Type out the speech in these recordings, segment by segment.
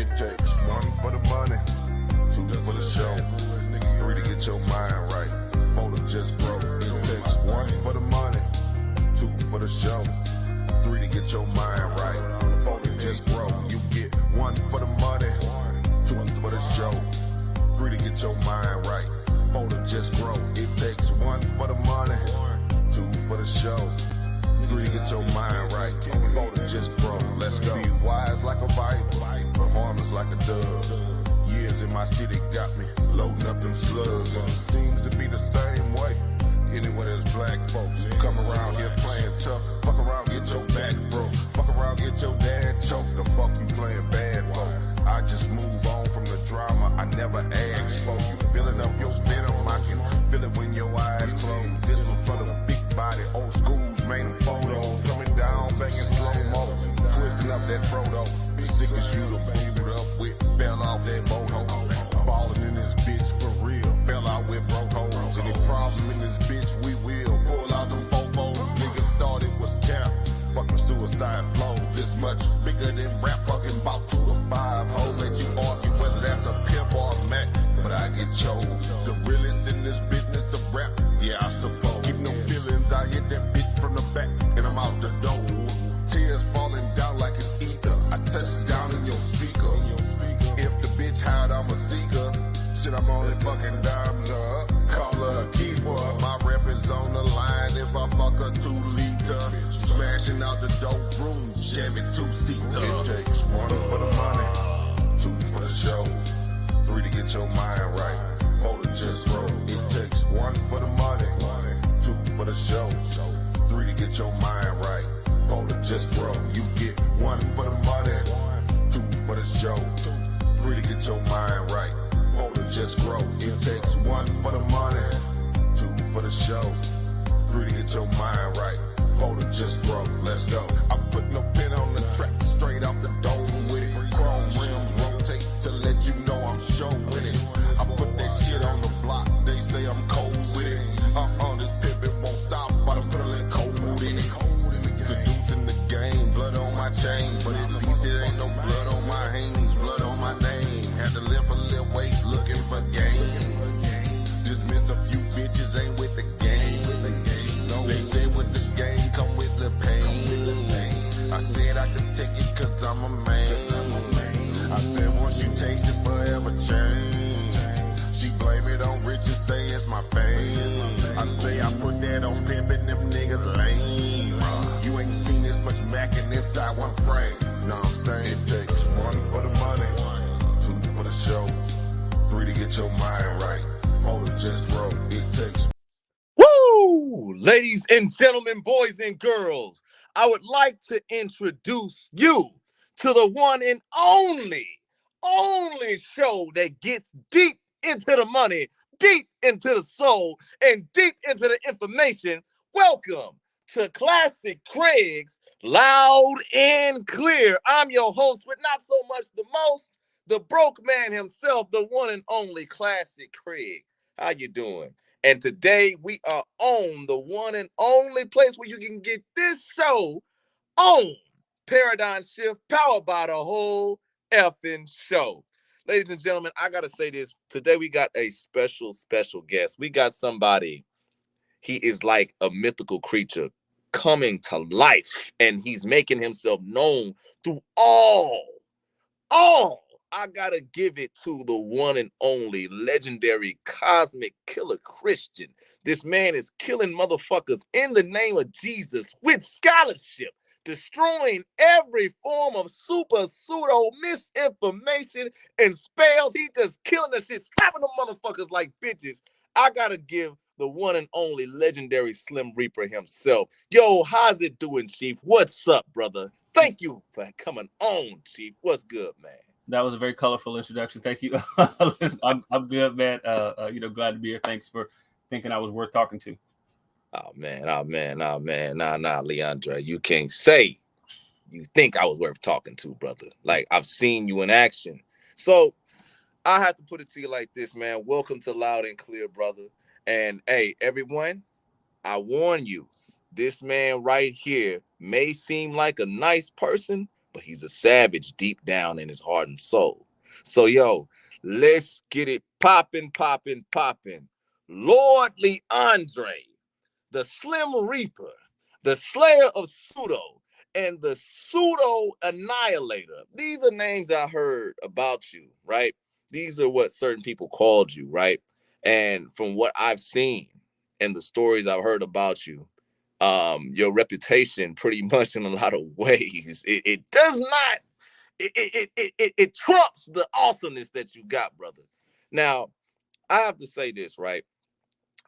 It takes 1 for the money, 2 for the show, 3 to get your mind right, 4 to just grow. It takes 1 for the money, 2 for the show, 3 to get your mind right, 4 to just grow. You get 1 for the money, 2 for the show, 3 to get your mind right, 4 to just grow. It takes 1 for the money, 2 for the show, 3 to get your mind right, 4 to just grow. Let's go. Be wise like a viper, harmless like a dove. Years in my city got me loading up them slugs. And it seems to be the same way anywhere there's black folks. Come around here playing tough, fuck around, get your back broke. Fuck around, get your dad choked. The fuck you playing bad for? I just move on from the drama. I never ask for you. Filling up your venom, I can feel it when your eyes close. This one for the big body, old schools, made them photos. Coming down, banging slow-mo, twisting up that Frodo. Sick as you to boot up with, fell off that boat hole. Ballin' in this bitch for real, fell out with broke holes. Any problem in this bitch, we will pull out them fofos. Niggas thought it was cap, fucking suicide flows. This much bigger than rap, fucking bout 2 to 5 hoes. Let you argue whether that's a pimp or a Mac, but I get chose. The realest in this business of rap, yeah, I suppose. Keep no feelings, I hit that bitch from the back, and I'm out the door. Tears falling down like it's ether. I touch down in your speaker. If the bitch hide, I'm a seeker. Shit, I'm only fucking dimes up. Call her a keeper. My rep is on the line. If I fuck a 2-liter, smashing out the dope room. Chevy 2-seater. It takes 1 for the money, 2 for the show, 3 to get your mind right, 4 to just roll. It takes 1 for the money, 2 for the show, 3 to get your mind right, 4 to just grow. You get 1 for the money, 2 for the show, 3 to get your mind right, 4 to just grow. It takes 1 for the money, 2 for the show, 3 to get your mind right, 4 to just grow. Let's go. I'm putting a pin on the track, straight off the dome with it. Chrome rims rotate to let you know I'm showing it. I put that shit on the block, they say I'm cold with it. This pimpin' won't stop, but I'm putting a little cold in it. Seducing the game, blood on my chain, but at least it ain't no blood on my hands, blood on my name. Had to lift a little weight, looking for game. Dismiss a few bitches, ain't with the game. They say with the game come with the pain. I said I could take it cause I'm a man. I said once you taste it, forever change. She blame it on riches, say it's my fame. I say I put that on pimpin', them niggas lame. You ain't seen this much mackin' inside one frame. Know what I'm saying? It takes 1 for the money, 2 for the show, 3 to get your mind right, 4 to just roll. It takes. Woo! Ladies and gentlemen, boys and girls, I would like to introduce you to the one and only show that gets deep into the money, deep into the soul, and deep into the information. Welcome to Classic Craig's Loud and Clear. I'm your host with not so much the most, the broke man himself, the one and only Classic Craig. How you doing? And today we are on the one and only place where you can get this show on Paradigm Shift, powered by the whole effing show. Ladies and gentlemen, I got to say this. Today we got a special guest. We got somebody, he is like a mythical creature coming to life, and he's making himself known through all. I gotta give it to the one and only legendary cosmic killer Christian. This man is killing motherfuckers in the name of Jesus with scholarship, destroying every form of super pseudo misinformation and spells. He just killing the shit, slapping them motherfuckers like bitches. I gotta give the one and only legendary Slim Reaper himself. Yo, how's it doing, Chief? What's up, brother? Thank you for coming on, Chief. What's good, man? That was a very colorful introduction. Thank you. Listen, I'm good, man. Glad to be here. Thanks for thinking I was worth talking to. Oh man. Nah, Leandre. You can't say you think I was worth talking to, brother. Like, I've seen you in action. So I have to put it to you like this, man. Welcome to Loud and Clear, brother. And hey, everyone, I warn you, this man right here may seem like a nice person, but he's a savage deep down in his heart and soul. So, yo, let's get it popping, popping, popping. Lord Leandre, the Slim Reaper, the Slayer of Pseudo, and the Pseudo Annihilator. These are names I heard about you, right? These are what certain people called you, right? And from what I've seen and the stories I've heard about you, your reputation pretty much in a lot of ways, it does not, it trumps the awesomeness that you got, brother. Now, I have to say this, right?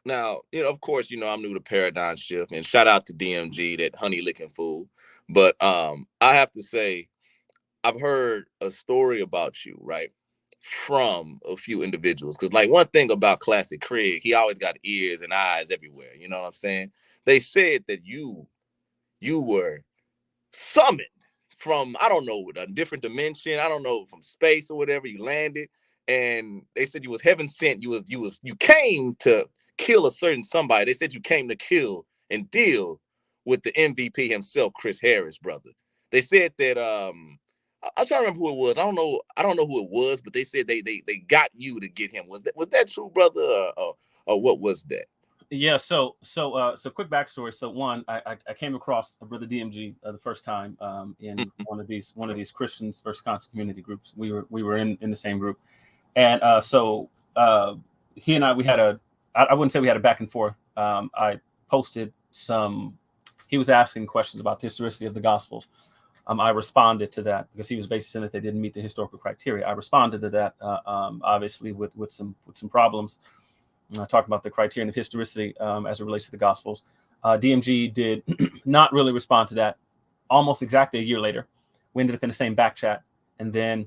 Now, of course, I'm new to Paradigm Shift, and shout out to DMG, that honey licking fool. But I have to say, I've heard a story about you, right, from a few individuals. Because, like, one thing about Classic Craig, he always got ears and eyes everywhere. You know what I'm saying? They said that you were summoned from, I don't know, a different dimension. I don't know, from space or whatever. You landed, and they said you was heaven sent. You came to kill a certain somebody. They said you came to kill and deal with the MVP himself, Chris Harris, brother. They said that I'm trying to remember who it was. I don't know who it was, but they said they got you to get him. Was that true, brother, or what was that? Yeah, so quick backstory. So one, I came across Brother DMG the first time in one of these Christians First Conscious community groups. We were in the same group, and so he and we had I wouldn't say we had a back and forth. I posted some. He was asking questions about the historicity of the Gospels. I responded to that because he was basically saying that they didn't meet the historical criteria. I responded to that, obviously with some problems. I talked about the criterion of historicity as it relates to the Gospels. DMG did not really respond to that. Almost exactly a year later, we ended up in the same back chat, and then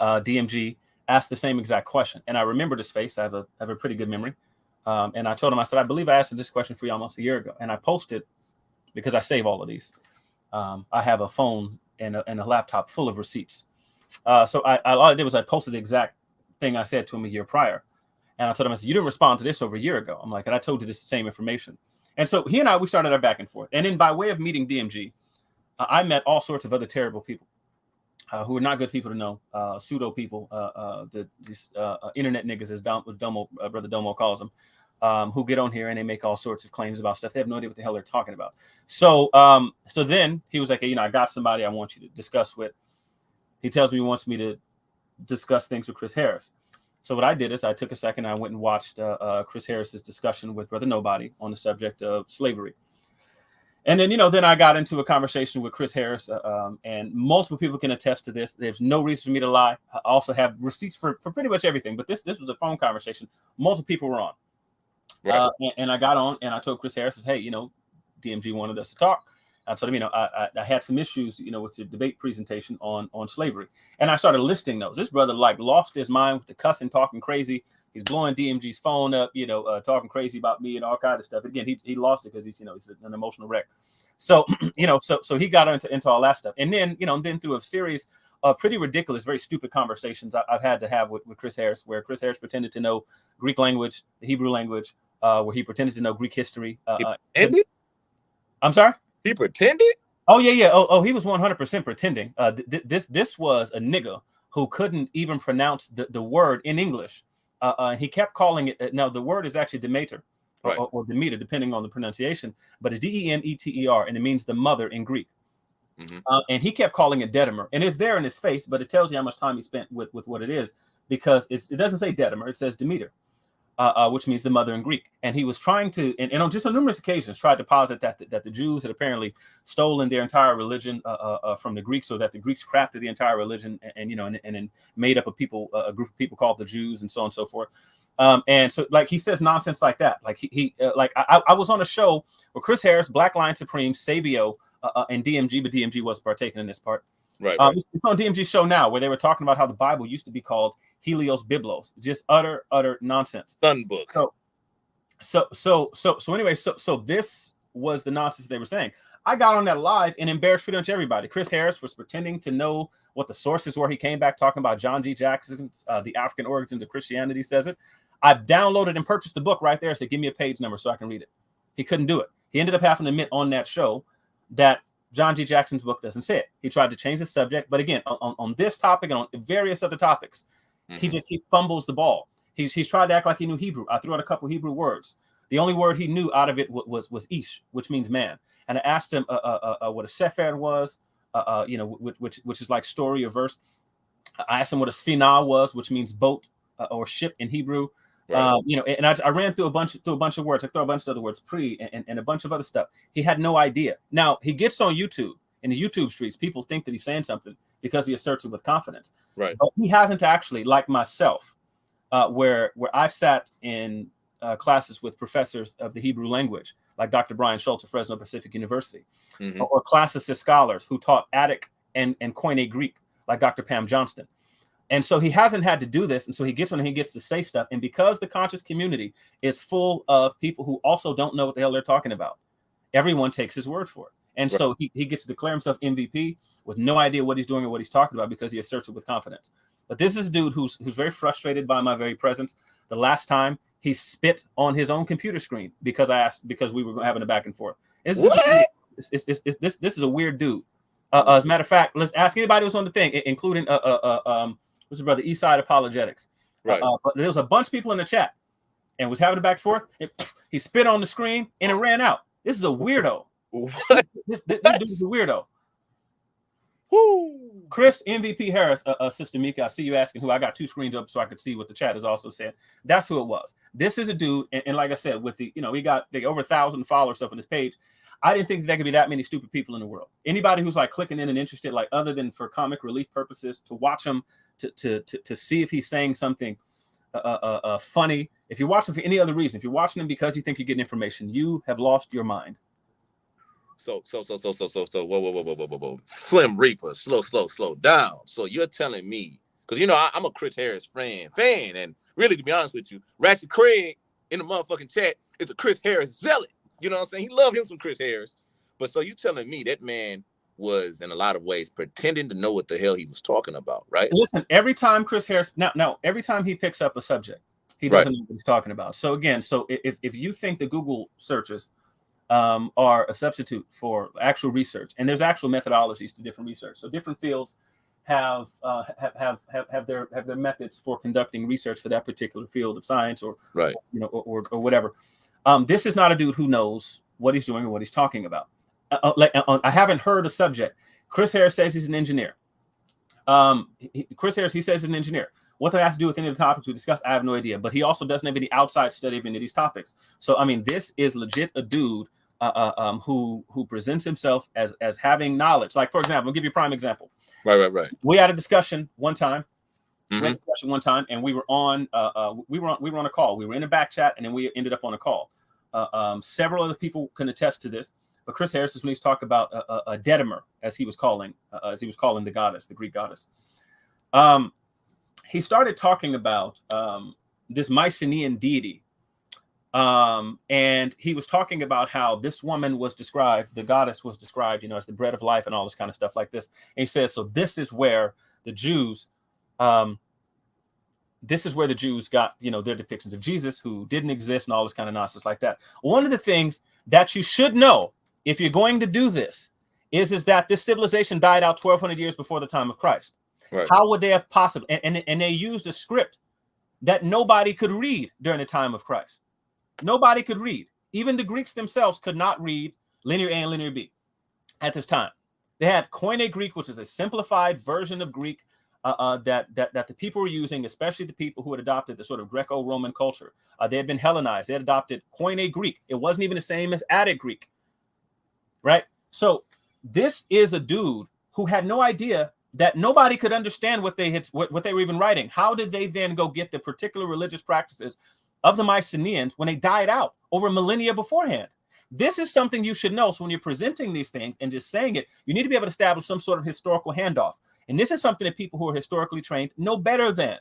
DMG asked the same exact question. And I remembered his face. I have a pretty good memory. And I told him, I said, I believe I asked this question for you almost a year ago. And I posted, because I save all of these. I have a phone and a laptop full of receipts. So all I did was I posted the exact thing I said to him a year prior. And I told him, I said, you didn't respond to this over a year ago. I'm like, and I told you this same information. And so he and I, we started our back and forth. And then by way of meeting DMG, I met all sorts of other terrible people who are not good people to know, pseudo people, these internet niggas, as Brother Domo calls them, who get on here and they make all sorts of claims about stuff. They have no idea what the hell they're talking about. So so then he was like, hey, I got somebody I want you to discuss with. He tells me he wants me to discuss things with Chris Harris. So what I did is I took a second, I went and watched Chris Harris's discussion with Brother Nobody on the subject of slavery. And then, then I got into a conversation with Chris Harris, and multiple people can attest to this. There's no reason for me to lie. I also have receipts for pretty much everything, but this was a phone conversation. Multiple people were on. Right. And I got on and I told Chris Harris, hey, DMG wanted us to talk. I told him, I had some issues, with the debate presentation on slavery. And I started listing those. This brother lost his mind with the cussing, talking crazy. He's blowing DMG's phone up, talking crazy about me and all kinds of stuff. Again, he lost it because he's an emotional wreck. So, so he got into all that stuff. And then, then through a series of pretty ridiculous, very stupid conversations I've had to have with Chris Harris, where Chris Harris pretended to know Greek language, the Hebrew language, where he pretended to know Greek history. I'm sorry? He pretended? Oh, yeah. Oh, he was 100% pretending. This was a nigga who couldn't even pronounce the word in English. He kept calling it. Now, the word is actually Demeter, right, or Demeter, depending on the pronunciation. But it's Demeter, and it means the mother in Greek. Mm-hmm. And he kept calling it Dedemer. And it's there in his face, but it tells you how much time he spent with what it is, because it doesn't say Dedemer, it says Demeter. Which means the mother in Greek. And he was trying to, and on numerous occasions, tried to posit that the Jews had apparently stolen their entire religion from the Greeks, so that the Greeks crafted the entire religion and then made up a group of people called the Jews, and so on and so forth. And so, he says nonsense like that. I was on a show with Chris Harris, Black Lion Supreme, Sabio, and DMG, but DMG wasn't partaking in this part. Right. It's on DMG's show now, where they were talking about how the Bible used to be called Helios Biblos, just utter nonsense. Sun book. So anyway, so this was the nonsense they were saying. I got on that live and embarrassed pretty much everybody. Chris Harris was pretending to know what the sources were. He came back talking about John G. Jackson's The African Origins of Christianity says it. I downloaded and purchased the book right there. Said, give me a page number so I can read it. He couldn't do it. He ended up having to admit on that show that John G. Jackson's book doesn't say it. He tried to change the subject, but again, on this topic and on various other topics, he fumbles the ball. He's tried to act like he knew Hebrew. I threw out a couple Hebrew words. The only word he knew out of it was ish, which means man. And I asked him what a sefer was, which is like story or verse. I asked him what a sfina was, which means boat or ship in Hebrew. Right. And I ran through a bunch of words. I threw a bunch of other words, and a bunch of other stuff. He had no idea. Now he gets on YouTube, in the YouTube streets. People think that he's saying something because he asserts it with confidence. Right. But he hasn't actually, like myself, where I've sat in classes with professors of the Hebrew language, like Dr. Brian Schultz of Fresno Pacific University, or classicist scholars who taught Attic and Koine Greek, like Dr. Pam Johnston. And so he hasn't had to do this. And so he gets when he gets to say stuff. And because the conscious community is full of people who also don't know what the hell they're talking about, everyone takes his word for it. And so he gets to declare himself MVP with no idea what he's doing or what he's talking about because he asserts it with confidence. But this is a dude who's very frustrated by my very presence. The last time he spit on his own computer screen because we were having a back and forth. This is a weird dude. As a matter of fact, let's ask anybody who's on the thing, including what's his brother, Eastside Apologetics. Right. But there was a bunch of people in the chat and was having a back and forth. He spit on the screen and it ran out. This is a weirdo. What? This dude is a weirdo. Woo. Chris MVP Harris, Sister Mika, I see you asking who. I got two screens up so I could see what the chat has also said. That's who it was. This is a dude, and like I said, with he got over 1,000 followers up on his page. I didn't think there could be that many stupid people in the world. Anybody who's like clicking in and interested, like other than for comic relief purposes, to watch him, to see if he's saying something funny. If you're watching for any other reason, if you're watching him because you think you're getting information, you have lost your mind. So, whoa. Slim Reaper, slow down. So you're telling me, because I'm a Chris Harris fan, and really, to be honest with you, Ratchet Craig in the motherfucking chat is a Chris Harris zealot. You know what I'm saying? He loved him some Chris Harris. But so you telling me that man was in a lot of ways pretending to know what the hell he was talking about, right? Listen, every time Chris Harris, every time he picks up a subject, he doesn't know what he's talking about. So again, if you think the Google searches are a substitute for actual research, and there's actual methodologies to different research. So different fields have their methods for conducting research for that particular field of science or whatever. This is not a dude who knows what he's doing or what he's talking about. I haven't heard a subject. Chris Harris says he's an engineer. Chris Harris, he says he's an engineer. What that has to do with any of the topics we discussed, I have no idea. But he also doesn't have any outside study of any of these topics. So, I mean, this is legit a dude who presents himself as having knowledge. Like, for example, I'll give you a prime example. Right. We had a discussion one time. And we were on a call. We were in a back chat, and then we ended up on a call. Several other people can attest to this. But Chris Harris is when he's talking about a Dedemer, as he was calling the goddess, the Greek goddess. He started talking about this Mycenaean deity. And he was talking about how this woman was described, the goddess was described, as the bread of life and all this kind of stuff like this. And he says, so this is where the Jews got, their depictions of Jesus, who didn't exist and all this kind of nonsense like that. One of the things that you should know if you're going to do this is that this civilization died out 1,200 years before the time of Christ. Right. How would they have possibly? And they used a script that nobody could read during the time of Christ. Nobody could read. Even the Greeks themselves could not read Linear A and Linear B at this time. They had Koine Greek, which is a simplified version of Greek that the people were using, especially the people who had adopted the sort of Greco-Roman culture. They had been Hellenized. They had adopted Koine Greek. It wasn't even the same as Attic Greek, right? So this is a dude who had no idea that nobody could understand what they were even writing. How did they then go get the particular religious practices of the Mycenaeans when they died out over millennia beforehand? This is something you should know. So when you're presenting these things and just saying it, you need to be able to establish some sort of historical handoff. And this is something that people who are historically trained know better than.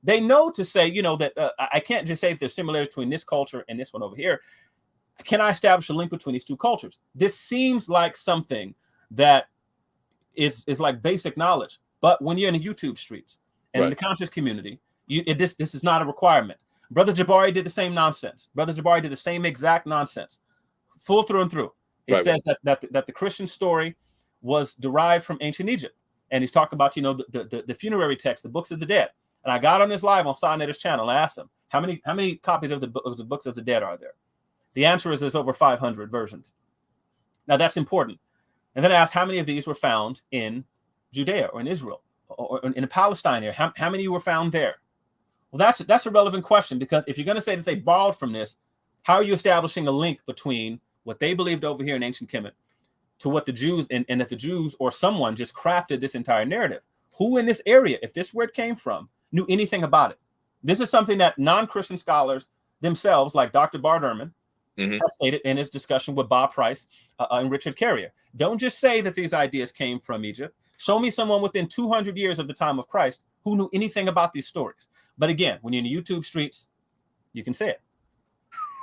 They know to say, that I can't just say if there's similarities between this culture and this one over here. Can I establish a link between these two cultures? This seems like something that is like basic knowledge. But when you're in the YouTube streets and in the conscious community, this is not a requirement. Brother Jabari did the same nonsense. Brother Jabari did the same exact nonsense. Full through and through. It Right, says that the Christian story was derived from ancient Egypt. And he's talking about, the funerary text, the books of the dead. And I got on this live on Sonetter's channel and asked him, how many copies of the books of the dead are there? The answer is there's over 500 versions. Now that's important. And then I asked how many of these were found in Judea or in Israel or in the Palestine area. How many were found there? Well, that's a relevant question, because if you're going to say that they borrowed from this, how are you establishing a link between what they believed over here in ancient Kemet to what the Jews and that the Jews or someone just crafted this entire narrative? Who in this area, if this is where it came from, knew anything about it? This is something that non-Christian scholars themselves, like Dr. Bart Ehrman, has stated in his discussion with Bob Price and Richard Carrier. Don't just say that these ideas came from Egypt. Show me someone within 200 years of the time of Christ who knew anything about these stories. But again, when you're in the YouTube streets, you can say it.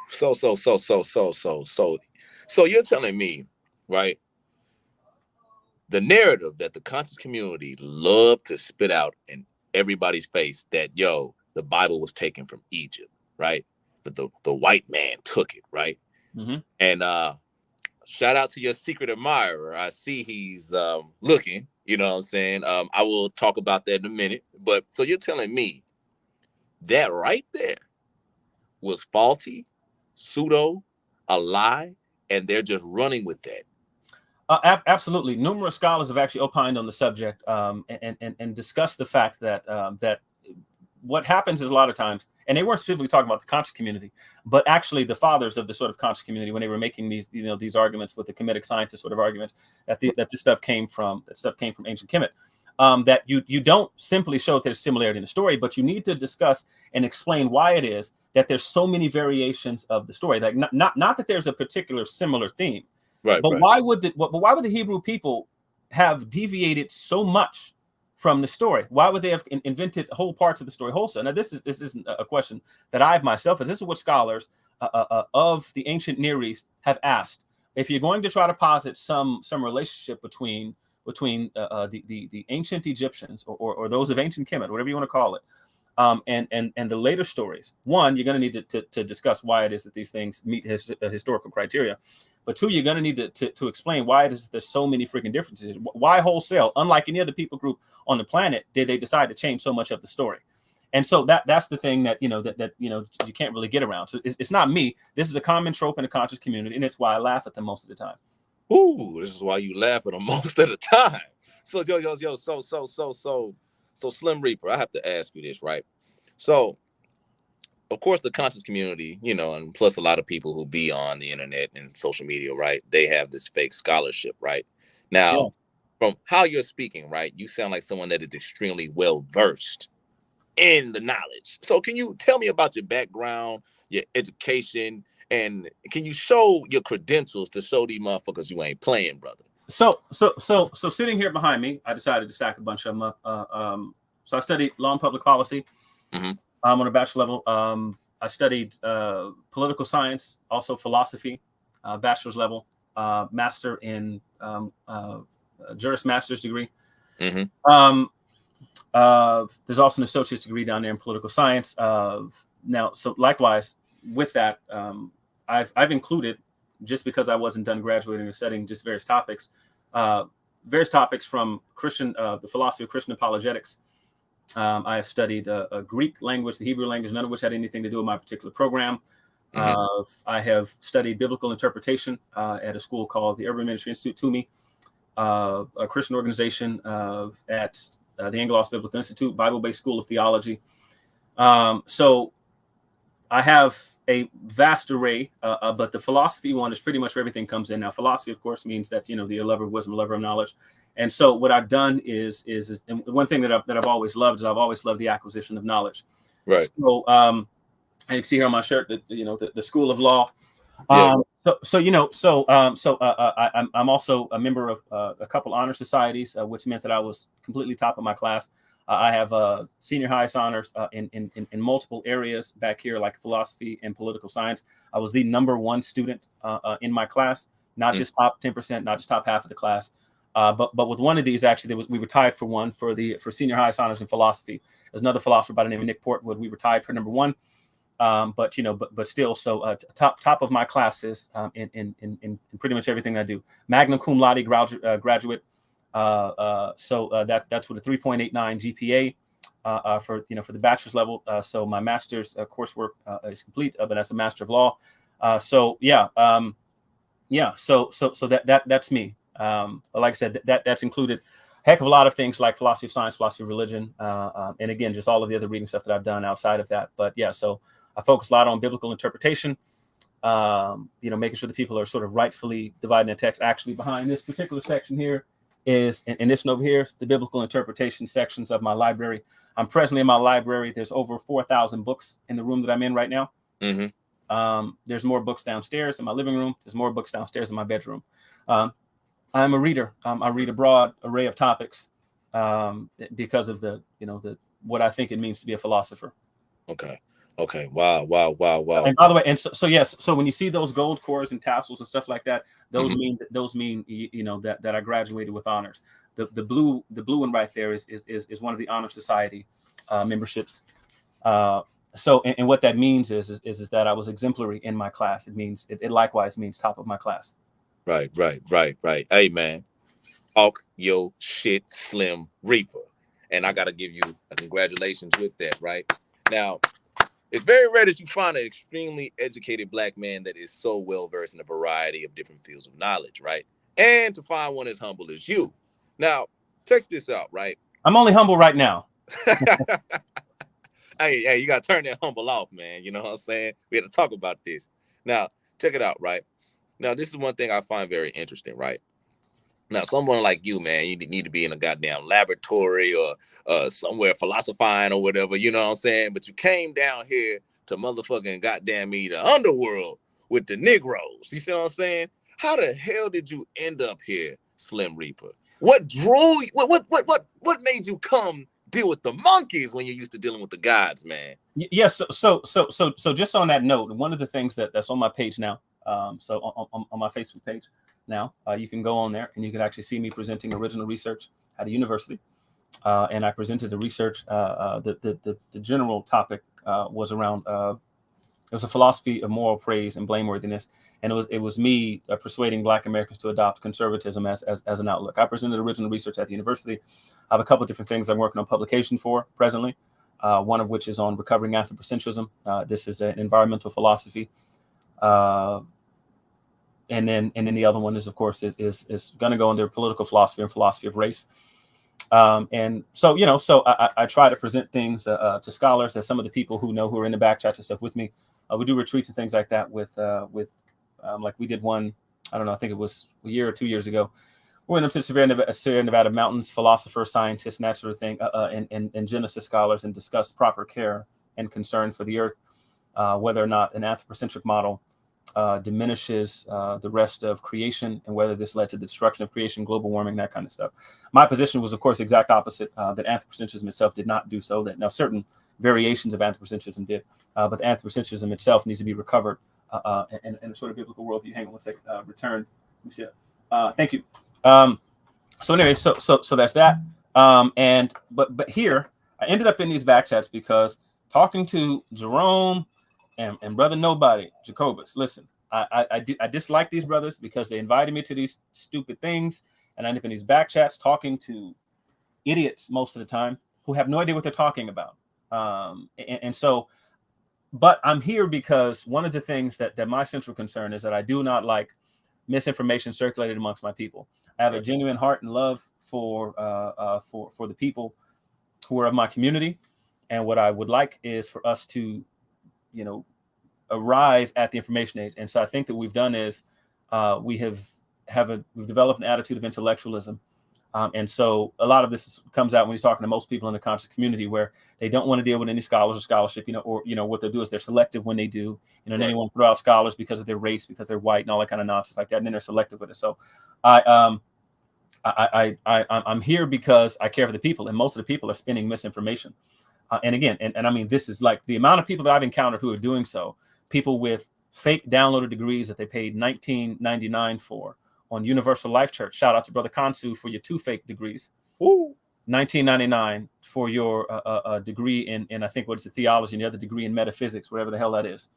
So you're telling me, right, the narrative that the conscious community loved to spit out in everybody's face, that, yo, the Bible was taken from Egypt, right? But the white man took it, right? And shout out to your secret admirer. I see he's looking, you know what I'm saying? I will talk about that in a minute. But so you're telling me that right there was faulty, pseudo, a lie, and they're just running with that? Absolutely. Numerous scholars have actually opined on the subject and discussed the fact that that what happens is a lot of times, and they weren't specifically talking about the conscious community, but actually the fathers of the sort of conscious community, when they were making these, these arguments with the Kemetic scientist sort of arguments, that this stuff came from ancient Kemet. That you don't simply show that there's similarity in the story, but you need to discuss and explain why it is that there's so many variations of the story. Like not that there's a particular similar theme, right? But why would the Hebrew people have deviated so much from the story? Why would they have invented whole parts of the story wholesale? Now, this isn't a question that I myself, as this is what scholars of the ancient Near East have asked. If you're going to try to posit some relationship between the ancient Egyptians or those of ancient Kemet, whatever you want to call it, and the later stories, one, you're going to need to discuss why it is that these things meet historical criteria. But two, you're going to need to explain why it is there's so many freaking differences. Why wholesale, unlike any other people group on the planet, did they decide to change so much of the story? And so that's the thing that you can't really get around. So it's not me. This is a common trope in the conscious community, and it's why I laugh at them most of the time. Ooh, this is why you laugh at them most of the time. So so Slim Reaper, I have to ask you this, right? So, of course, the conscious community, and plus a lot of people who be on the internet and social media, right? They have this fake scholarship, right? Now, from how you're speaking, right, you sound like someone that is extremely well versed in the knowledge. So can you tell me about your background, your education, and can you show your credentials to show these motherfuckers you ain't playing, brother? So sitting here behind me, I decided to stack a bunch of them up. So I studied law and public policy. On a bachelor level. I studied political science, also philosophy, bachelor's level, master in Juris Master's degree. There's also an associate's degree down there in political science. Now, so likewise with that, I've included, just because I wasn't done graduating or studying just various topics from Christian, the philosophy of Christian apologetics. I have studied Greek language, the Hebrew language, none of which had anything to do with my particular program. I have studied biblical interpretation at a school called the Urban Ministry Institute, TUMI, a Christian organization at the Angelos Biblical Institute, Bible-based school of theology. So I have a vast array, but the philosophy one is pretty much where everything comes in. Now, philosophy, of course, means that, the lover of wisdom, lover of knowledge. And so what I've done is and one thing that I've always loved is I've always loved the acquisition of knowledge. Right. So and you can see here on my shirt that the School of Law. I'm also a member of a couple honor societies, which meant that I was completely top of my class. I have senior highest honors in multiple areas back here, like philosophy and political science. I was the #1 student in my class, not just top 10%, not just top half of the class. But with one of these, actually, we were tied for one for senior highest honors in philosophy. There's another philosopher by the name of Nick Portwood. We were tied for #1. But still, so top of my classes in pretty much everything I do. Magna cum laude graduate. That's with a 3.89 GPA for the bachelor's level. So my master's coursework is complete, but that's a Master of Law. So that's me. Like I said, that's included a heck of a lot of things like philosophy of science, philosophy of religion, and again, just all of the other reading stuff that I've done outside of that. But yeah, so I focus a lot on biblical interpretation, making sure that people are sort of rightfully dividing the text. Actually, behind this particular section here is, and this one over here, the biblical interpretation sections of my library. I'm presently in my library. There's over 4,000 books in the room that I'm in right now. Mm-hmm. There's more books downstairs in my living room. There's more books downstairs in my bedroom. I'm a reader. I read a broad array of topics because of the what I think it means to be a philosopher. Okay. Wow. And by the way, and so when you see those gold cores and tassels and stuff like that, those mean that I graduated with honors. The blue one right there is one of the honor society memberships. So what that means is that I was exemplary in my class. It means it likewise means top of my class. Right. Hey man, talk your shit, Slim Reaper. And I gotta give you a congratulations with that, right? Now, it's very rare that you find an extremely educated Black man that is so well versed in a variety of different fields of knowledge, right? And to find one as humble as you. Now, check this out, right? I'm only humble right now. Hey, you gotta turn that humble off, man. You know what I'm saying? We had to talk about this. Now, check it out, right? Now, this is one thing I find very interesting, right? Now, someone like you, man, you need to be in a goddamn laboratory or somewhere philosophizing or whatever, you know what I'm saying? But you came down here to motherfucking goddamn me the underworld with the Negroes. You see what I'm saying? How the hell did you end up here, Slim Reaper? What drew you? What made you come deal with the monkeys when you're used to dealing with the gods, man? Yes. So just on that note, one of the things that's on my page now, so on my Facebook page now, you can go on there and you can actually see me presenting original research at a university. And I presented the research. The general topic was around it was a philosophy of moral praise and blameworthiness, and it was me persuading Black Americans to adopt conservatism as an outlook. I presented original research at the university. I have a couple of different things I'm working on publication for presently. One of which is on recovering anthropocentrism. This is an environmental philosophy. And then the other one is, of course, is going to go under political philosophy and philosophy of race. And so, I try to present things to scholars, that some of the people who are in the back chats and stuff with me. We do retreats and things like that with like we did one, I don't know, I think it was a year or 2 years ago. We went up to the Sierra Nevada mountains, philosophers, scientists, and that sort of thing, and Genesis scholars, and discussed proper care and concern for the earth, whether or not an anthropocentric model diminishes the rest of creation, and whether this led to the destruction of creation, global warming, that kind of stuff. My position was, of course, the exact opposite, that anthropocentrism itself did not do so. That now certain variations of anthropocentrism did, but the anthropocentrism itself needs to be recovered in a sort of biblical worldview. Hang on one second. Return. Let me see it. Thank you. So anyway, so that's that. But here I ended up in these back chats because talking to Jerome and brother Nobody, Jacobus. Listen, I dislike these brothers because they invited me to these stupid things, and I end up in these back chats talking to idiots most of the time who have no idea what they're talking about. So, but I'm here because one of the things that my central concern is that I do not like misinformation circulated amongst my people. I have a genuine heart and love for the people who are of my community, and what I would like is for us to, arrive at the information age. And so I think that we've done is we've developed an attitude of intellectualism. And so a lot of this comes out when you're talking to most people in the conscious community, where they don't want to deal with any scholars or scholarship, or what they'll do is they're selective when they do, and then they won't throw out scholars because of their race, because they're white and all that kind of nonsense like that. And then they're selective with it. So I'm here because I care for the people, and most of the people are spinning misinformation. And again, and I mean, this is like the amount of people that I've encountered who are doing so, people with fake downloaded degrees that they paid $19.99 for on Universal Life Church. Shout out to Brother Kansu for your 2 fake degrees. Ooh. $19.99 for your degree in I think what's the theology and the other degree in metaphysics, whatever the hell that is.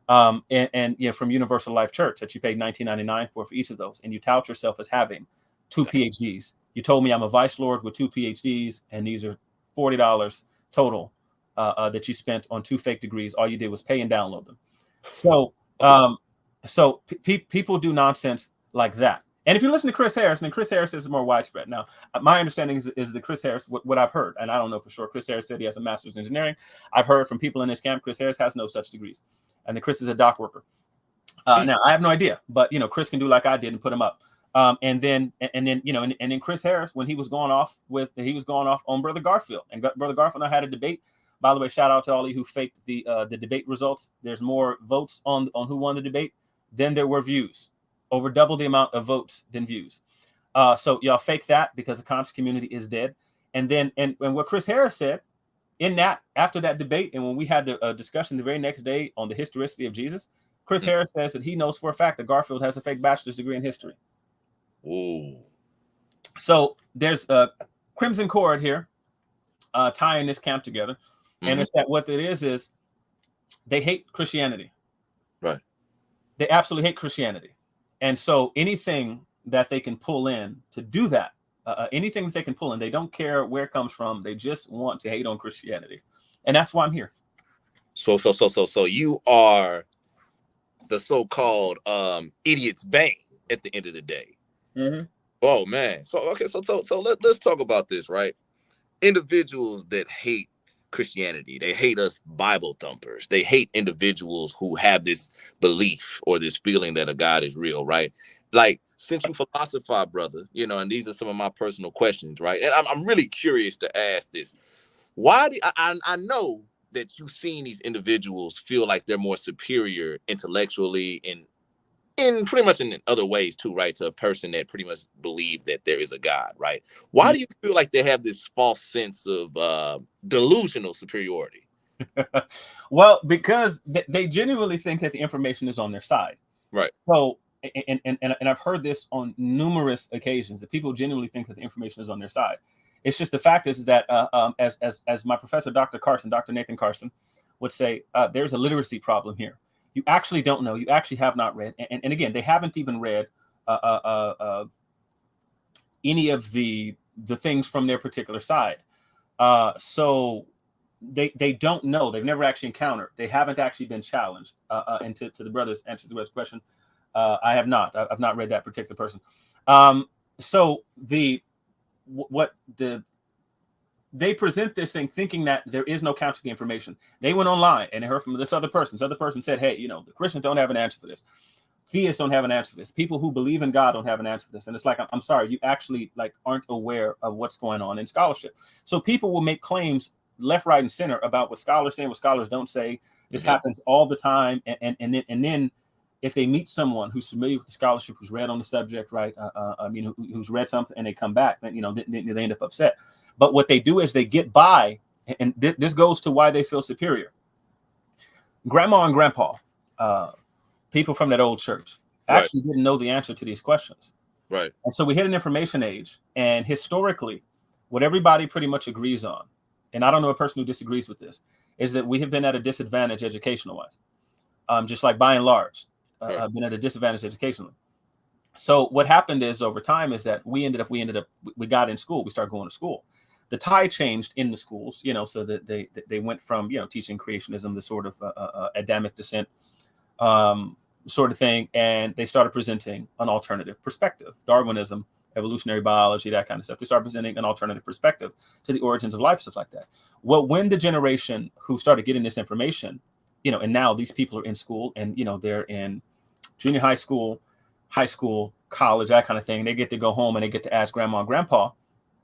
And you know, from Universal Life Church that you paid $19.99 for each of those, and you tout yourself as having 2 PhDs. You told me I'm a vice lord with 2 PhDs, and these are $40 total that you spent on 2 fake degrees. All you did was pay and download them. So, people do nonsense like that. And if you listen to Chris Harris, then Chris Harris is more widespread. Now, my understanding is that Chris Harris, what I've heard, and I don't know for sure, Chris Harris said he has a master's in engineering. I've heard from people in his camp, Chris Harris has no such degrees. And then Chris is a dock worker. Now, I have no idea, but, you know, Chris can do like I did and put him up. And then, you know, and then Chris Harris, when he was going off on Brother Garfield, and Brother Garfield and I had a debate. By the way, shout out to all of you who faked the debate results. There's more votes on who won the debate than there were views. Over double the amount of votes than views. So y'all fake that because the conscious community is dead. And then, and what Chris Harris said in that, after that debate, and when we had the discussion the very next day on the historicity of Jesus, Chris Harris says that he knows for a fact that Garfield has a fake bachelor's degree in history. Ooh. So there's a Crimson Cord here tying this camp together. And it's that what it is they hate Christianity. Right. They absolutely hate Christianity. And so anything that they can pull in to do that, anything that they can pull in, they don't care where it comes from. They just want to hate on Christianity. And that's why I'm here. So you are the so-called idiot's bane at the end of the day. Mm-hmm. Oh, man. So let's talk about this, right? Individuals that hate Christianity, they hate us Bible thumpers. They hate individuals who have this belief or this feeling that a God is real, right? Like, since you philosophize, brother, you know, and these are some of my personal questions, right? And I'm really curious to ask this. Why do I know that you've seen these individuals feel like they're more superior intellectually and in pretty much in other ways too, right? To a person that pretty much believe that there is a God, right? Why do you feel like they have this false sense of delusional superiority? Well, because they genuinely think that the information is on their side. Right. So, and I've heard this on numerous occasions, that people genuinely think that the information is on their side. It's just the fact is that as my professor, Dr. Nathan Carson would say, there's a literacy problem here. You actually don't know. You actually have not read. And again, they haven't even read any of the things from their particular side. So they don't know. They've never actually encountered. They haven't actually been challenged. And to the brother's answer to the brother's question, I have not. I've not read that particular person. So they present this thing thinking that there is no counter to the information. They went online and they heard from this other person. This other person said, hey, you know, the Christians don't have an answer for this. Theists don't have an answer for this. People who believe in God don't have an answer for this. And it's like, I'm sorry, you actually like aren't aware of what's going on in scholarship. So people will make claims left, right, and center about what scholars say and what scholars don't say. This happens all the time. And then if they meet someone who's familiar with the scholarship, who's read on the subject, right? Who's read something and they come back, then, you know, they end up upset. But what they do is they get by, and this goes to why they feel superior. Grandma and grandpa, people from that old church, actually didn't know the answer to these questions. Right. And so we hit an information age, and historically, what everybody pretty much agrees on, and I don't know a person who disagrees with this, is that we have been at a disadvantage educational-wise. Just like by and large, been at a disadvantage educationally. So what happened is over time is that we got in school. We started going to school. The tide changed in the schools, you know, so that they went from, you know, teaching creationism, the sort of Adamic descent sort of thing, and they started presenting an alternative perspective, Darwinism, evolutionary biology, that kind of stuff. They started presenting an alternative perspective to the origins of life, stuff like that. Well, when the generation who started getting this information, you know, and now these people are in school, and, you know, they're in junior high school, college, that kind of thing. They get to go home and they get to ask grandma and grandpa,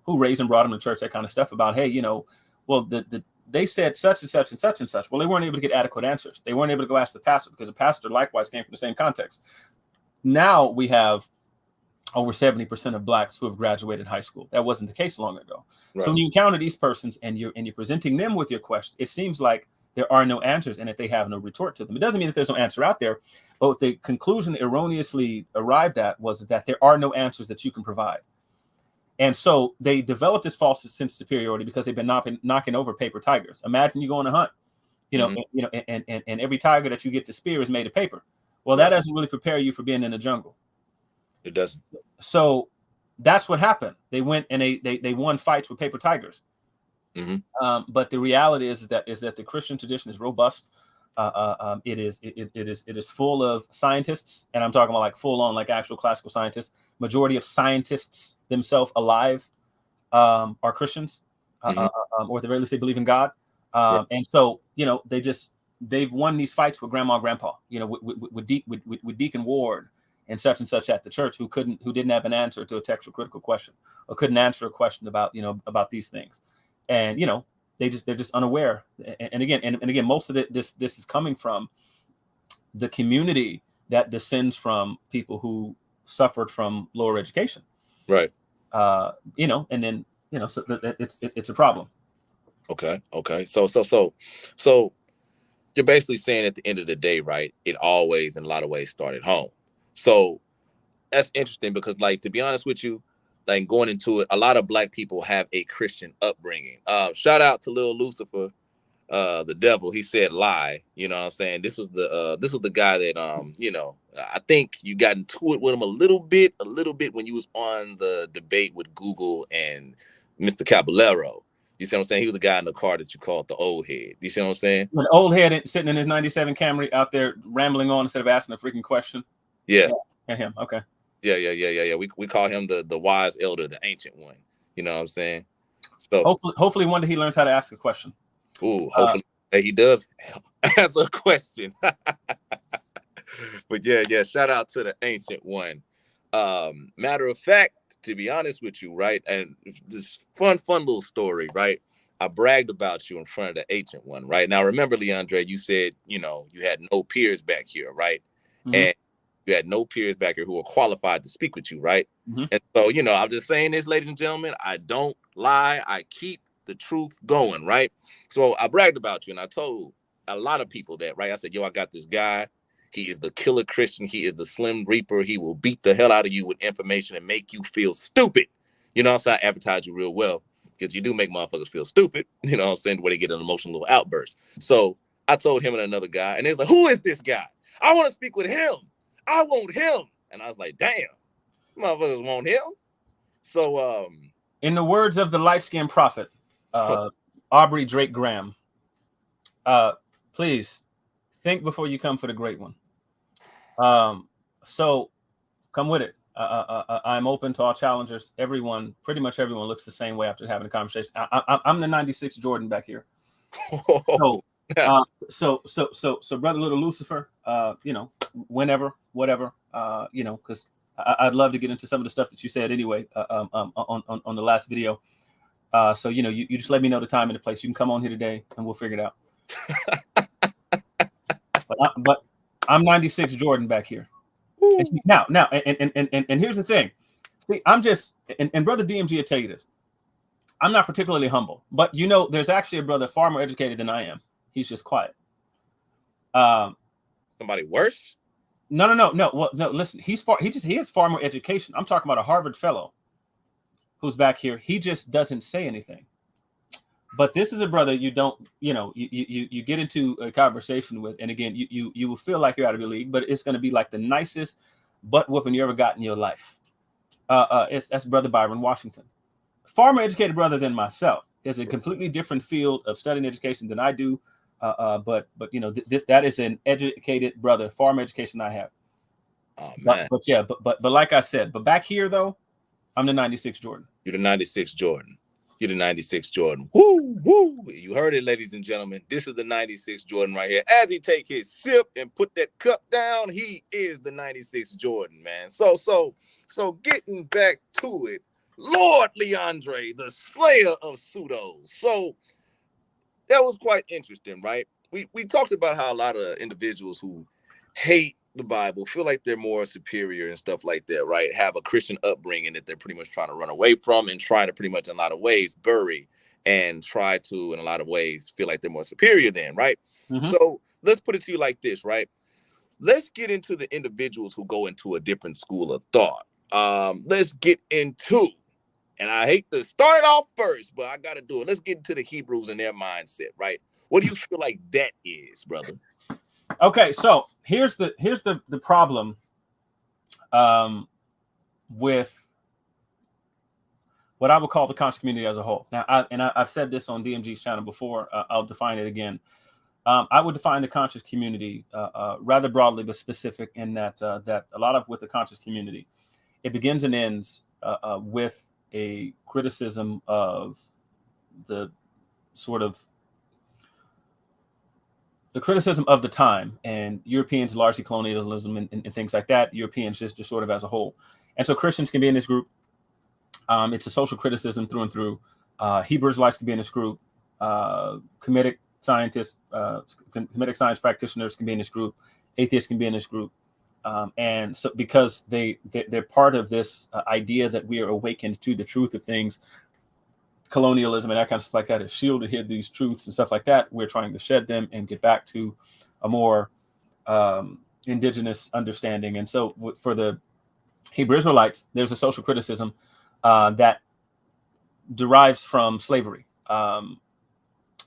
who raised and brought them to church, that kind of stuff, about, hey, you know, well, they said such and such and such and such. Well, they weren't able to get adequate answers. They weren't able to go ask the pastor, because the pastor likewise came from the same context. Now we have over 70% of blacks who have graduated high school. That wasn't the case long ago. Right. So when you encounter these persons and you're presenting them with your question, it seems like there are no answers and that they have no retort to them. It doesn't mean that there's no answer out there, but the conclusion erroneously arrived at was that there are no answers that you can provide. And so they developed this false sense of superiority because they've been knocking over paper tigers. Imagine you go on a hunt, and every tiger that you get to spear is made of paper. Well, that doesn't really prepare you for being in the jungle. It doesn't. So that's what happened. They went and they won fights with paper tigers. But the reality is that the Christian tradition is robust. It is full of scientists, and I'm talking about like full on like actual classical scientists. Majority of scientists themselves alive are Christians, or at the very least they believe in God. And so they've won these fights with grandma and grandpa, with Deacon Ward and such at the church who didn't have an answer to a textual critical question or couldn't answer a question about these things. And they're just unaware. And again, most of this is coming from the community that descends from people who suffered from lower education, right? And then so it's a problem. Okay. So you're basically saying at the end of the day, right? It always, in a lot of ways, started home. So that's interesting because, like, to be honest with you, like going into it, a lot of Black people have a Christian upbringing. Shout out to Lil Lucifer, the devil. He said lie. You know what I'm saying? This was the guy that I think you got into it with him a little bit when you was on the debate with Google and Mr. Caballero. You see what I'm saying? He was the guy in the car that you called the old head. You see what I'm saying? An old head sitting in his 97 Camry out there rambling on instead of asking a freaking question. Yeah. And him. Okay. Yeah. We call him the wise elder, the ancient one. You know what I'm saying? So hopefully one day he learns how to ask a question. Ooh, hopefully he does answer a question. But yeah, shout out to the ancient one. Matter of fact, to be honest with you, right? And this fun little story, right? I bragged about you in front of the ancient one, right? Now remember, Leandre, you said, you had no peers back here, right? And you had no peers back here who were qualified to speak with you, right? And so, I'm just saying this, ladies and gentlemen, I don't lie. I keep the truth going, right? So I bragged about you and I told a lot of people that, right? I said, I got this guy. He is the killer Christian. He is the Slim Reaper. He will beat the hell out of you with information and make you feel stupid. So I advertise you real well because you do make motherfuckers feel stupid, what I'm saying, where they get an emotional little outburst. So I told him and another guy, and they was like, who is this guy? I want to speak with him. I want him. And I was like, damn, motherfuckers want him. So in the words of the light-skinned prophet, Aubrey Drake Graham, please think before you come for the great one. So come with it. I'm open to all challengers. Pretty much everyone looks the same way after having a conversation. I'm the 96 Jordan back here. So brother Little Lucifer, whenever, whatever, because I'd love to get into some of the stuff that you said anyway, on the last video. So, you just let me know the time and the place. You can come on here today and we'll figure it out. But I'm 96 Jordan back here. And see, now, and here's the thing. See, I'm just, and brother DMG will tell you this. I'm not particularly humble, but there's actually a brother far more educated than I am. He's just quiet. Somebody worse? No. Well, no. Listen, he has far more education. I'm talking about a Harvard fellow who's back here. He just doesn't say anything. But this is a brother you don't, you get into a conversation with, and again, you will feel like you're out of your league, but it's going to be like the nicest butt whooping you ever got in your life. That's Brother Byron Washington, far more educated brother than myself. He has a completely different field of studying education than I do. But that is an educated brother, far more education than I have. Oh man. But like I said, but back here though, I'm the 96 Jordan. You're the 96 Jordan. You're the 96 Jordan. Woo! You heard it, ladies and gentlemen. This is the 96 Jordan right here. As he take his sip and put that cup down, he is the 96 Jordan, man. So getting back to it, Lord Leandre, the slayer of pseudos. So that was quite interesting, right? We talked about how a lot of individuals who hate the Bible feel like they're more superior and stuff like that, right? Have a Christian upbringing that they're pretty much trying to run away from and try to pretty much in a lot of ways bury and try to in a lot of ways feel like they're more superior than, right? So let's put it to you like this, right? Let's get into the individuals who go into a different school of thought. Let's get into And I hate to start it off first, but I got to do it. Let's get into the Hebrews and their mindset, right? What do you feel like that is, brother? Okay, so here's the problem with what I would call the conscious community as a whole. Now, I've said this on DMG's channel before. I'll define it again. I would define the conscious community rather broadly but specific in that that a lot of with the conscious community, it begins and ends with a criticism of the sort of the criticism of the time, and Europeans, largely colonialism and things like that. Europeans just sort of as a whole, and so Christians can be in this group. It's a social criticism through and through. Hebrew Israelites can be in this group. Comedic scientists, comedic science practitioners can be in this group. Atheists can be in this group. And so because they're part of this idea that we are awakened to the truth of things, colonialism and that kind of stuff like that is shielded here, these truths and stuff like that. We're trying to shed them and get back to a more indigenous understanding. And so for the Hebrew Israelites, there's a social criticism that derives from slavery.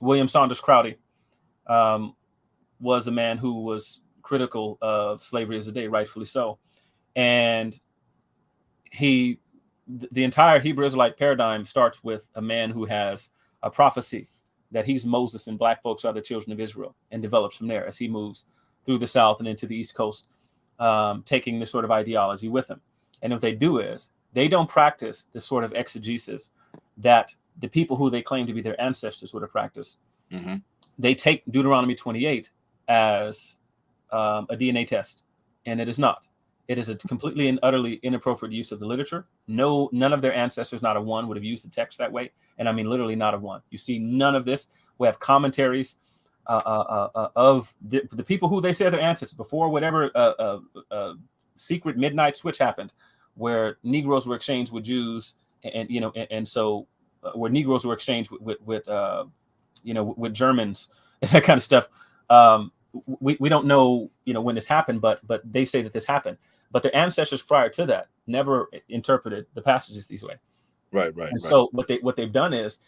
William Saunders Crowdy was a man who was critical of slavery as a day, rightfully so. And the entire Hebrew Israelite paradigm starts with a man who has a prophecy that he's Moses and black folks are the children of Israel, and develops from there as he moves through the South and into the East Coast, taking this sort of ideology with him. And what they do is they don't practice the sort of exegesis that the people who they claim to be their ancestors would have practiced. Mm-hmm. They take Deuteronomy 28 as a DNA test, and it is not. It is a completely and utterly inappropriate use of the literature. None of their ancestors, not a one, would have used the text that way. And I mean, literally not a one. You see none of this. We have commentaries of the people who they say are their ancestors before whatever secret midnight switch happened, where Negroes were exchanged with Jews, and so where Negroes were exchanged with Germans and that kind of stuff. We don't know, when this happened, but they say that this happened. But their ancestors prior to that never interpreted the passages this way. Right. And so what they've done is,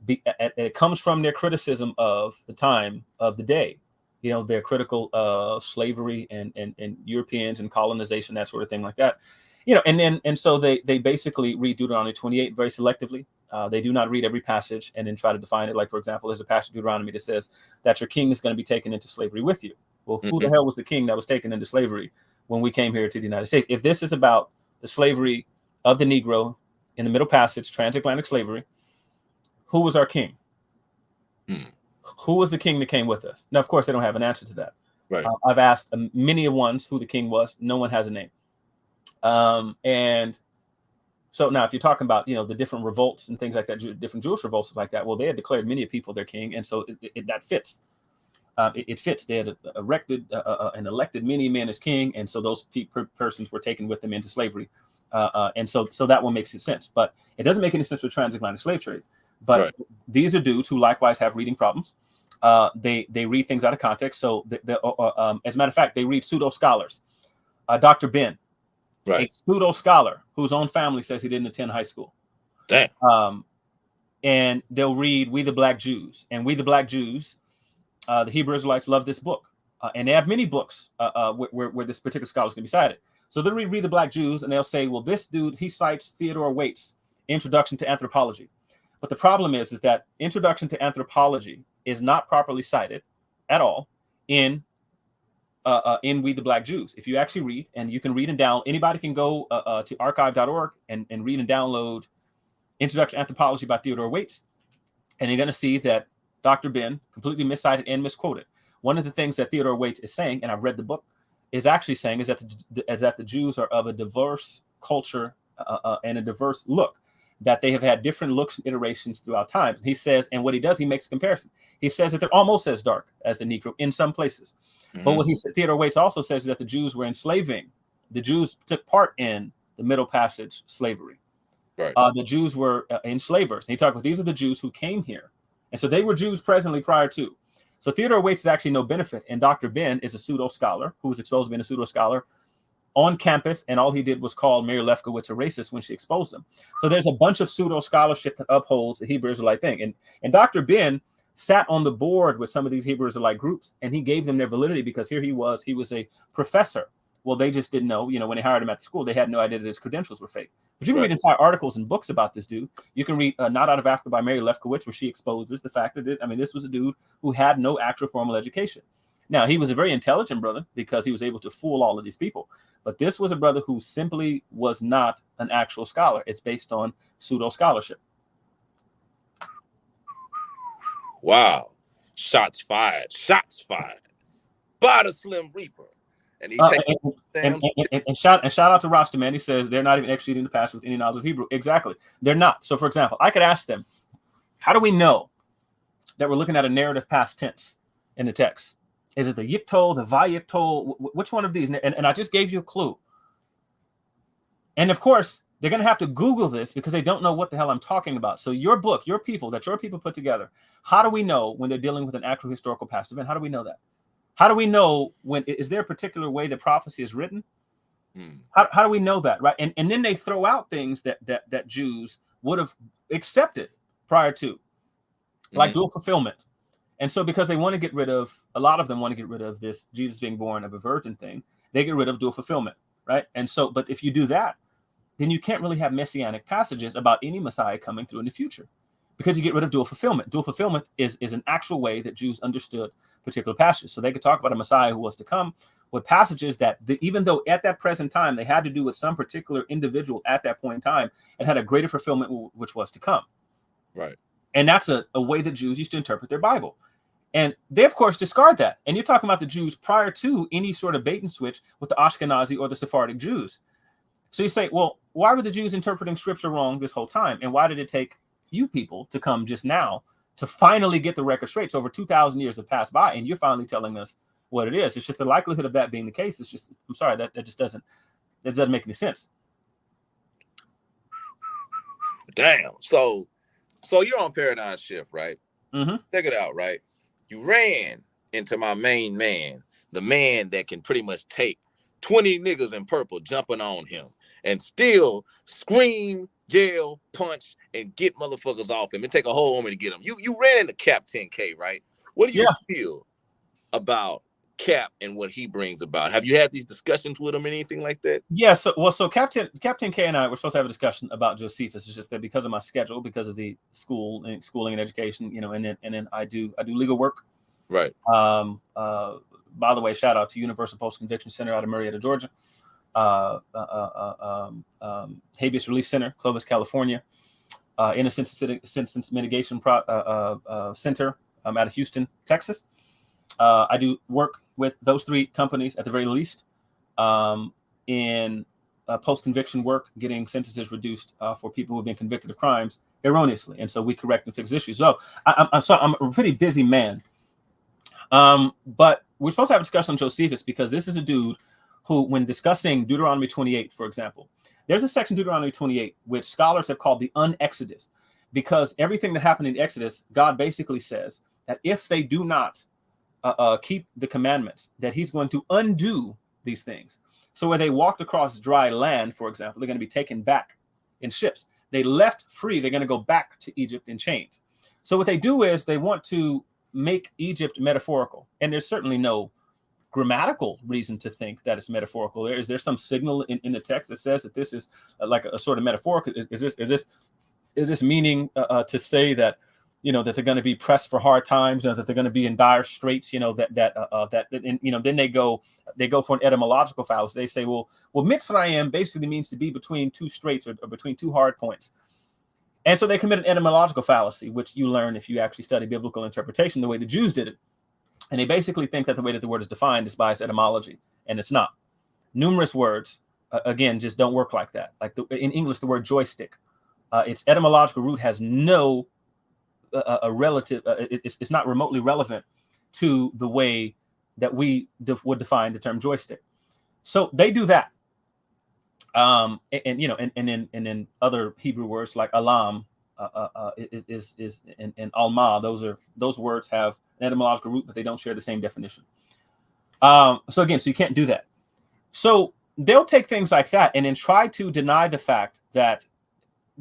it comes from their criticism of the time of the day. They're critical of slavery and Europeans and colonization, that sort of thing like that. And so they basically read Deuteronomy 28 very selectively. They do not read every passage and then try to define it. Like, for example, there's a passage of Deuteronomy that says that your king is going to be taken into slavery with you. Well, who the hell was the king that was taken into slavery when we came here to the United States? If this is about the slavery of the Negro in the Middle Passage, transatlantic slavery, who was our king? Who was the king that came with us? Now, of course, they don't have an answer to that. Right. I've asked many of ones who the king was. No one has a name. And so now, if you're talking about, the different revolts and things like that, different Jewish revolts like that, well, they had declared many people their king, and so that fits. It fits. They had elected many men as king, and so those persons were taken with them into slavery, and so that one makes sense. But it doesn't make any sense with transatlantic slave trade. But Right. These are dudes who likewise have reading problems. They read things out of context. So as a matter of fact, they read pseudo scholars. Dr. Ben. Right. A pseudo scholar whose own family says he didn't attend high school. Damn. And they'll read We the Black Jews. And We the Black Jews, the Hebrew Israelites love this book. And they have many books where this particular scholar is going to be cited. So they'll read the Black Jews and they'll say, well, this dude, he cites Theodore Waite's Introduction to Anthropology. But the problem is that Introduction to Anthropology is not properly cited at all in We the Black Jews. If you actually read, and you can read and download, anybody can go to archive.org and read and download Introduction to Anthropology by Theodore Waite, and you're going to see that Dr. Ben completely miscited and misquoted. One of the things that Theodore Waite is saying, and I've read the book, is actually saying is that the Jews are of a diverse culture and a diverse look, that they have had different looks and iterations throughout time. He says, and what he does, he makes a comparison. He says that they're almost as dark as the Negro in some places. But what he said, Theodore Waite also says that the Jews were enslaving. The Jews took part in the Middle Passage slavery. Right. The Jews were enslavers. And he talked about these are the Jews who came here. And so they were Jews presently prior to. So Theodore Waite is actually no benefit. And Dr. Ben is a pseudo scholar who was exposed to being a pseudo scholar on campus, and all he did was call Mary Lefkowitz a racist when she exposed him. So there's a bunch of pseudo scholarship that upholds the Hebrew Israelite thing. And Dr. Ben sat on the board with some of these Hebrew Israelite groups, and he gave them their validity because here he was a professor. Well, they just didn't know, when they hired him at the school, they had no idea that his credentials were fake. But you can read entire articles and books about this dude. You can read Not Out of Africa by Mary Lefkowitz, where she exposes the fact that, this was a dude who had no actual formal education. Now, he was a very intelligent brother because he was able to fool all of these people. But this was a brother who simply was not an actual scholar. It's based on pseudo scholarship. Wow. Shots fired. Shots fired. By the Slim Reaper. And, shout out to Rasta, man. He says they're not even exegeting the passage with any knowledge of Hebrew. Exactly. They're not. So, for example, I could ask them, how do we know that we're looking at a narrative past tense in the text? Is it the Yiktol, the Vayiktol? Which one of these? And I just gave you a clue. And of course, they're going to have to Google this because they don't know what the hell I'm talking about. So your book, your people put together, how do we know when they're dealing with an actual historical past event? How do we know that? How do we know is there a particular way that prophecy is written? How do we know that, right? And then they throw out things that Jews would have accepted prior to, like dual fulfillment. And so because they want to get rid of, a lot of them want to get rid of this Jesus being born of a virgin thing, they get rid of dual fulfillment, right? And so, but if you do that, then you can't really have messianic passages about any Messiah coming through in the future because you get rid of dual fulfillment. Dual fulfillment is an actual way that Jews understood particular passages. So they could talk about a Messiah who was to come with passages that even though at that present time they had to do with some particular individual at that point in time, it had a greater fulfillment which was to come. Right. And that's a way that Jews used to interpret their Bible. And they, of course, discard that. And you're talking about the Jews prior to any sort of bait and switch with the Ashkenazi or the Sephardic Jews. So you say, well, why were the Jews interpreting scripture wrong this whole time? And why did it take you people to come just now to finally get the record straight? So over 2,000 years have passed by, and you're finally telling us what it is. It's just the likelihood of that being the case. It's just, I'm sorry, that just doesn't make any sense. Damn. So you're on Paradigm Shift, right? Mm-hmm. Check it out, right? You ran into my main man, the man that can pretty much take 20 niggas in purple jumping on him and still scream, yell, punch, and get motherfuckers off him and take a whole army to get him. You ran into Cap 10K, right? What do you feel about Cap and what he brings about? Have you had these discussions with him, anything like that? Yeah, so Captain K and I were supposed to have a discussion about Josephus. It's just that because of my schedule, because of the schooling and education, and then I do legal work. Right. By the way, shout out to Universal Post Conviction Center out of Marietta, Georgia. Habeas Relief Center, Clovis, California. Innocent Sentence Mitigation Center out of Houston, Texas. I do work with those three companies at the very least in post-conviction work, getting sentences reduced for people who have been convicted of crimes erroneously. And so we correct and fix issues. So I'm a pretty busy man. But we're supposed to have a discussion on Josephus because this is a dude who, when discussing Deuteronomy 28, for example, there's a section Deuteronomy 28 which scholars have called the un-Exodus, because everything that happened in Exodus, God basically says that if they do not keep the commandments, that he's going to undo these things. So where they walked across dry land, for example, they're going to be taken back in ships. They left free, they're going to go back to Egypt in chains. So what they do is they want to make Egypt metaphorical. And there's certainly no grammatical reason to think that it's metaphorical. Is there some signal in the text that says that this is like a sort of metaphorical? Is this meaning to say that, that they're going to be pressed for hard times, that they're going to be in dire straits, then they go for an etymological fallacy. They say, well, Mitzrayim basically means to be between two straits or between two hard points. And so they commit an etymological fallacy, which you learn if you actually study biblical interpretation the way the Jews did it. And they basically think that the way that the word is defined is by its etymology, and it's not. Numerous words, again, just don't work like that. Like in English, the word joystick, its etymological root has no relative, it's not remotely relevant to the way that we would define the term joystick. So they do that. And then other Hebrew words like alam and alma, those words have an etymological root, but they don't share the same definition. So you can't do that. So they'll take things like that and then try to deny the fact that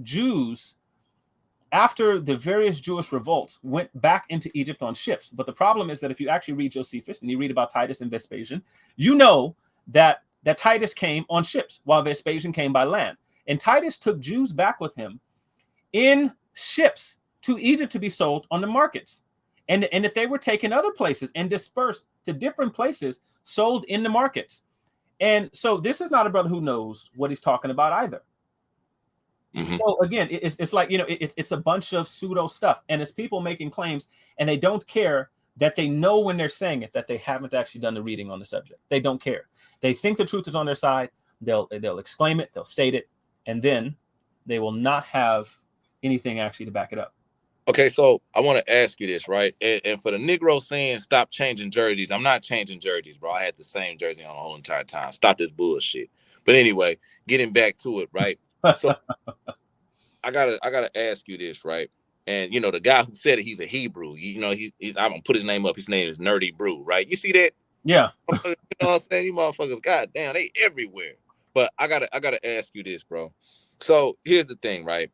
Jews, after the various Jewish revolts, went back into Egypt on ships. But the problem is that if you actually read Josephus and you read about Titus and Vespasian, you know that Titus came on ships while Vespasian came by land. And Titus took Jews back with him in ships to Egypt to be sold on the markets. And if they were taken other places and dispersed to different places, sold in the markets. And so this is not a brother who knows what he's talking about either. Mm-hmm. So again, it's like, it's a bunch of pseudo stuff. And it's people making claims and they don't care that they know when they're saying it, that they haven't actually done the reading on the subject. They don't care. They think the truth is on their side. They'll exclaim it, they'll state it, and then they will not have anything actually to back it up. Okay, so I want to ask you this, right? And for the Negro saying stop changing jerseys, I'm not changing jerseys, bro. I had the same jersey on the whole entire time. Stop this bullshit. But anyway, getting back to it, right? So I gotta ask you this, right? And the guy who said it, he's a Hebrew. I'm gonna put his name up. His name is Nerdy Brew, right? You see that? Yeah. You know what I'm saying? You motherfuckers, goddamn, they everywhere. But I gotta ask you this, bro. So here's the thing, right?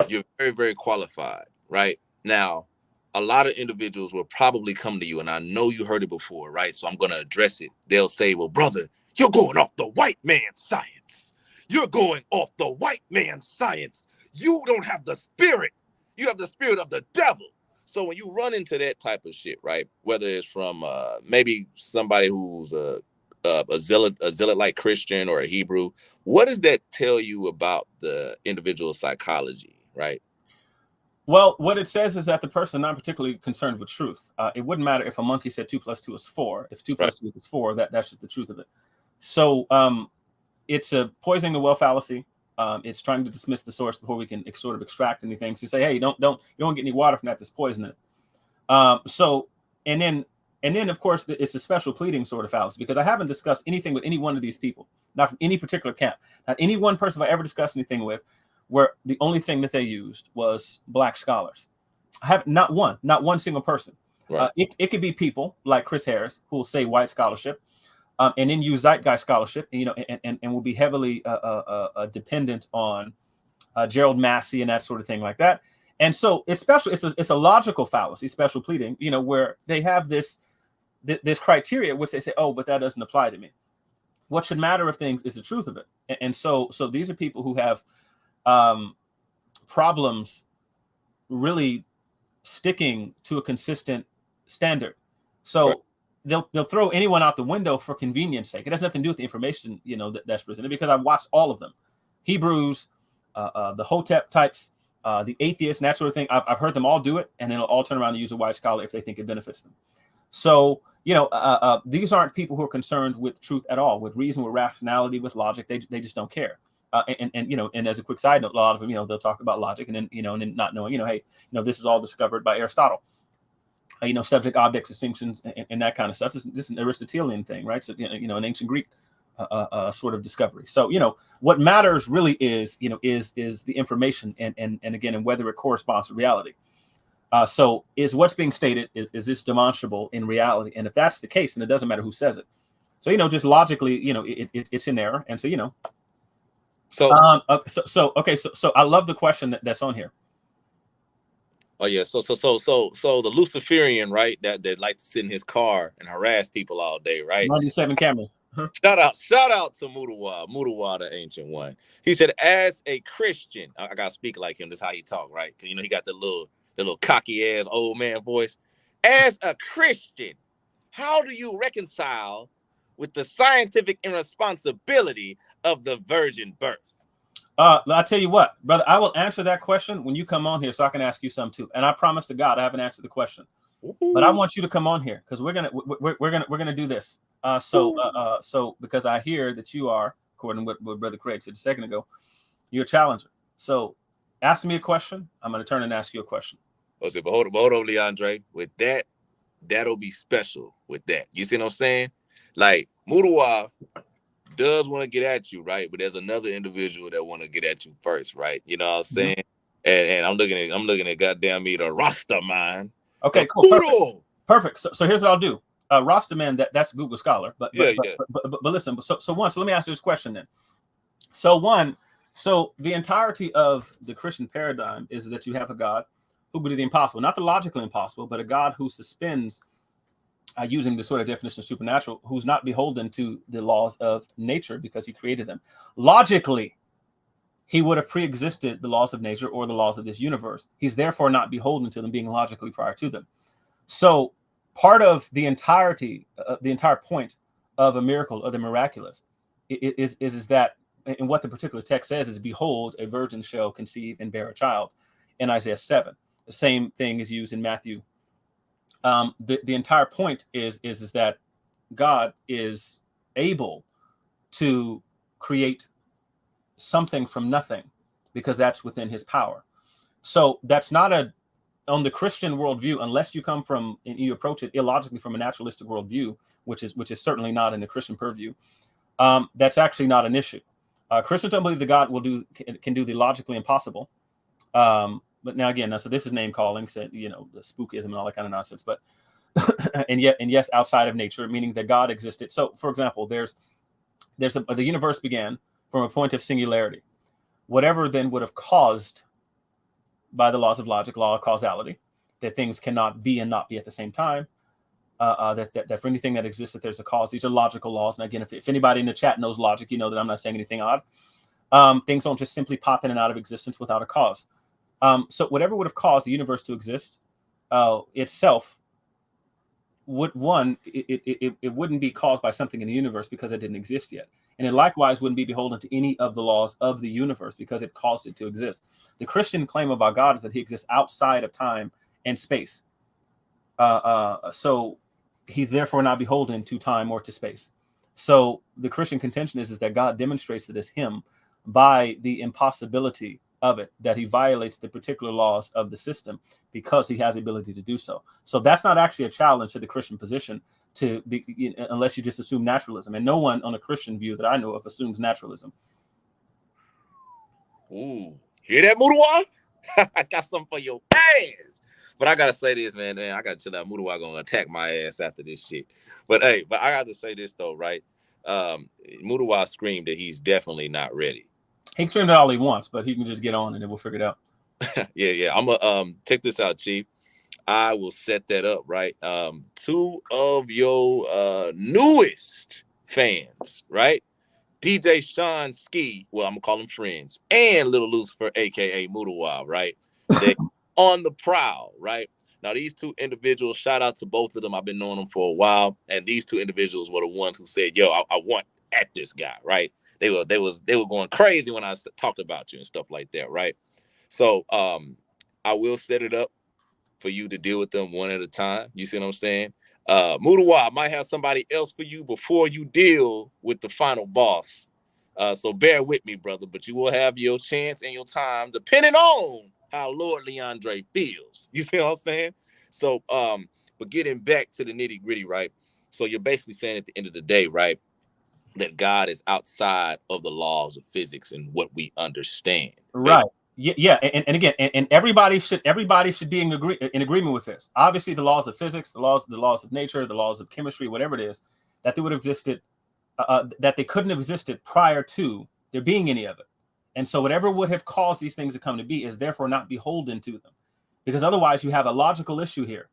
You're very, very qualified, right? Now, a lot of individuals will probably come to you, and I know you heard it before, right? So I'm going to address it. They'll say, well, brother, you're going off the white man's science. You're going off the white man's science. You don't have the spirit. You have the spirit of the devil. So when you run into that type of shit, right, whether it's from maybe somebody who's a zealot-like Christian or a Hebrew, what does that tell you about the individual psychology? Right. Well, what it says is that the person not particularly concerned with truth. It wouldn't matter if a monkey said 2 + 2 is 4. If 2 + 2 is 4, that's just the truth of it. So it's a poisoning the well fallacy. It's trying to dismiss the source before we can sort of extract anything. So you say, hey, you don't get any water from that. That's poisoning it. So and then of course it's a special pleading sort of fallacy, because I haven't discussed anything with any one of these people, not from any particular camp, not any one person I ever discussed anything with, where the only thing that they used was black scholars. I have not one single person. Right. It could be people like Chris Harris who will say white scholarship, and then use zeitgeist scholarship, and will be heavily dependent on Gerald Massey and that sort of thing like that. And so it's special. It's a logical fallacy, special pleading, where they have this criteria which they say, oh, but that doesn't apply to me. What should matter of things is the truth of it. And so these are people who have problems really sticking to a consistent standard. So right. They'll throw anyone out the window for convenience sake. It has nothing to do with the information, that's presented, because I've watched all of them. Hebrews, the Hotep types, the atheists, and that sort of thing. I've heard them all do it, and then they'll all turn around and use a white scholar if they think it benefits them. So, these aren't people who are concerned with truth at all, with reason, with rationality, with logic. They just don't care. And as a quick side note, a lot of them, they'll talk about logic and then, and then not knowing, hey, this is all discovered by Aristotle, subject object distinctions and that kind of stuff. This is an Aristotelian thing, right? So, an ancient Greek sort of discovery. So, what matters really is, is the information and again, and whether it corresponds to reality. So is what's being stated, is this demonstrable in reality? And if that's the case, then it doesn't matter who says it. So, just logically, it's in error. And so, So I love the question that's on here. Oh yeah, so the Luciferian, right? That likes to sit in his car and harass people all day, right? 97 Camry. Huh? Shout out to Mutawa, the ancient one. He said, as a Christian, I gotta speak like him. That's how he talk, right? Because he got the little cocky ass old man voice. As a Christian, how do you reconcile with the scientific irresponsibility of the virgin birth? I'll tell you what, brother, I will answer that question when you come on here, so I can ask you some too. And I promise to God, I haven't answered the question. Ooh. But I want you to come on here because we're gonna do this. So because I hear that you are, according to what Brother Craig said a second ago, you're a challenger. So ask me a question. I'm gonna turn and ask you a question. Okay, but hold on, Leandre. With that, that'll be special. With that, you see what I'm saying? Like Mutawa does want to get at you, right? But there's another individual that want to get at you first, right? You know what I'm saying? Mm-hmm. And I'm looking at goddamn me the Rasta man. Okay, cool. Perfect. So here's what I'll do. Rasta man, that's Google Scholar. But listen. So let me ask you this question then. So the entirety of the Christian paradigm is that you have a God who can do the impossible, not the logically impossible, but a God who suspends, using the sort of definition of supernatural, who's not beholden to the laws of nature because he created them. Logically, he would have pre-existed the laws of nature or the laws of this universe. He's therefore not beholden to them, being logically prior to them. So part of the entirety, the entire point of a miracle, of the miraculous, is that, and what the particular text says is, behold, a virgin shall conceive and bear a child in Isaiah 7. The same thing is used in Matthew. The entire point is that God is able to create something from nothing because that's within his power. So that's not on the Christian worldview, unless you come from and you approach it illogically from a naturalistic worldview, which is certainly not in the Christian purview. That's actually not an issue. Christians don't believe that God can do the logically impossible. But now again, so this is name calling, so, the spookism and all that kind of nonsense. But and yes, outside of nature, meaning that God existed. So, for example, the universe began from a point of singularity. Whatever then would have caused, by the laws of logic, law of causality, that things cannot be and not be at the same time. That for anything that exists, that there's a cause. These are logical laws. And again, if anybody in the chat knows logic, you know that I'm not saying anything odd. Things don't just simply pop in and out of existence without a cause. So whatever would have caused the universe to exist itself it wouldn't be caused by something in the universe because it didn't exist yet. And it likewise wouldn't be beholden to any of the laws of the universe because it caused it to exist. The Christian claim about God is that he exists outside of time and space. So he's therefore not beholden to time or to space. So the Christian contention is that God demonstrates it as him by the impossibility of it, that he violates the particular laws of the system because he has the ability to do so. So that's not actually a challenge to the Christian position, to be, unless you just assume naturalism. And no one on a Christian view that I know of assumes naturalism. Ooh, hear that, Mudawa? I got something for your ass. But I gotta say this, man. I gotta chill out. Mudawa gonna attack my ass after this shit. But hey, I gotta say this though, right? Mudawa screamed that he's definitely not ready. He can scream it all he wants, but he can just get on and then we'll figure it out. Yeah. I'm gonna check this out, Chief. I will set that up, right? Two of your newest fans, right? DJ Sean Ski, well, I'm gonna call them friends, and Little Lucifer, aka Mudawa, right? They on the prowl, right? Now, these two individuals, shout out to both of them. I've been knowing them for a while, and these two individuals were the ones who said, "Yo, I want at this guy," right? They were going crazy when I talked about you and stuff like that, right? So I will set it up for you to deal with them one at a time. You see what I'm saying? Mudawa, I might have somebody else for you before you deal with the final boss. So bear with me, brother, but you will have your chance and your time depending on how Lord Leandre feels. You see what I'm saying? So, but getting back to the nitty gritty, right? So you're basically saying at the end of the day, right, that God is outside of the laws of physics and what we understand. Right. Yeah. And again, and everybody should be in agreement with this. Obviously, the laws of physics, the laws of nature, the laws of chemistry, whatever it is, that they would have existed, that they couldn't have existed prior to there being any of it. And so whatever would have caused these things to come to be is therefore not beholden to them, because otherwise you have a logical issue here.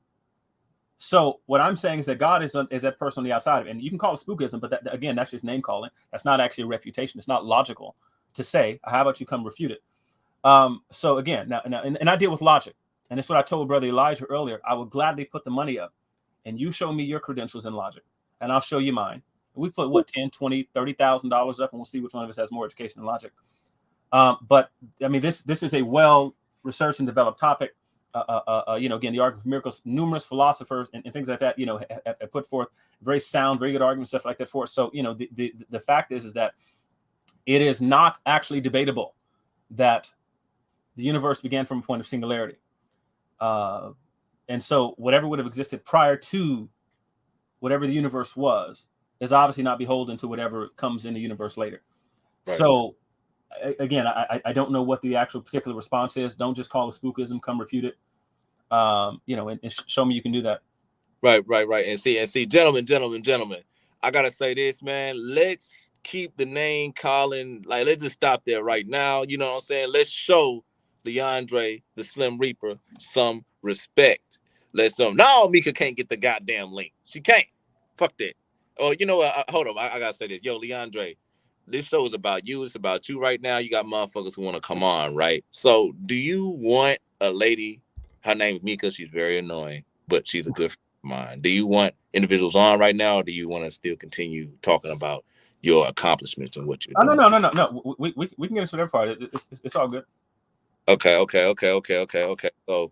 So what I'm saying is that God is that person on the outside of it. And you can call it spookism, but again, that's just name calling. That's not actually a refutation. It's not logical to say, how about you come refute it? So again, now, and I deal with logic. And that's what I told Brother Elijah earlier. I would gladly put the money up and you show me your credentials in logic and I'll show you mine. And we put what, $10,000, $20,000, $30,000 up and we'll see which one of us has more education in logic. But I mean, this is a well-researched and developed topic. Again, the argument for miracles, numerous philosophers and things like that, have put forth very sound, very good arguments, stuff like that for us. So, the fact is that it is not actually debatable that the universe began from a point of singularity. And so whatever would have existed prior to whatever the universe was is obviously not beholden to whatever comes in the universe later. Right. So again, I don't know what the actual particular response is. Don't just call it spookism. Come refute it. And show me you can do that. Right. And see, gentlemen. I gotta say this, man. Let's keep the name calling. Like, let's just stop there right now. You know what I'm saying? Let's show Leandre, the Slim Reaper, some respect. Let's no, Mika can't get the goddamn link. She can't. Fuck that. Oh, you know what? Hold on. I gotta say this. Yo, Leandre, this show is about you. It's about you right now. You got motherfuckers who want to come on, right? So, do you want a lady? Her name's Mika. She's very annoying, but she's a good friend of mine. Do you want individuals on right now, or do you want to still continue talking about your accomplishments and what you're doing? No. We can get into whatever part. It's all good. Okay. So,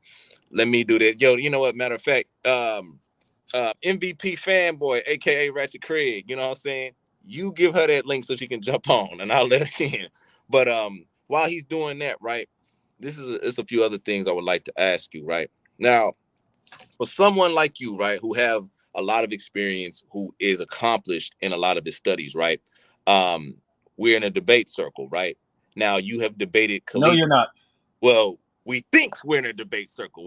let me do that. Yo, you know what? Matter of fact, MVP fanboy, aka Ratchet Craig. You know what I'm saying? You give her that link so she can jump on, and I'll let her in. But while he's doing that, right, there's a few other things I would like to ask you, right? Now, for someone like you, right, who have a lot of experience, who is accomplished in a lot of his studies, right? We're in a debate circle, right? Now, you have debated. No, you're not. Well, we think we're in a debate circle.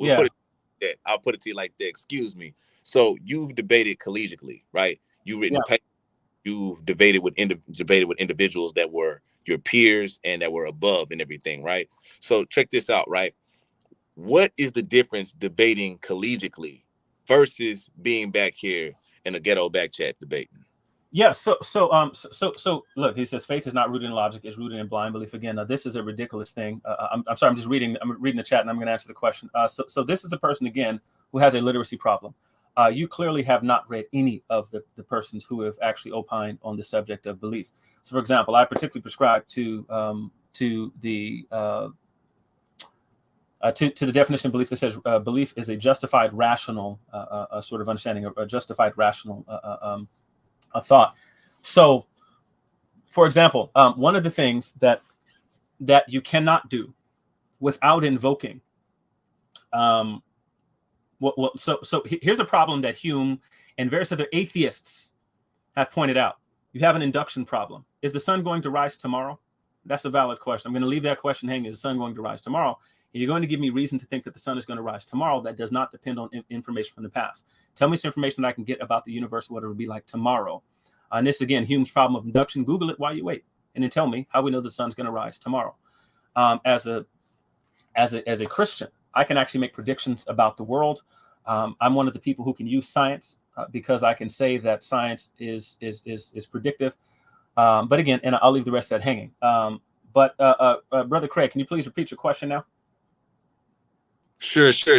I'll put it to you like that. Excuse me. So you've debated collegiately, right? You've written papers. You've debated with individuals that were your peers and that were above and everything, right? So check this out, right? What is the difference debating collegiately versus being back here in a ghetto back chat debating? Yeah. So look, he says faith is not rooted in logic; it's rooted in blind belief. Again, this is a ridiculous thing. I'm sorry. I'm reading the chat, and I'm going to answer the question. So this is a person again who has a literacy problem. You clearly have not read any of the persons who have actually opined on the subject of belief. So, for example, I particularly prescribe to the definition of belief that says belief is a justified, rational sort of understanding, a justified, rational a thought. So, for example, one of the things that you cannot do without invoking So here's a problem that Hume and various other atheists have pointed out. You have an induction problem. Is the sun going to rise tomorrow? That's a valid question. I'm going to leave that question hanging. Is the sun going to rise tomorrow? And you're going to give me reason to think that the sun is going to rise tomorrow. That does not depend on information from the past. Tell me some information that I can get about the universe, what it would be like tomorrow. And this, again, Hume's problem of induction. Google it while you wait. And then tell me how we know the sun's going to rise tomorrow. As a Christian, I can actually make predictions about the world. I'm one of the people who can use science because I can say that science is predictive. But again, and I'll leave the rest of that hanging. But Brother Craig, can you please repeat your question now? Sure. So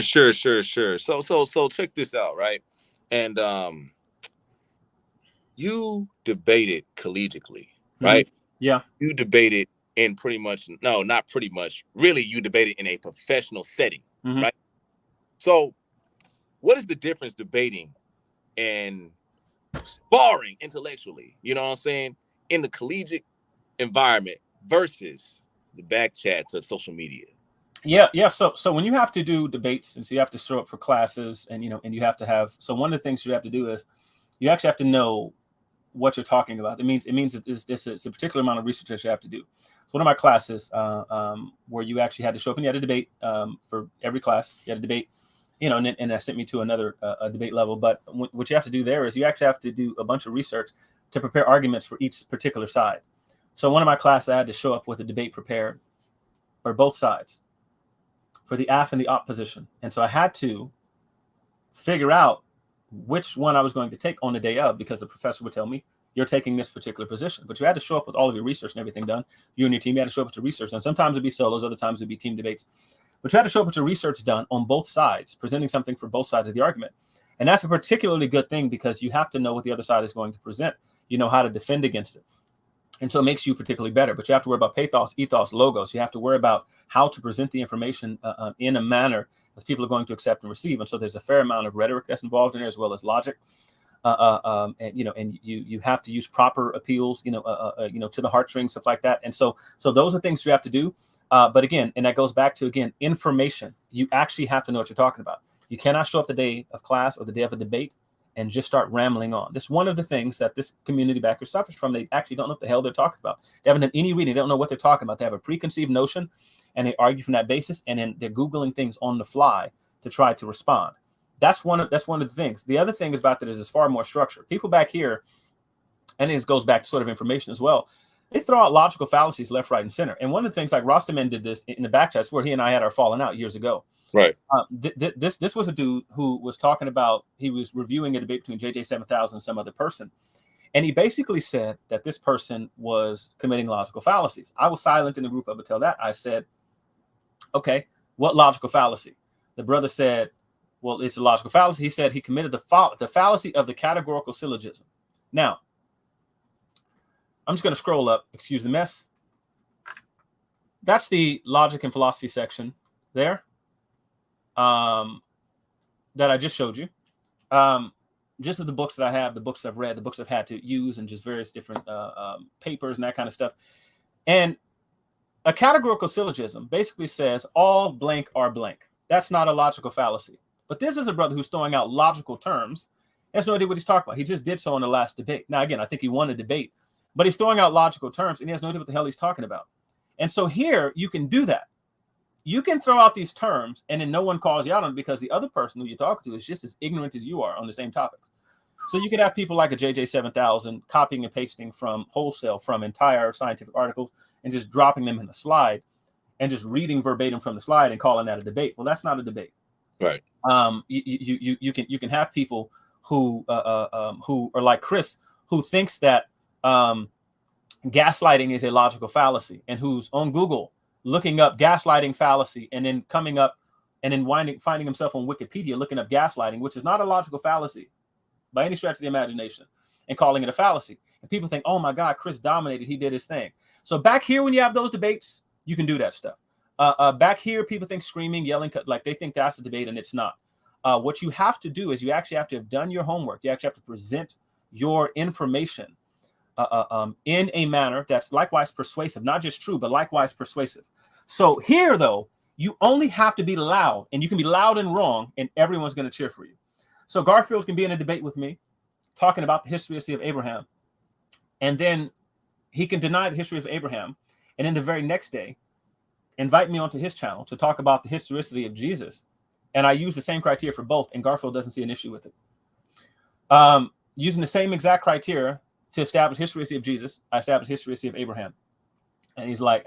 check this out, right? And you debated collegially, right? Yeah. You debated in not pretty much, really, you debated in a professional setting, right? So what is the difference debating and sparring intellectually, you know what I'm saying, in the collegiate environment versus the back chats of social media? Yeah. So when you have to do debates, and so you have to show up for classes, and you have to have. So one of the things you have to do is you actually have to know what you're talking about. It means it's a particular amount of research that you have to do. So one of my classes where you actually had to show up and you had a debate for every class. You had a debate, and that sent me to another debate level. But what you have to do there is you actually have to do a bunch of research to prepare arguments for each particular side. So one of my classes, I had to show up with a debate prepared for both sides, for the AF and the op position. And so I had to figure out which one I was going to take on the day of, because the professor would tell me, you're taking this particular position. But you had to show up with all of your research and everything done. You and your team, you had to show up with your research. And sometimes it'd be solos, other times it'd be team debates. But you had to show up with your research done on both sides, presenting something for both sides of the argument. And that's a particularly good thing because you have to know what the other side is going to present. You know how to defend against it. And so it makes you particularly better. But you have to worry about pathos, ethos, logos. You have to worry about how to present the information in a manner that people are going to accept and receive. And so there's a fair amount of rhetoric that's involved in there, as well as logic. And you have to use proper appeals, to the heartstrings, stuff like that. And so those are things you have to do. But again, and that goes back to, again, information. You actually have to know what you're talking about. You cannot show up the day of class or the day of a debate and just start rambling on. This is one of the things that this community backer suffers from. They actually don't know what the hell they're talking about. They haven't done any reading. They don't know what they're talking about. They have a preconceived notion and they argue from that basis. And then they're Googling things on the fly to try to respond. That's one of the things. The other thing about that is it's far more structured. People back here, and this goes back to sort of information as well, they throw out logical fallacies left, right, and center. And one of the things, like Rosterman did this in the back test where he and I had our falling out years ago. Right. This was a dude who was talking about, he was reviewing a debate between JJ 7000 and some other person. And he basically said that this person was committing logical fallacies. I was silent in the group up until that. I said, okay, what logical fallacy? The brother said, well, it's a logical fallacy. He said he committed the fallacy of the categorical syllogism. Now, I'm just going to scroll up. Excuse the mess. That's the logic and philosophy section there that I just showed you. Just of the books that I have, the books I've read, the books I've had to use, and just various different papers and that kind of stuff. And a categorical syllogism basically says all blank are blank. That's not a logical fallacy. But this is a brother who's throwing out logical terms. He has no idea what he's talking about. He just did so in the last debate. Now, again, I think he won a debate, but he's throwing out logical terms and he has no idea what the hell he's talking about. And so here you can do that. You can throw out these terms and then no one calls you out on it because the other person who you're talking to is just as ignorant as you are on the same topics. So you could have people like a JJ 7000 copying and pasting from wholesale from entire scientific articles and just dropping them in the slide and just reading verbatim from the slide and calling that a debate. Well, that's not a debate. Right. You can have people who are like Chris, who thinks that gaslighting is a logical fallacy, and who's on Google looking up gaslighting fallacy and then coming up and then finding himself on Wikipedia looking up gaslighting, which is not a logical fallacy by any stretch of the imagination, and calling it a fallacy. And people think, oh my God, Chris dominated. He did his thing. So back here, when you have those debates, you can do that stuff. Back here, people think screaming, yelling, like they think that's a debate, and it's not. What you have to do is you actually have to have done your homework. You actually have to present your information in a manner that's likewise persuasive, not just true, but likewise persuasive. So here, though, you only have to be loud, and you can be loud and wrong, and everyone's going to cheer for you. So Garfield can be in a debate with me, talking about the historicity of Abraham, and then he can deny the history of Abraham, and then the very next day, invite me onto his channel to talk about the historicity of Jesus, and I use the same criteria for both, and Garfield doesn't see an issue with it. Using the same exact criteria to establish historicity of Jesus, I established historicity of Abraham, and he's like,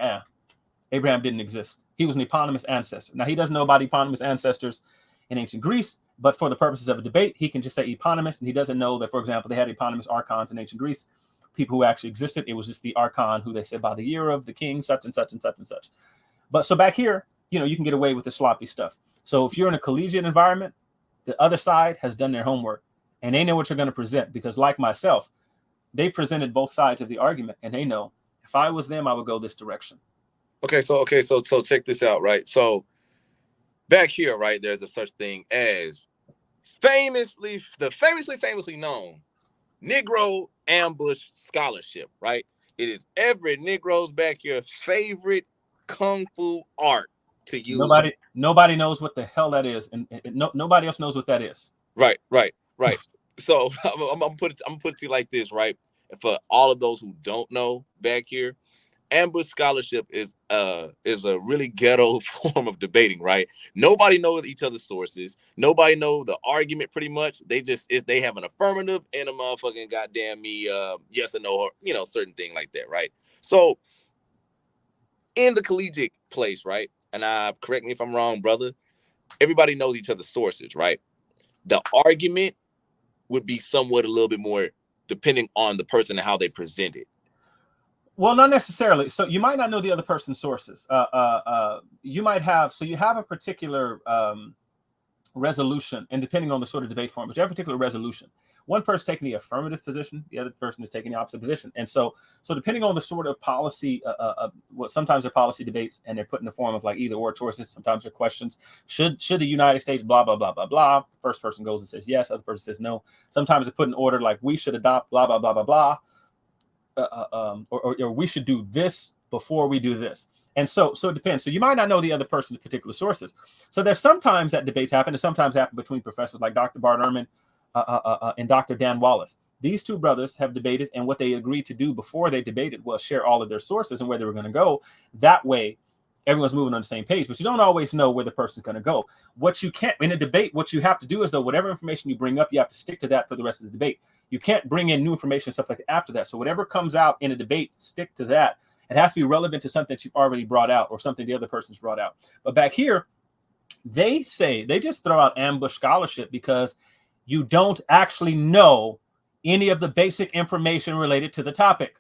Abraham didn't exist. He was an eponymous ancestor. Now, he doesn't know about eponymous ancestors in ancient Greece, but for the purposes of a debate, he can just say eponymous, and he doesn't know that, for example, they had eponymous archons in ancient Greece, people who actually existed. It was just the archon who they said by the year of the king, such and such and such and such. But so back here, you can get away with the sloppy stuff. So if you're in a collegiate environment, the other side has done their homework, and they know what you're going to present, because like myself, they've presented both sides of the argument, and they know if I was them, I would go this direction. Okay, so check this out, right? So back here, right, there's a such thing as famously known Negro ambush scholarship, right? It is every Negro's back here favorite kung fu art to use. Nobody knows what the hell that is, and nobody else knows what that is. Right. So I'm gonna put it to you like this, right? And for all of those who don't know back here, ambush scholarship is a really ghetto form of debating, right? Nobody knows each other's sources. Nobody knows the argument pretty much. They have an affirmative and a motherfucking goddamn me yes or no, or certain thing like that, right? So in the collegiate place, right? And correct me if I'm wrong, brother, everybody knows each other's sources, right? The argument would be somewhat a little bit more depending on the person and how they present it. Well, not necessarily. So you might not know the other person's sources. You might have a particular resolution, and depending on the sort of debate form, but you have a particular resolution. One person taking the affirmative position, the other person is taking the opposite position. And so depending on the sort of policy, what sometimes they're policy debates, and they're put in the form of like either or choices. Sometimes they're questions. Should the United States blah blah blah blah blah? First person goes and says yes. Other person says no. Sometimes they put in order like we should adopt blah blah blah blah blah. Or we should do this before we do this. And so it depends. So you might not know the other person's particular sources. So there's sometimes that debates happen, and sometimes happen between professors like Dr. Bart Ehrman and Dr. Dan Wallace. These two brothers have debated, and what they agreed to do before they debated was share all of their sources and where they were going to go. That way, everyone's moving on the same page, but you don't always know where the person's going to go. What you can't in a debate, what you have to do is, though, whatever information you bring up, you have to stick to that for the rest of the debate. You can't bring in new information and stuff like that after that. So whatever comes out in a debate, stick to that. It has to be relevant to something that you've already brought out or something the other person's brought out. But back here, they just throw out ambush scholarship because you don't actually know any of the basic information related to the topic.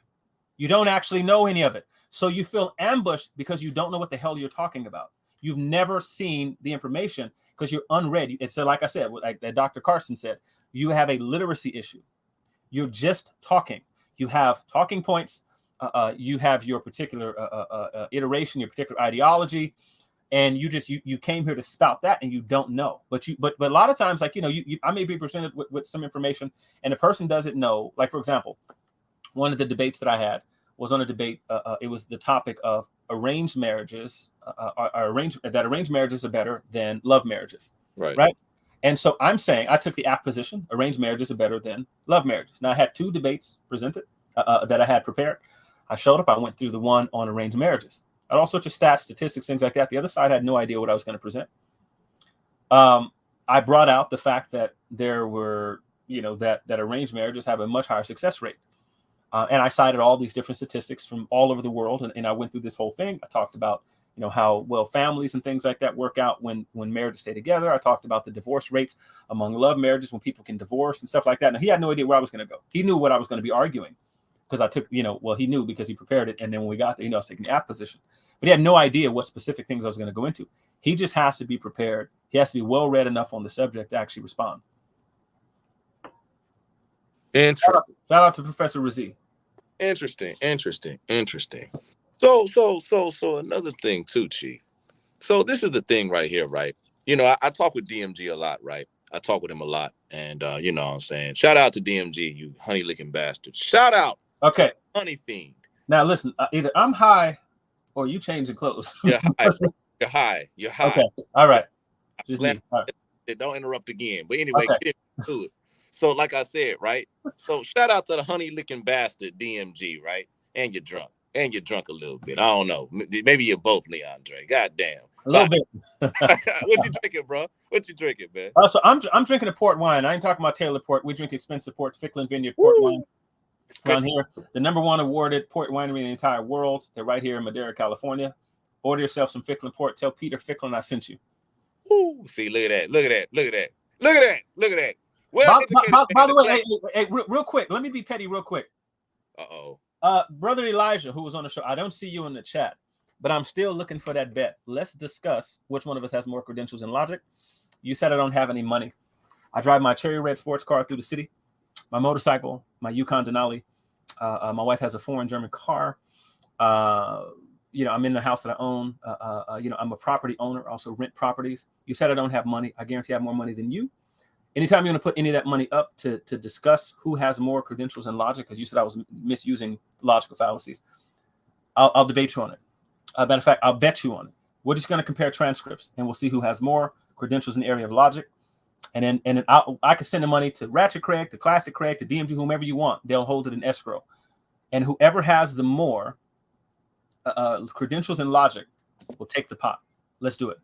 You don't actually know any of it. So you feel ambushed because you don't know what the hell you're talking about. You've never seen the information because you're unread. It's like I said, like Dr. Carson said, you have a literacy issue. You're just talking. You have talking points. You have your particular iteration, your particular ideology, and you came here to spout that, and you don't know. But a lot of times, like I may be presented with some information, and the person doesn't know. Like, for example, one of the debates that I had was on a debate. It was the topic of arranged marriages. Arranged marriages are better than love marriages. Right. And so I'm saying I took the apt position. Arranged marriages are better than love marriages. Now I had 2 debates presented that I had prepared. I showed up. I went through the one on arranged marriages. I had all sorts of stats, statistics, things like that. The other side had no idea what I was going to present. I brought out the fact that there were, that arranged marriages have a much higher success rate. And I cited all these different statistics from all over the world. And I went through this whole thing. I talked about, how well families and things like that work out when marriages stay together. I talked about the divorce rates among love marriages when people can divorce and stuff like that. Now, he had no idea where I was going to go. He knew what I was going to be arguing because I took, he knew because he prepared it. And then when we got there, I was taking the apt position. But he had no idea what specific things I was going to go into. He just has to be prepared. He has to be well read enough on the subject to actually respond. Interesting. Shout out to Professor Razi. Interesting. So another thing too, Chief. So this is the thing right here, right? I talk with DMG a lot, right? I talk with him a lot, and you know what I'm saying? Shout out to DMG, you honey licking bastard. Shout out. Okay. Honey fiend. Now listen, either I'm high or you changing clothes. You're high. You're high. Okay. All right. Just all right. Don't interrupt again. But anyway, get into it. So like I said, right? So shout out to the honey licking bastard DMG, right? And you're drunk. And you're drunk a little bit. I don't know. Maybe you're both, Leandre. God damn. A little bit. What you drinking, bro? What you drinking, man? So I'm drinking a port wine. I ain't talking about Taylor port. We drink expensive port, Ficklen Vineyard port wine. Down here, the #1 awarded port winery in the entire world. They're right here in Madera, California. Order yourself some Ficklen port. Tell Peter Ficklen I sent you. Ooh, see, look at that. Well, by the way, hey, real quick, let me be petty real quick. Uh-oh. Brother Elijah, who was on the show, I don't see you in the chat, but I'm still looking for that bet. Let's discuss which one of us has more credentials and logic. You said I don't have any money. I drive my cherry red sports car through the city, my motorcycle, my Yukon Denali. My wife has a foreign German car. I'm in the house that I own. I'm a property owner, also rent properties. You said I don't have money. I guarantee I have more money than you. Anytime you're going to put any of that money up to discuss who has more credentials and logic, because you said I was misusing logical fallacies, I'll debate you on it. Matter of fact, I'll bet you on it. We're just going to compare transcripts, and we'll see who has more credentials in the area of logic. And then I can send the money to Ratchet Craig, to Classic Craig, to DMG, whomever you want. They'll hold it in escrow. And whoever has the more credentials and logic will take the pot. Let's do it.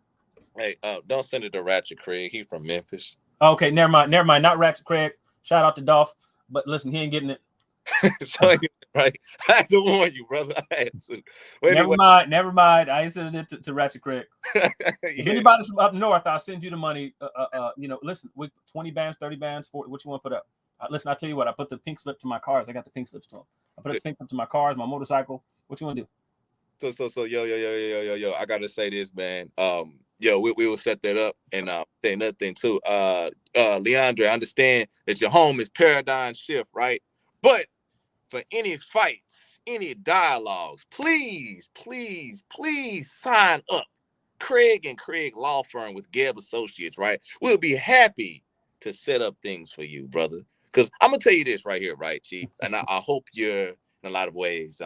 Hey, don't send it to Ratchet Craig. He's from Memphis. Okay, never mind. Not Ratchet Craig. Shout out to Dolph. But listen, he ain't getting it. So anyway, right? I had to warn you, brother. I had to. Never mind. I ain't sending it to Ratchet Craig. If anybody's from up north, I'll send you the money. Listen, with 20 bands, 30 bands, 40, what you want to put up? Listen, I'll tell you what. I put the pink slip to my cars. I got the pink slips to them. I put the pink slip to my cars, my motorcycle. What you want to do? So, yo. I gotta say this, man. We will set that up, and say another thing too. Leandre, I understand that your home is paradigm shift, right? But for any fights, any dialogues, please sign up. Craig and Craig Law Firm with Gebb Associates, right? We'll be happy to set up things for you, brother. Because I'm gonna tell you this right here, right, Chief? And I hope you're in a lot of ways.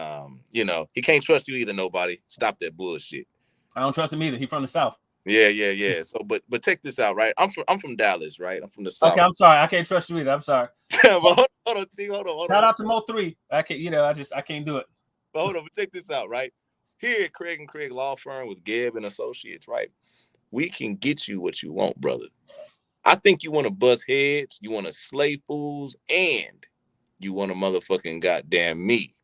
He can't trust you either. Nobody. Stop that bullshit. I don't trust him either. He from the South. Yeah. So, but check this out, right? I'm from Dallas, right? I'm from the South. Okay, I'm sorry. I can't trust you either. I'm sorry. Hold on, T. Hold on. Shout out to Mo3. I can't. I can't do it. But hold on. But check this out, right? here at Craig and Craig Law Firm with Gebb and Associates, right? We can get you what you want, brother. I think you want to bust heads, you want to slay fools, and you want to motherfucking goddamn me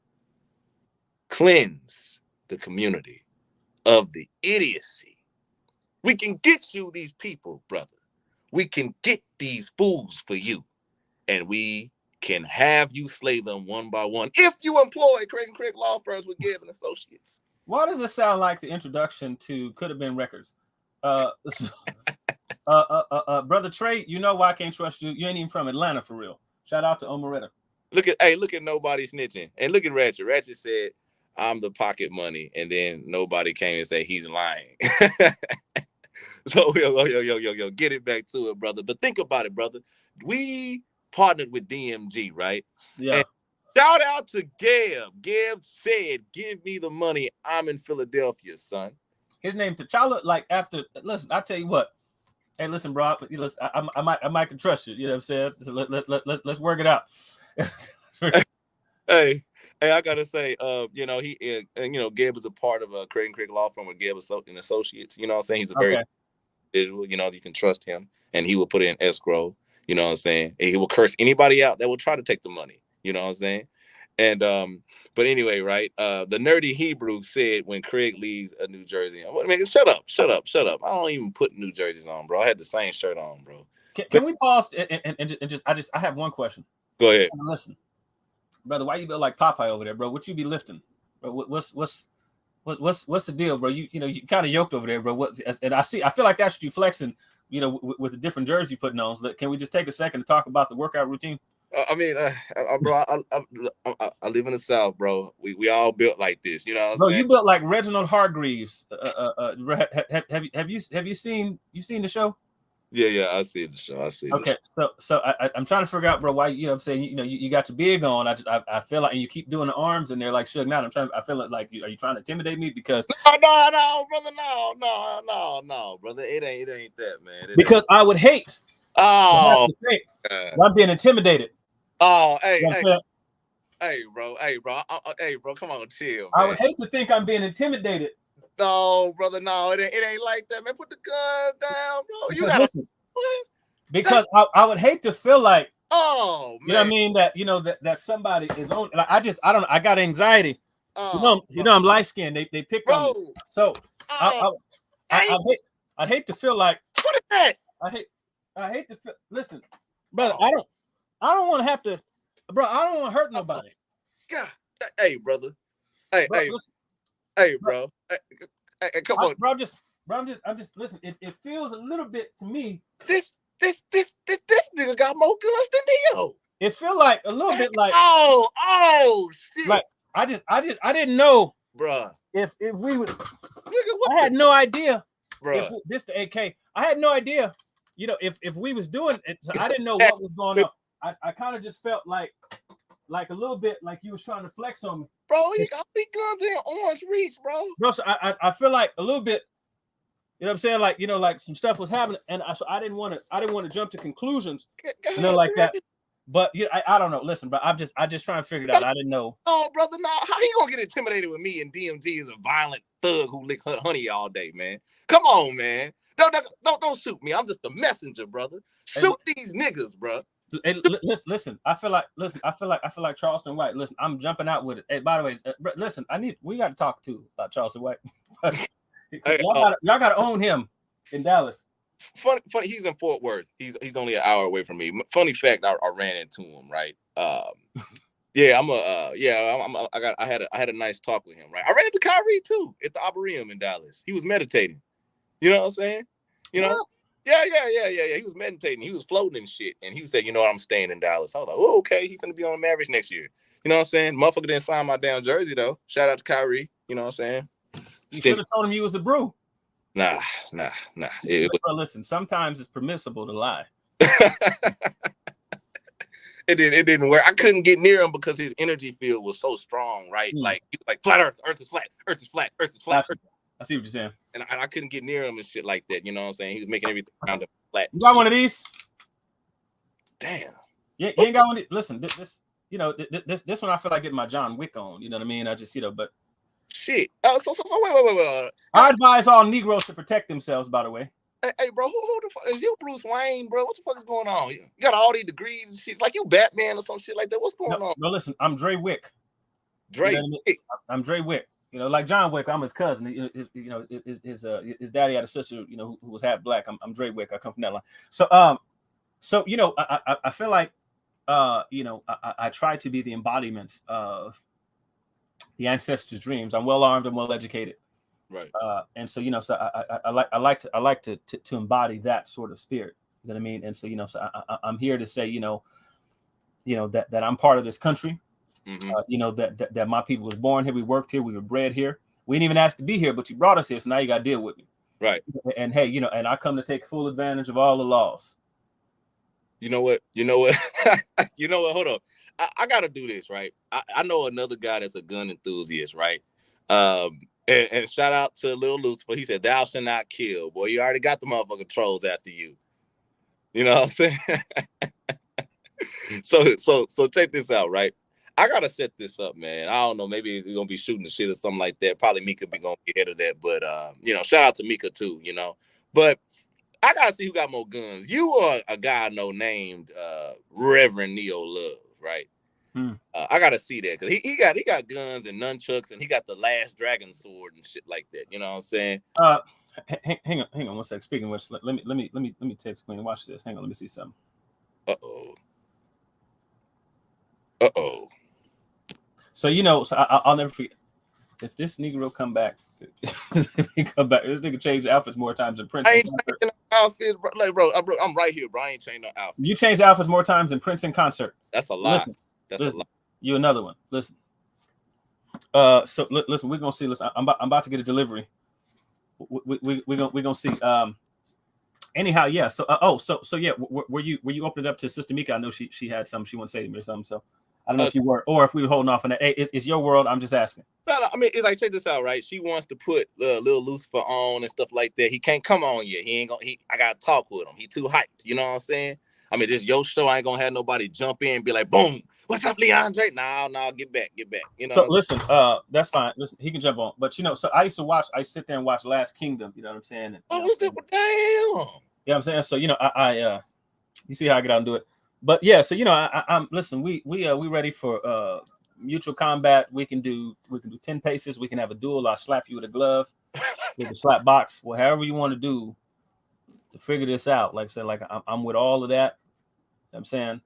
cleanse the community of the idiocy. We can get you these people, brother. We can get these fools for you, and we can have you slay them one by one if you employ Craig and Craig Law Firms with Gebb and Associates. Why does it sound like the introduction to Could Have Been Records? Brother Trey, you know why I can't trust you. You ain't even from Atlanta for real. Shout out to Omeretta. Look at nobody snitching. And look at Ratchet. Ratchet said, I'm the pocket money. And then nobody came and said he's lying. So yo, get it back to it, brother. But think about it, brother. We partnered with DMG, right? Yeah. And shout out to Gebb. Gebb said, give me the money. I'm in Philadelphia, son. His name T'Challa, like after, listen, I tell you what. Hey, listen, bro. Listen, I might can trust you. You know what I'm saying? So let's work it out. Hey, I gotta say, Gebb is a part of Craig and Craig Law Firm with Gebb and Associates. You know what I'm saying? He's a very visual. You know, you can trust him, and he will put it in escrow. You know what I'm saying? And he will curse anybody out that will try to take the money. You know what I'm saying? And but anyway, right? The nerdy Hebrew said when Craig leaves New Jersey, I mean, shut up. I don't even put New Jerseys on, bro. I had the same shirt on, bro. Can we pause and just I have one question. Go ahead. Listen, brother, why you built like Popeye over there, bro? What you be lifting? Bro, what's the deal, bro? You know, you kind of yoked over there, bro. What? And I feel like that's what you flexing, you know, with the different jersey you putting on. So can we just take a second to talk about the workout routine? I mean, bro, I live in the South, bro. We all built like this, you know what I'm saying? You built like Reginald Hargreaves. Have you seen the show? Yeah, I see the show. Okay, so I'm trying to figure out, bro, why, you know what I'm saying, you know, you got your big on. I feel like, and you keep doing the arms and they're like Suge Knight. I feel like are you trying to intimidate me? Because no, brother, no, brother, it ain't that, man. Because I would hate. Oh, I'm being intimidated. Oh, hey, bro, come on, chill. Man. I would hate to think I'm being intimidated. No, brother, no, it ain't like that, man. Put the gun down, bro. You gotta listen. Because I would hate to feel like, oh, man, you know what I mean, that you know that somebody is on. Like, I got anxiety. You know, I'm light skinned. They pick on me. So I'd hate to feel like, what is that? I hate to feel. Listen, brother, I don't want to have to, bro. I don't want to hurt nobody. God, hey, brother. Hey, bro. Hey, come on, bro. I'm just listen. It feels a little bit to me. This nigga got more guns than Neo. It feel like a little bit like oh shit. Like I didn't know, bro. If we would, nigga, I had no idea, bro. This the AK. I had no idea. You know, if we was doing it, so I didn't know what was going on. I kind of just felt like a little bit like you was trying to flex on me. Bro, he got big guns in Orange Reach, bro. Bro, so I feel like a little bit, you know what I'm saying? Like, you know, like some stuff was happening, and so I didn't want to jump to conclusions, you know, like that. But yeah, I don't know. Listen, bro, I just trying to figure it out. I didn't know. Oh, brother, no, how he gonna get intimidated with me? And DMG is a violent thug who lick honey all day, man. Come on, man. Don't shoot me. I'm just a messenger, brother. Shoot these niggas, bro. Hey, listen. I feel like Charleston White. Listen, I'm jumping out with it. Hey, by the way, listen. We got to talk too about Charleston White. Y'all got to own him in Dallas. Funny. He's in Fort Worth. He's only an hour away from me. Funny fact, I ran into him. Right. Yeah. I had a nice talk with him. Right. I ran into Kyrie too at the Arboretum in Dallas. He was meditating. You know what I'm saying? You know. Yeah. He was meditating. He was floating and shit. And he said, you know what, I'm staying in Dallas. I was like, oh, okay. He's gonna be on the Mavericks next year. You know what I'm saying? Motherfucker didn't sign my damn jersey though. Shout out to Kyrie. You know what I'm saying? You should have told him you was a brew. Nah. Listen, sometimes it's permissible to lie. It didn't work. I couldn't get near him because his energy field was so strong, right? Like flat Earth is flat, Earth is flat, Earth is flat. I see what you're saying. And I couldn't get near him and shit like that. You know what I'm saying? He was making everything around him flat. You got one of these? Damn. Yeah, you ain't got one. Listen, this one I feel like getting my John Wick on. You know what I mean? I just, but Shit. Wait. I advise all Negroes to protect themselves, by the way. Hey, bro, who the fuck is you, Bruce Wayne, bro? What the fuck is going on? You got all these degrees and shit. It's like you Batman or some shit like that. What's going on? No, listen, I'm Dre Wick. Drake. I'm Dre Wick. You know, like John Wick, I'm his cousin. His daddy had a sister, you know, who was half black. I'm Dre Wick. I come from that line. So you know, I feel like, you know, I try to be the embodiment of the ancestors' dreams. I'm well armed and well educated, right? And so, you know, so I like to embody that sort of spirit. You know what I mean? And so, you know, so I'm here to say, you know that I'm part of this country. Mm-hmm. You know that my people was born here, we worked here, we were bred here. We didn't even ask to be here, but you brought us here, so now you got to deal with me, right? And hey, you know, and I come to take full advantage of all the laws. You know what? Hold on. I got to do this, right? I know another guy that's a gun enthusiast, right? And shout out to Lil Lucifer. He said, "Thou shalt not kill." Boy, you already got the motherfucking trolls after you. You know what I'm saying? So check this out, right? I gotta set this up, man. I don't know. Maybe we're gonna be shooting the shit or something like that. Probably Mika be gonna be ahead of that, but you know, shout out to Mika too. You know, but I gotta see who got more guns. You are a guy I know named Reverend Neo Love, right? I gotta see that because he got guns and nunchucks and he got the Last Dragon sword and shit like that. You know what I'm saying? Hang on one sec. Speaking of which, let me text Queen. Watch this. Hang on, let me see something. Uh oh. So you know, so I'll never forget. If this Negro come back, this nigga changed outfits more times than Prince. I ain't changing outfits, bro. Like, bro, I'm right here, bro. I ain't changing no outfits. You changed outfits more times than Prince in concert. That's a lie. That's a lie. You another one. Listen. So listen, we're gonna see. Listen, I'm about to get a delivery. We're gonna see. Anyhow, yeah. So so yeah. Were you opening up to Sister Mika? I know she had something she wanted to say to me or something. So I don't know if you were, or if we were holding off on that. Hey, it's your world. I'm just asking. No, I mean, it's like, check this out, right? She wants to put Lil Lucifer on and stuff like that. He can't come on yet. He ain't gonna. I gotta talk with him. He too hyped. You know what I'm saying? I mean, this your show. I ain't gonna have nobody jump in and be like, "Boom, what's up, Leandre?" No, get back. You know. So listen, that's fine. Listen, he can jump on, but you know, so I sit there and watch Last Kingdom. You know what I'm saying? And, what's that? Damn. Yeah, you know I'm saying. So you know, I you see how I get out and do it. But yeah, so you know, I'm listen. We ready for mutual combat. We can do 10 paces. We can have a duel. I'll slap you with a glove, with a slap box, whatever you want to do to figure this out. Like I said, like I'm with all of that. You know what I'm saying,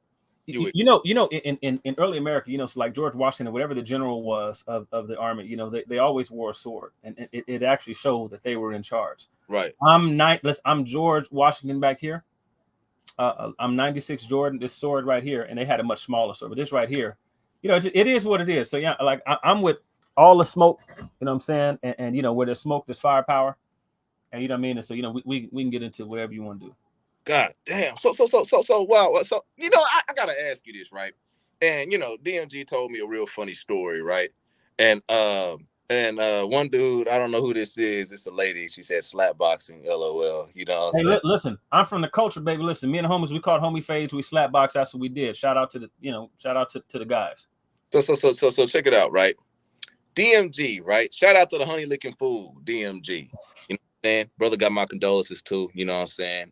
you know, in early America, you know, so like George Washington, whatever the general was of the army, you know, they always wore a sword, and it actually showed that they were in charge. Right. I'm George Washington back here. I'm 96 Jordan, this sword right here, and they had a much smaller sword, but this right here, you know, it is what it is. So yeah, like I'm with all the smoke, you know what I'm saying, and you know, where there's smoke, there's firepower, and you know what I mean. And so you know, we can get into whatever you want to do. God damn. So wow. So you know, I gotta ask you this, right? And you know, DMG told me a real funny story, right? And one dude, I don't know who this is. It's a lady. She said slap boxing, LOL. You know. Hey, listen, I'm from the culture, baby. Listen, me and the homies, we called homie fades. We slap box. That's what we did. Shout out to the guys. So check it out, right? DMG, right? Shout out to the honey licking fool, DMG. You know what I'm saying? Brother got my condolences too. You know what I'm saying?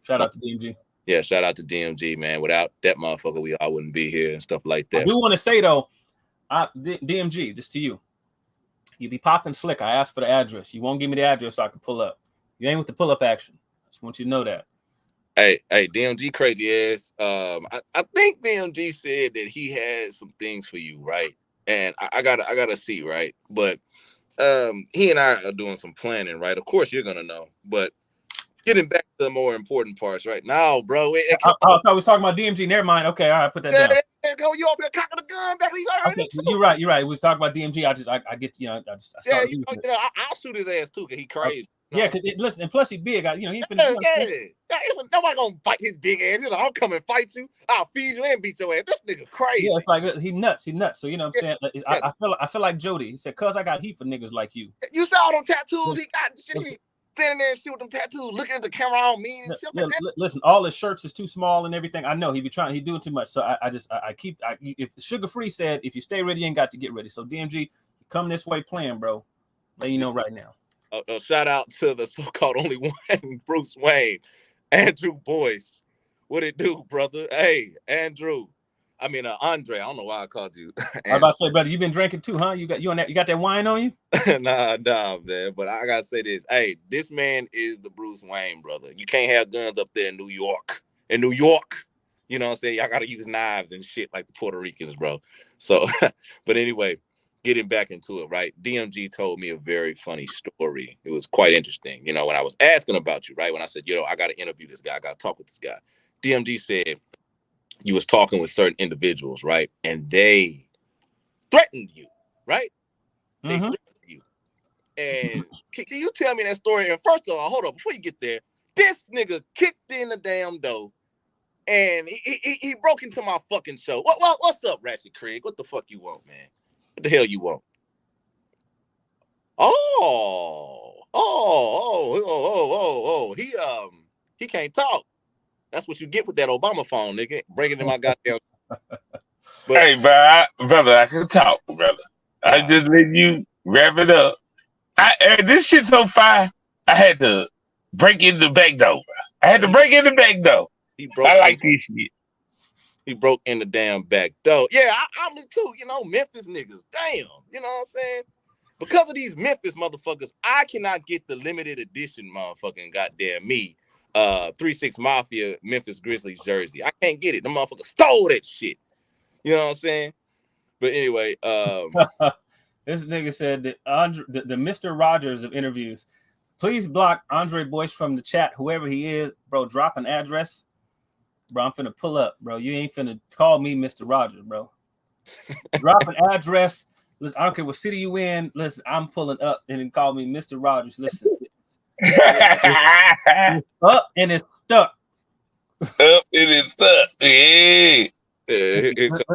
Shout out to DMG. Yeah, shout out to DMG, man. Without that motherfucker, I wouldn't be here and stuff like that. I do want to say though, DMG, just to you. You be popping slick. I asked for the address. You won't give me the address so I can pull up. You ain't with the pull up action. I just want you to know that. Hey, DMG crazy ass. I think DMG said that he had some things for you, right? And I gotta see, right? But he and I are doing some planning, right? Of course you're gonna know, but getting back to the more important parts right now, bro. I thought we was talking about DMG. Never mind. Okay, all right, put that down. Go, you over there cocking the gun back. Okay, you're right. We was talking about DMG. I get, you know, I'll shoot his ass too, cause he crazy. Yeah, cause listen, and plus he big. You know, he's been. Nobody gonna fight his big ass. You know, I'll come and fight you. I'll feed you and beat your ass. This nigga crazy. Yeah, it's like he nuts. So you know what I'm saying. I feel like Jody. He said, "Cause I got heat for niggas like you." You saw all them tattoos he got. Shit, standing there and shit with them tattoos, looking at the camera on me and shit like that. Listen, all his shirts is too small and everything. I know he doing too much. So I keep if Sugar Free said, if you stay ready, you ain't got to get ready. So DMG, come this way playing, bro. Let you know right now. Shout out to the so-called only one, Bruce Wayne, Andrew Boyce. What it do, brother? Hey, Andrew. Andre. I don't know why I called you. I was about to say, brother, you been drinking too, huh? You got that wine on you? nah, man. But I gotta say this. Hey, this man is the Bruce Wayne, brother. You can't have guns up there in New York. You know what I'm saying? Y'all gotta use knives and shit like the Puerto Ricans, bro. So, but anyway, getting back into it, right? DMG told me a very funny story. It was quite interesting. You know, when I was asking about you, right? When I said, I gotta interview this guy, I gotta talk with this guy. DMG said you was talking with certain individuals, right? And they threatened you, right? They threatened you. And can you tell me that story? And first of all, hold on, before you get there, this nigga kicked in the damn door and he broke into my fucking show. What's up, Ratchet Craig? What the fuck you want, man? What the hell you want? He can't talk. That's what you get with that Obama phone, nigga. Breaking in my goddamn. Hey, brother, I can talk, brother. I just let you wrap it up. This shit so fire. I had to break in the back door, bro. I like this shit. He broke in the damn back door. Yeah, I look too. Memphis niggas. Damn. You know what I'm saying? Because of these Memphis motherfuckers, I cannot get the limited edition motherfucking goddamn me. 3-6 Mafia Memphis Grizzlies jersey. I can't get it. The motherfucker stole that shit. You know what I'm saying? But anyway, this nigga said that the Mr. Rogers of interviews, please block Andre Boyce from the chat, whoever he is, bro. Drop an address, bro. I'm finna pull up, bro. You ain't finna call me Mr. Rogers, bro. Drop an address. Listen, I don't care what city you in. Listen, I'm pulling up and then call me Mr. Rogers. Listen. Up and it's stuck. Hey.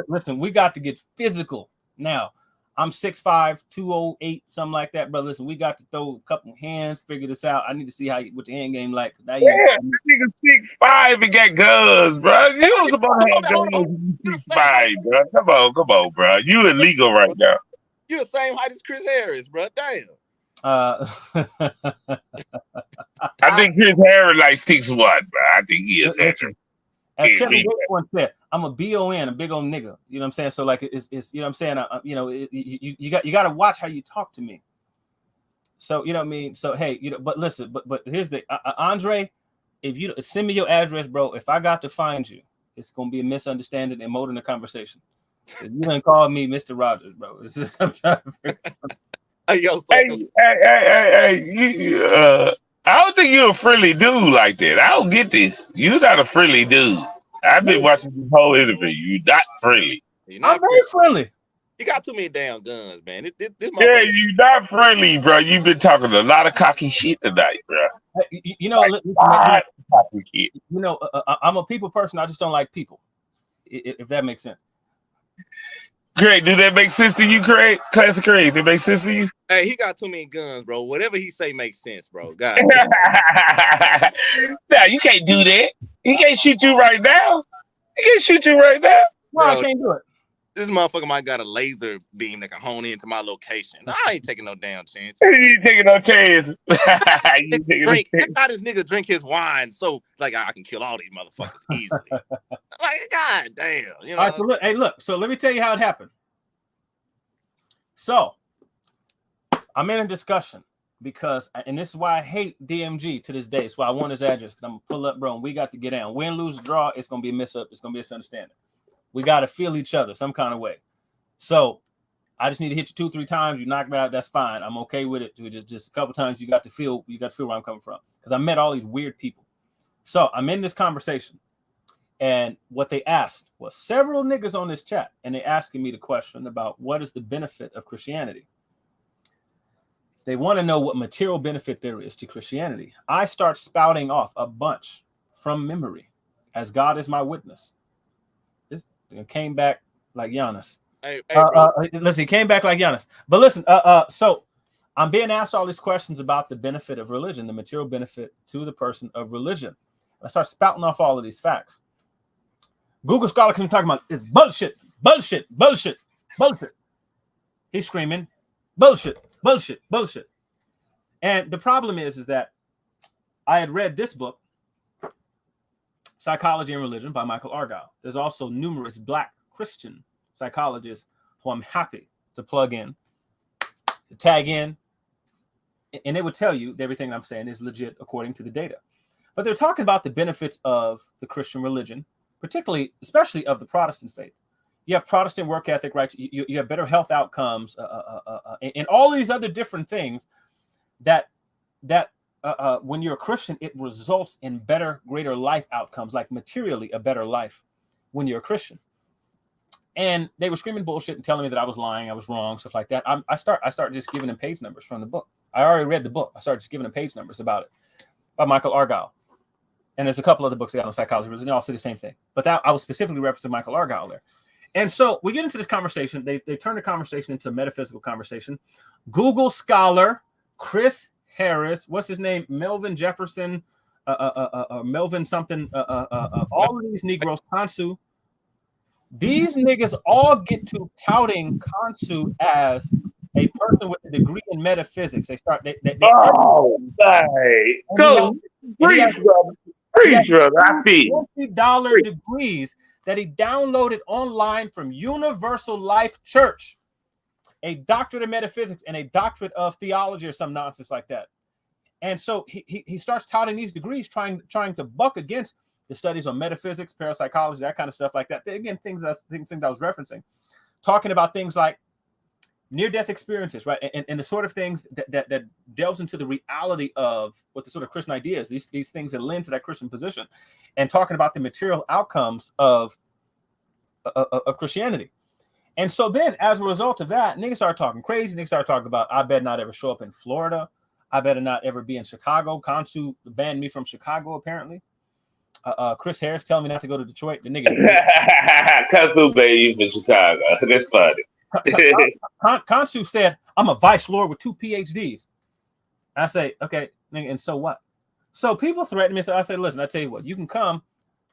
Listen, we got to get physical now. I'm 6'5", 208, something like that, bro. Listen, we got to throw a couple hands, figure this out. I need to see what the end game like. Now nigga 6'5" and got guns, bro. You was supposed to have guns. 6'5", bro. Come on, bro. You illegal right now. You the same height as Chris Harris, bro. Damn. I think Chris Harris like 6'1", bro. I think he is extra. As Kevin Gates once said, I'm a BON, a big old nigga. You know what I'm saying? So like it's you know what I'm saying? You got to watch how you talk to me. So you know what I mean? So hey, but listen, but here's the Andre, if you send me your address, bro, if I got to find you, it's gonna be a misunderstanding and more than a conversation. If you didn't call me Mr. Rogers, bro. It's just I'm trying to figure out. Hey, I don't think you're a friendly dude like that. I don't get this. You're not a friendly dude. I've been watching this whole interview. You're not friendly. I'm very friendly. You got too many damn guns, man. You're not friendly, bro. You've been talking a lot of cocky shit tonight, bro. I'm a people person. I just don't like people. If that makes sense. Craig, do that make sense to you, Craig? Classic Craig, that make sense to you? Hey, he got too many guns, bro. Whatever he say makes sense, bro. God. Nah, you can't do that. He can't shoot you right now. No, I can't do it. This motherfucker might got a laser beam that can hone into my location. I ain't taking no damn chance. You ain't taking no chance. How this nigga drink his wine so like I can kill all these motherfuckers easily? Like, god damn. You know. All right, so look. So let me tell you how it happened. So I'm in a discussion because, and this is why I hate DMG to this day. It's why I want his address, because I'm gonna pull up, bro, and we got to get down. Win, lose, draw, it's gonna be a mess up. It's gonna be a misunderstanding. We got to feel each other some kind of way. So I just need to hit you 2-3 times. You knock me out, that's fine. I'm okay with it. Just a couple times you got to feel where I'm coming from. Because I met all these weird people. So I'm in this conversation. And what they asked was several niggas on this chat, and they asking me the question about what is the benefit of Christianity. They want to know what material benefit there is to Christianity. I start spouting off a bunch from memory, as God is my witness. It came back like Giannis. Listen, he came back like Giannis. But listen, so I'm being asked all these questions about the benefit of religion, the material benefit to the person of religion. I start spouting off all of these facts. Google Scholar can talk about is bullshit. He's screaming, Bullshit. And the problem is that I had read this book, Psychology and Religion by Michael Argyle. There's also numerous Black Christian psychologists who I'm happy to plug in, to tag in, and they would tell you that everything I'm saying is legit according to the data. But they're talking about the benefits of the Christian religion, especially of the Protestant faith. You have Protestant work ethic, right? You have better health outcomes, and all these other different things that when you're a Christian, it results in better, greater life outcomes, like materially a better life when you're a Christian. And they were screaming bullshit and telling me that I was lying, I was wrong, stuff like that. I start just giving them page numbers from the book. I already read the book. I started just giving them page numbers about it, by Michael Argyle. And there's a couple other books I got on psychology, and they all say the same thing. But that I was specifically referencing Michael Argyle there. And so we get into this conversation. They turn the conversation into a metaphysical conversation. Google scholar Chris Harris, what's his name? Melvin Jefferson, Melvin something, all of these Negroes, Kansu. These niggas all get to touting Kansu as a person with a degree in metaphysics. They go preach, brother. Preach, brother. I feel $50 degrees that he downloaded online from Universal Life Church, a doctorate of metaphysics and a doctorate of theology or some nonsense like that. And so he starts touting these degrees, trying to buck against the studies on metaphysics, parapsychology, that kind of stuff like that. Again, things I was referencing, talking about things like near-death experiences, right? And the sort of things that delves into the reality of what the sort of Christian idea is, these things that lend to that Christian position, and talking about the material outcomes of Christianity. And so then, as a result of that, niggas started talking crazy. Niggas started talking about, I better not ever show up in Florida. I better not ever be in Chicago. Kansu banned me from Chicago, apparently. Chris Harris telling me not to go to Detroit. The nigga. Kansu banned you from Chicago. That's funny. Kansu said, I'm a vice lord with 2 PhDs. I say, okay, nigga, and so what? So people threaten me. So I say, listen, I tell you what, you can come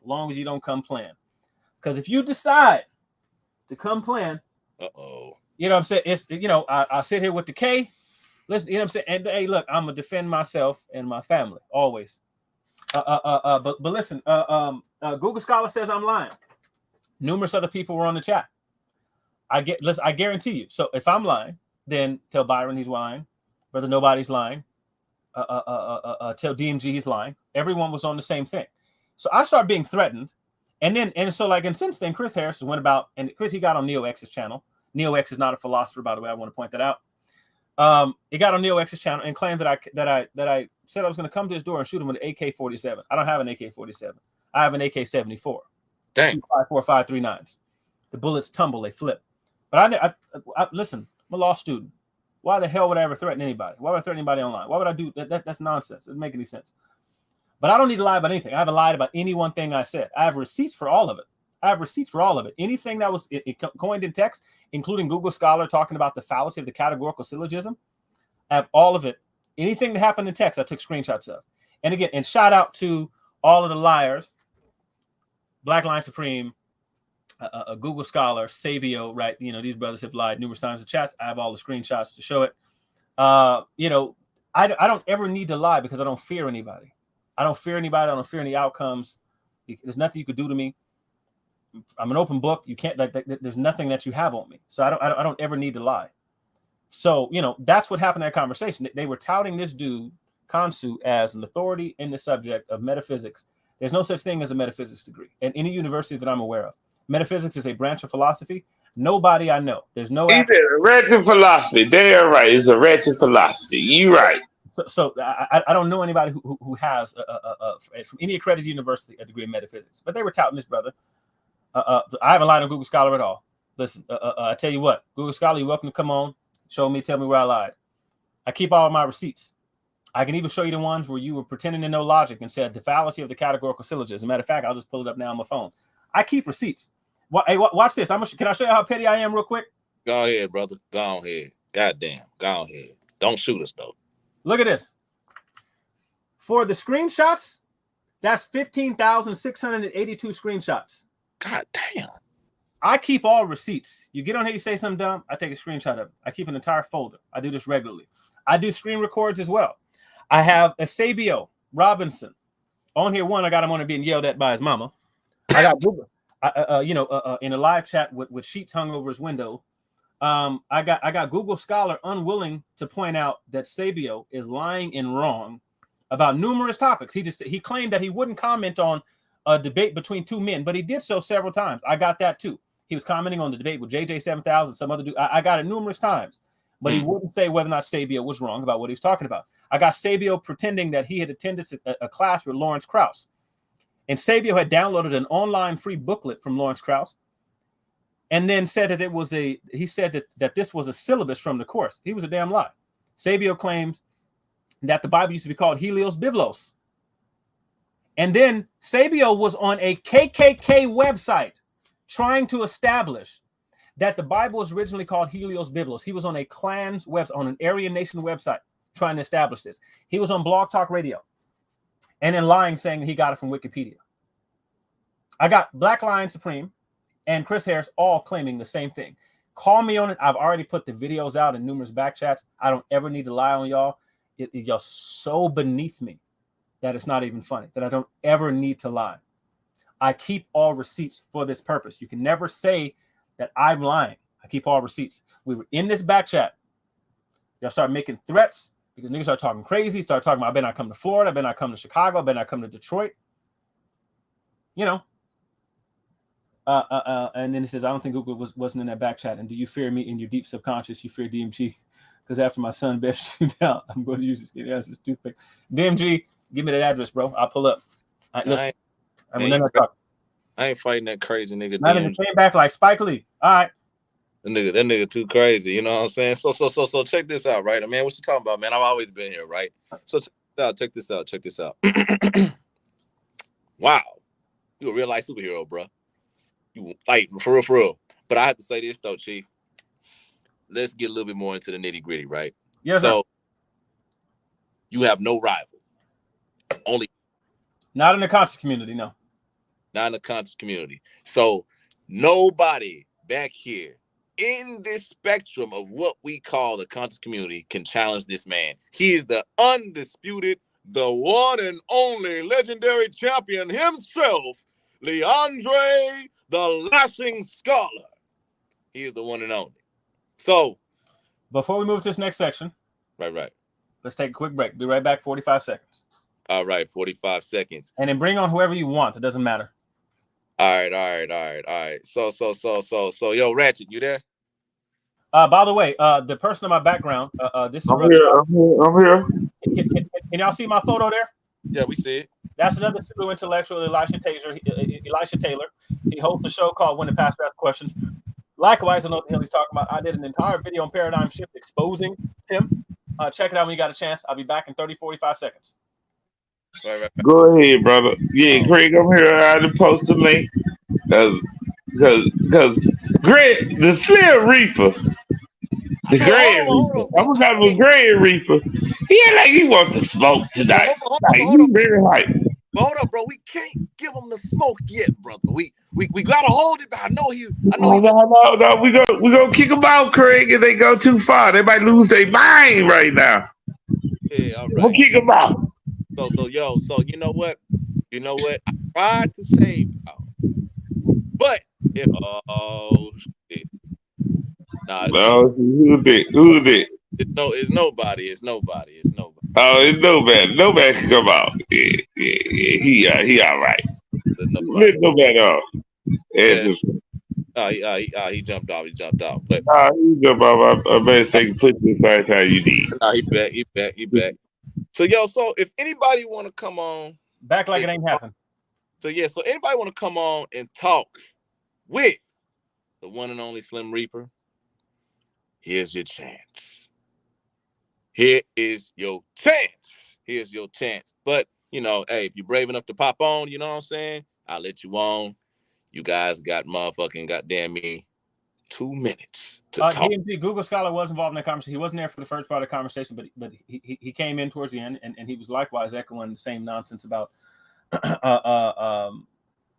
as long as you don't come playing. Because if you decide to come playing, you know what I'm saying? It's, I sit here with the K. Listen, you know what I'm saying? And hey, look, I'm gonna defend myself and my family always. But listen, Google Scholar says I'm lying. Numerous other people were on the chat. I guarantee you. So if I'm lying, then tell Byron he's lying. Brother Nobody's lying. Tell DMG he's lying. Everyone was on the same thing. So I start being threatened. And since then, Chris Harris went about, and Chris, he got on Neo X's channel. Neo X is not a philosopher, by the way. I want to point that out. He got on Neo X's channel and claimed that I said I was going to come to his door and shoot him with an AK-47. I don't have an AK-47. I have an AK-74. Dang. 5.4539s. The bullets tumble, they flip. But I listen, I'm a law student. Why the hell would I ever threaten anybody? Why would I threaten anybody online? Why would I do that? That's nonsense. It doesn't make any sense. But I don't need to lie about anything. I haven't lied about any one thing I said. I have receipts for all of it. Anything that was coined in text, including Google Scholar talking about the fallacy of the categorical syllogism, I have all of it. Anything that happened in text, I took screenshots of. And again, and shout out to all of the liars, Black Line Supreme, Google Scholar, Sabio, right? These brothers have lied numerous times in chats. I have all the screenshots to show it. I don't ever need to lie because I don't fear anybody. I don't fear anybody. I don't fear any outcomes. There's nothing you could do to me. I'm an open book. You can't. There's nothing that you have on me. So I don't ever need to lie. So that's what happened in that conversation. They were touting this dude Kansu as an authority in the subject of metaphysics. There's no such thing as a metaphysics degree in any university that I'm aware of. Metaphysics is a branch of philosophy. Nobody I know. There's no. He said a wretched philosophy. They're right. It's a wretched philosophy. You right. So I don't know anybody who has from any accredited university a degree in metaphysics. But they were touting this brother. I haven't lied on Google Scholar at all. Listen, I tell you what, Google Scholar, you're welcome to come on, show me, tell me where I lied. I keep all of my receipts. I can even show you the ones where you were pretending to know logic and said the fallacy of the categorical syllogism. As a matter of fact, I'll just pull it up now on my phone. I keep receipts. Hey, watch this. Can I show you how petty I am real quick? Go ahead, brother. Go ahead. Goddamn. Go ahead. Don't shoot us, though. Look at this. For the screenshots, that's 15,682 screenshots. God damn. I keep all receipts. You get on here, you say something dumb, I take a screenshot of it. I keep an entire folder. I do this regularly. I do screen records as well. I have Eusebio Robinson on here. One, I got him on it being yelled at by his mama. I got Google, in a live chat with sheets hung over his window. I got Google Scholar unwilling to point out that Sabio is lying and wrong about numerous topics. He claimed that he wouldn't comment on a debate between two men, but he did so several times. I got that too. He was commenting on the debate with JJ 7000, some other dude. I got it numerous times, but he wouldn't say whether or not Sabio was wrong about what he was talking about. I got Sabio pretending that he had attended a class with Lawrence Krauss, and Sabio had downloaded an online free booklet from Lawrence Krauss, and then said that he said that this was a syllabus from the course. He was a damn lie. Sabio claims that the Bible used to be called Helios Biblos. And then Sabio was on a KKK website trying to establish that the Bible was originally called Helios Biblos. He was on a Klan's website, on an Aryan Nation website, trying to establish this. He was on Blog Talk Radio and then lying, saying he got it from Wikipedia. I got Black Lion Supreme and Chris Harris all claiming the same thing. Call me on it. I've already put the videos out in numerous back chats. I don't ever need to lie on y'all. Y'all so beneath me that it's not even funny, that I don't ever need to lie. I keep all receipts for this purpose. You can never say that I'm lying. I keep all receipts. We were in this back chat. Y'all start making threats because niggas start talking crazy, start talking about, I better not come to Florida, I better not come to Chicago, I better not come to Detroit. You know. And then he says, I don't think Google wasn't in that back chat. And do you fear me in your deep subconscious? You fear DMG? Because after my son bears you down, I'm going to use this kid as his toothpick. DMG, give me that address, bro. I'll pull up. I ain't fighting that crazy nigga. Not even came back like Spike Lee. All right. That nigga too crazy. You know what I'm saying? So check this out, right? I mean, what you talking about, man? I've always been here, right? So check this out. Wow. You a real life superhero, bro. You like for real. But I have to say this though, Chief. Let's get a little bit more into the nitty gritty, right? Yes, so sir. You have no rival. Only not in the conscious community, no. Not in the conscious community. So nobody back here in this spectrum of what we call the conscious community can challenge this man. He is the undisputed, the one and only legendary champion himself, Leandre the Lashing Scholar. He is the one and only. So, before we move to this next section, right. Let's take a quick break. Be right back. 45 seconds. All right, 45 seconds. And then bring on whoever you want. It doesn't matter. All right. So, yo, Ratchet, you there? By the way, the person in my background, this is. I'm here. Can y'all see my photo there? Yeah, we see it. That's another pseudo intellectual, Elisha Taylor. He hosts a show called When the Pastor Asks Questions. Likewise, I know what the hell he's talking about. I did an entire video on Paradigm Shift exposing him. Check it out when you got a chance. I'll be back in 45 seconds. Right. Go ahead, brother. Yeah, Greg, I'm here. I had to post the link because Greg, the Slim Reaper, the Grand Reaper. I'm talking about Grand Reaper. He ain't like he wants to smoke tonight. He's very hype. Hold up, bro. We can't give him the smoke yet, brother. We gotta hold it. But I know he. No. We gonna kick him out, Craig. If they go too far, they might lose their mind right now. Yeah, all right. We'll kick him out. So you know what? I tried to save y'all, but if shit. Nah, who's a bit? It's nobody. Oh, it's nobody. Nobody can come out. Yeah. He all right. Let nobody off. He jumped off. But he jumped off. I better say put this right how you need. He back. So if anybody want to come on, back like it ain't happened. So anybody want to come on and talk with the one and only Slim Reaper? Here's your chance. Here's your chance. But, hey, if you're brave enough to pop on, you know what I'm saying? I'll let you on. You guys got motherfucking goddamn me 2 minutes to talk. DMG, Google Scholar was involved in that conversation. He wasn't there for the first part of the conversation, but he came in towards the end, and he was likewise echoing the same nonsense about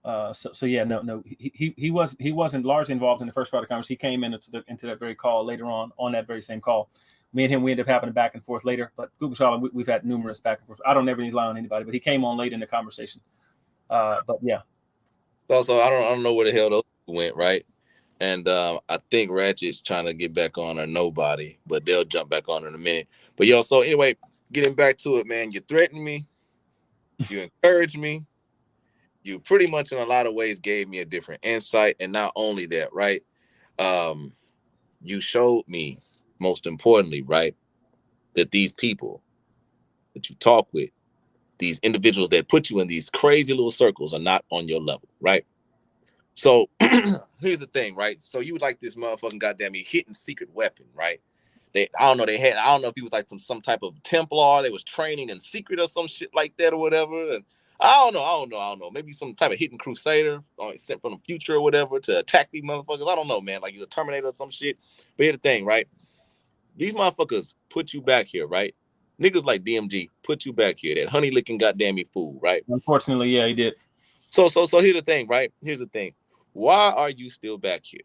So yeah, no, he wasn't largely involved in the first part of the conversation. He came into that very call later on that very same call. Me and him, we ended up having a back and forth later. But Google Scholar, we've had numerous back and forth. I don't ever rely on anybody, but he came on late in the conversation. But yeah. So I don't know where the hell those went, right? And I think Ratchet's trying to get back on or nobody, but they'll jump back on in a minute. But yo, so anyway, getting back to it, man, you threatened me, you encouraged me, you pretty much in a lot of ways gave me a different insight. And not only that, right? You showed me, most importantly, right, that these people that you talk with, these individuals that put you in these crazy little circles, are not on your level, right? So here's the thing, right? So you was like this motherfucking goddamn hidden secret weapon, right? I don't know if he was like some type of Templar. They was training in secret or some shit like that or whatever. And I don't know. Maybe some type of hidden crusader sent from the future or whatever to attack these motherfuckers. I don't know, man. Like you a Terminator or some shit. But here's the thing, right? These motherfuckers put you back here, right? Niggas like DMG put you back here. That honey licking goddamn me fool, right? Unfortunately, yeah, he did. So here's the thing, right? Here's the thing. Why are you still back here?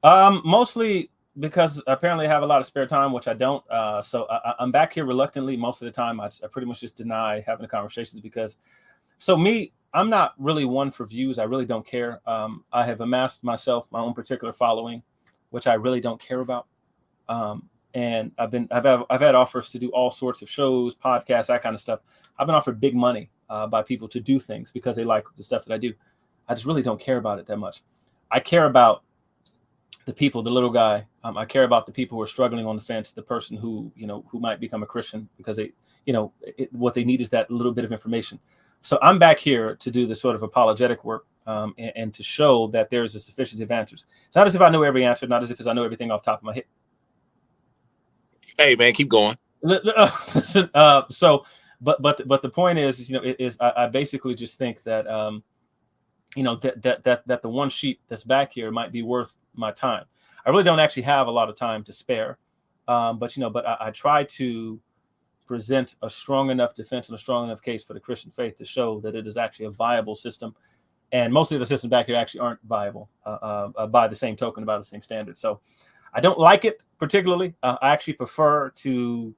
Mostly because apparently I have a lot of spare time, which I don't. So I'm back here reluctantly most of the time. I pretty much just deny having the conversations because, I'm not really one for views. I really don't care. I have amassed myself my own particular following, which I really don't care about. And I've had offers to do all sorts of shows, podcasts, that kind of stuff. I've been offered big money by people to do things because they like the stuff that I do. I just really don't care about it that much. I care about the people, the little guy. I care about the people who are struggling on the fence, the person who might become a Christian because they, what they need is that little bit of information. So I'm back here to do the sort of apologetic work and to show that there is a sufficiency of answers. It's not as if I know every answer, not as if I know everything off the top of my head. Hey man, keep going. But the point is, I basically just think that that the one sheet that's back here might be worth my time. I really don't actually have a lot of time to spare, but I try to present a strong enough defense and a strong enough case for the Christian faith to show that it is actually a viable system. And most of the systems back here actually aren't viable by the same token, by the same standard. So I don't like it particularly. I actually prefer to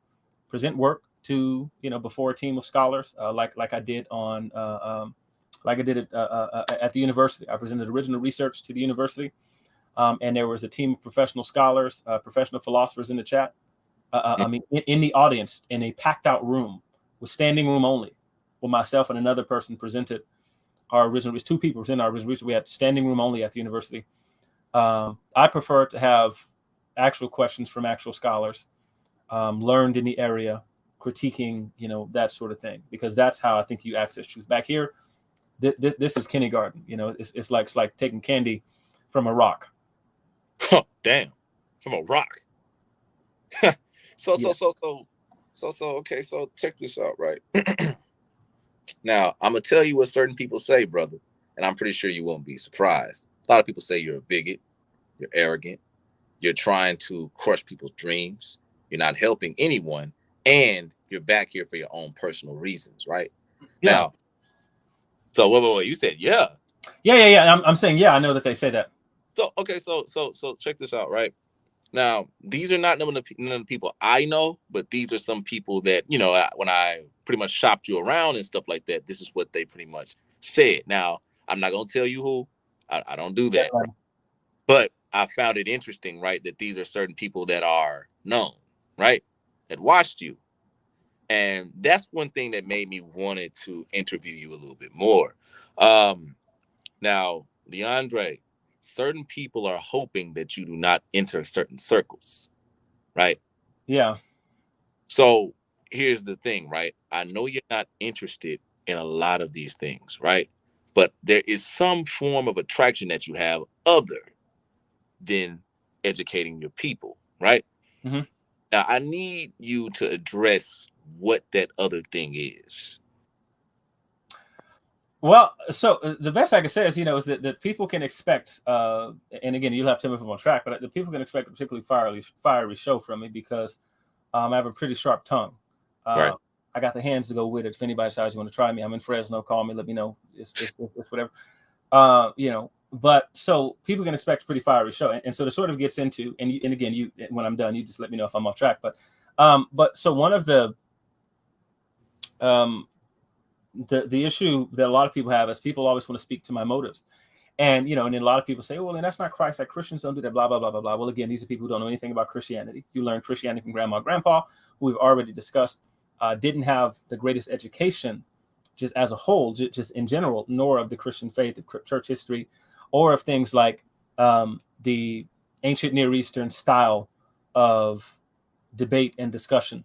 present work to before a team of scholars, like I did on like I did it at the university. I presented original research to the university, and there was a team of professional scholars, professional philosophers in the chat. In the audience, in a packed out room with standing room only, where myself and another person presented our original. It was two people presented our original research. We had standing room only at the university. I prefer to have actual questions from actual scholars, learned in the area, critiquing, that sort of thing, because that's how I think you access truth. Back here, this is kindergarten. It's like taking candy from a rock. Oh, damn, from a rock. So okay, so check this out, right? Now, I'm gonna tell you what certain people say, brother, and I'm pretty sure you won't be surprised. A lot of people say you're a bigot, you're arrogant, you're trying to crush people's dreams, you're not helping anyone, and you're back here for your own personal reasons, right? Yeah. Now, so wait, you said yeah. Yeah. I'm saying yeah. I know that they say that. So okay, so check this out, right? Now, these are not none of the people I know, but these are some people that, when I pretty much shopped you around and stuff like that, this is what they pretty much said. Now, I'm not going to tell you who. I don't do that. Right. But I found it interesting, right, that these are certain people that are known, right, that watched you. And that's one thing that made me wanted to interview you a little bit more. Now, DeAndre, certain people are hoping that you do not enter certain circles, right? Yeah. So here's the thing, right? I know you're not interested in a lot of these things, right? But there is some form of attraction that you have other than educating your people, right? Mm-hmm. Now, I need you to address what that other thing is. Well, so the best I can say is, is that people can expect, and again, you'll have to tell me if I'm on track, but the people can expect a particularly fiery show from me because I have a pretty sharp tongue. Right. I got the hands to go with it. If anybody decides you want to try me, I'm in Fresno. Call me. Let me know. It's whatever. But so people can expect a pretty fiery show, and so it sort of gets into, and again, when I'm done, you just let me know if I'm off track. But so one of the issue that a lot of people have is people always want to speak to my motives. And, and then a lot of people say, well, then that's not Christ. Like Christians don't do that, blah, blah, blah, blah, blah. Well, again, these are people who don't know anything about Christianity. You learned Christianity from grandma and grandpa, who we've already discussed, didn't have the greatest education just as a whole, just in general, nor of the Christian faith, of church history, or of things like the ancient Near Eastern style of debate and discussion.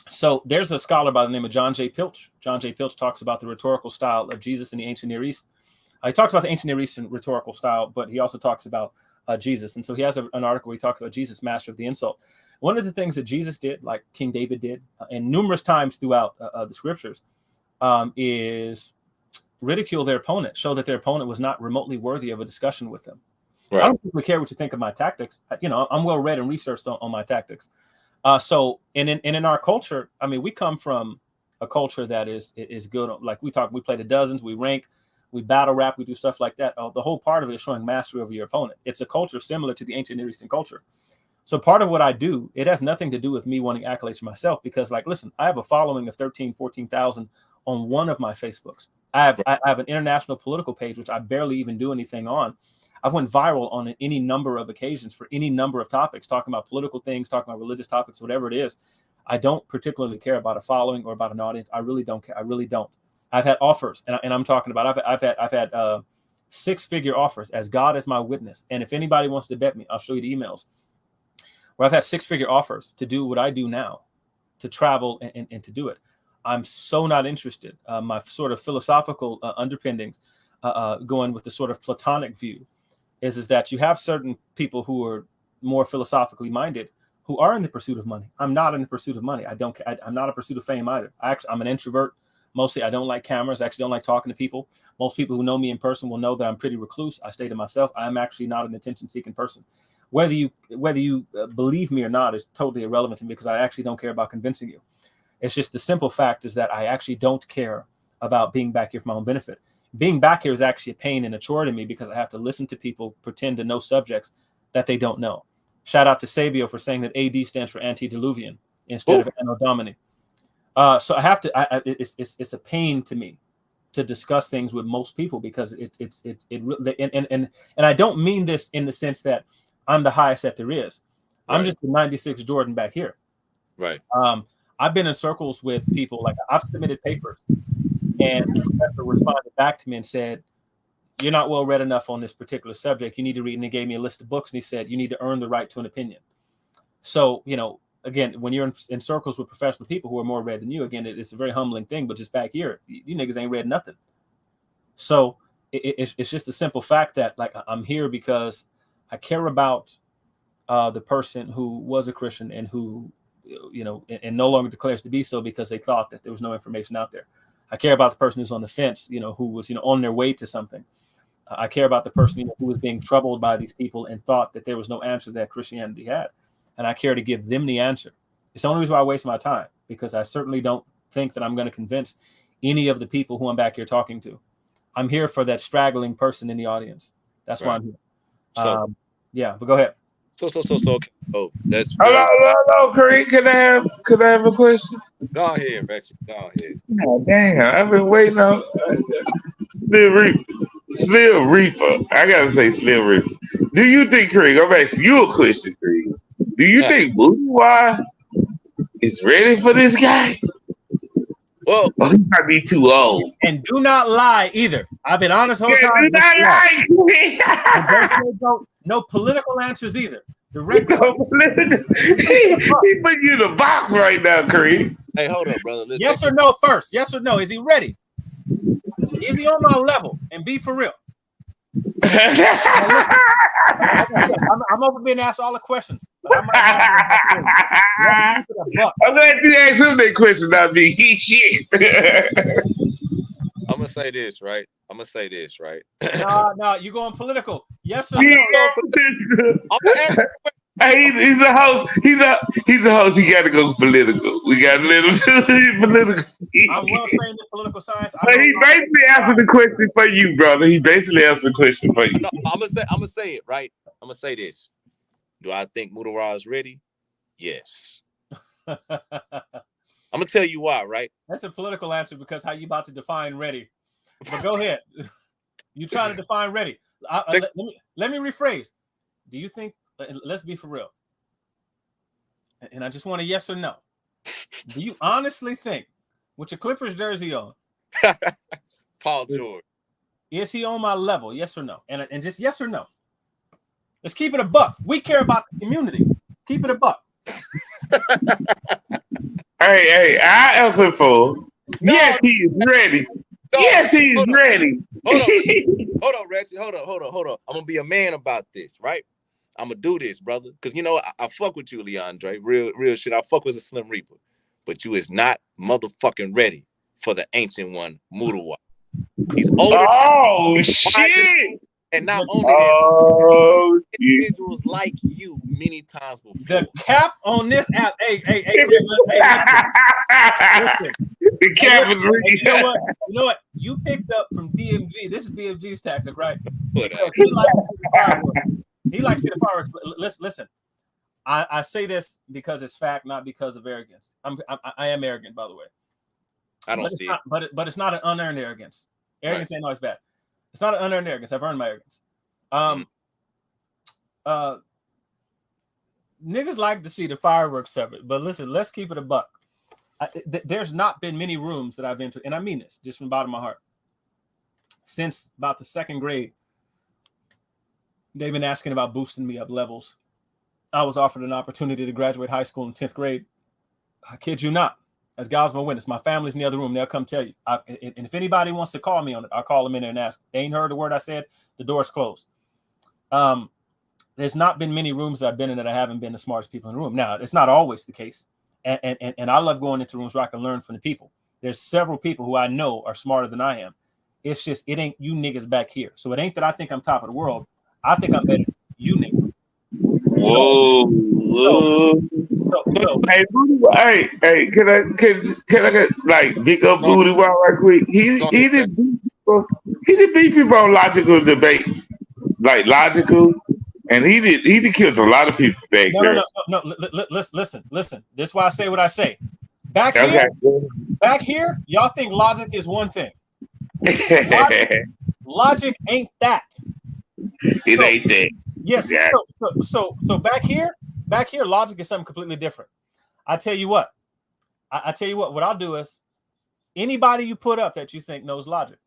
So there's a scholar by the name of John J. Pilch. John J. Pilch talks about the rhetorical style of Jesus in the ancient Near East. He talks about the ancient Near Eastern rhetorical style, but he also talks about Jesus. And so he has an article where he talks about Jesus, master of the insult. One of the things that Jesus did, like King David did, and numerous times throughout the scriptures, is ridicule their opponent, show that their opponent was not remotely worthy of a discussion with them. Right. I don't really care what you think of my tactics. I'm well read and researched on my tactics. So in our culture, I mean, we come from a culture that is good. Like we play the dozens, we rank, we battle rap, we do stuff like that. The whole part of it is showing mastery over your opponent. It's a culture similar to the ancient Near Eastern culture. So part of what I do, it has nothing to do with me wanting accolades for myself, because listen, I have a following of 14,000 on one of my Facebooks. I have an international political page, which I barely even do anything on. I've went viral on any number of occasions for any number of topics, talking about political things, talking about religious topics, whatever it is. I don't particularly care about a following or about an audience. I really don't care. I really don't. I've had offers, and I'm talking about I've had 6-figure offers, as God is my witness. And if anybody wants to bet me, I'll show you the emails where I've had 6-figure offers to do what I do now, to travel and to do it. I'm so not interested. My sort of philosophical underpinnings, going with the sort of Platonic view, is that you have certain people who are more philosophically minded who are in the pursuit of money. I'm not in the pursuit of money. I'm not in pursuit of fame either. I'm an introvert. Mostly, I don't like cameras. I actually don't like talking to people. Most people who know me in person will know that I'm pretty recluse. I stay to myself. I'm actually not an attention-seeking person. Whether you believe me or not is totally irrelevant to me, because I actually don't care about convincing you. It's just the simple fact is that I actually don't care about being back here for my own benefit. Being back here is actually a pain and a chore to me, because I have to listen to people pretend to know subjects that they don't know. Shout out to Sabio for saying that AD stands for antediluvian instead of Anno Domini. So I have to. It's a pain to me to discuss things with most people, because and I don't mean this in the sense that I'm the highest that there is. Right. I'm just the 96 Jordan back here. Right. I've been in circles with people, like I've submitted papers, and the professor responded back to me and said, "You're not well read enough on this particular subject. You need to read." And he gave me a list of books, and he said, "You need to earn the right to an opinion." So again, when you're in circles with professional people who are more read than you, again, it's a very humbling thing. But just back here, you niggas ain't read nothing. So it's just the simple fact that I'm here because I care about the person who was a Christian and who, and no longer declares to be so, because they thought that there was no information out there. I care about the person who's on the fence, who was, on their way to something. I care about the person who was being troubled by these people and thought that there was no answer that Christianity had. And I care to give them the answer. It's the only reason why I waste my time, because I certainly don't think that I'm going to convince any of the people who I'm back here talking to. I'm here for that straggling person in the audience. That's why I'm here. So, yeah, but go ahead. So. Oh, that's hello, Craig. Can I have a question? Go ahead, Rexy. Go ahead. Oh, damn, I've been waiting on Slim Reaper. I gotta say, Slim Reaper. Do you think, Craig? I'm asking you a question, Craig. Do you think Booty is ready for this guy? Well, he might be too old. And do not lie either. I've been honest whole time. Do not lie. No political answers either. He put you in the box right now, Craig. Hey, hold up, brother. Yes or no first. Yes or no. Is he ready? Is he on my level? And be for real. I'm over being asked all the questions. I'm glad you asked him that question, not me. Shit. I'm gonna say this, right? No, you going political? Yes or no? I'm gonna ask Hey, he's a host. He's a host. He got to go political. We got to let him do political. I'm well trained in political science. I But know he basically answered the question for you, brother. He basically answered the question for you. No, I'm gonna say it right. I'm gonna say this. Do I think Mutawar is ready? Yes. I'm gonna tell you why, right? That's a political answer because how you about to define ready. But go ahead. You trying to define ready. Let me rephrase. Do you think, let's be for real. And I just want a yes or no. Do you honestly think, with your Clippers jersey on, Paul George, is he on my level? Yes or no? And just yes or no. Let's keep it a buck. We care about the community. Keep it a buck. Hey, I answer for. Yes, he is ready. No, yes, he is ready. Hold on, Reggie. Hold on. I'm gonna be a man about this, right? I'm gonna do this, brother. Because you know I fuck with you, Leandre. Real shit. I fuck with the Slim Reaper. But you is not motherfucking ready for the ancient one, Mutawar. He's older. Oh shit! And not only that, shit. individuals like you many times before. The cap on this app. Hey, listen. The cap is real. You know what? You picked up from DMG. This is DMG's tactic, right? Because he likes to see the fireworks. He likes to see the fireworks. But listen. I say this because it's fact, not because of arrogance. I am arrogant, by the way. I don't see it. But it's not an unearned arrogance. Arrogance ain't always bad. It's not an unearned arrogance. I've earned my arrogance. Niggas like to see the fireworks of it, but listen, let's keep it a buck. There's not been many rooms that I've entered, and I mean this just from the bottom of my heart. Since about the second grade, they've been asking about boosting me up levels. I was offered an opportunity to graduate high school in 10th grade. I kid you not. As God's my witness, my family's in the other room. They'll come tell you. And if anybody wants to call me on it, I'll call them in there and ask. They ain't heard the word I said. The door's closed. There's not been many rooms I've been in that I haven't been the smartest people in the room. Now, it's not always the case. And I love going into rooms where I can learn from the people. There's several people who I know are smarter than I am. It's just, it ain't you niggas back here. So it ain't that I think I'm top of the world. I think I'm better than you niggas. Whoa. Hey, can I like big up Booty Wild right quick? He didn't beat people on logical debates, like logical, and he did kill a lot of people back there. No. Listen. This is why I say what I say. Back here, y'all think logic is one thing. Logic ain't that. It ain't that. Yes. Yeah. So back here, logic is something completely different. I tell you what. What I'll do is, anybody you put up that you think knows logic,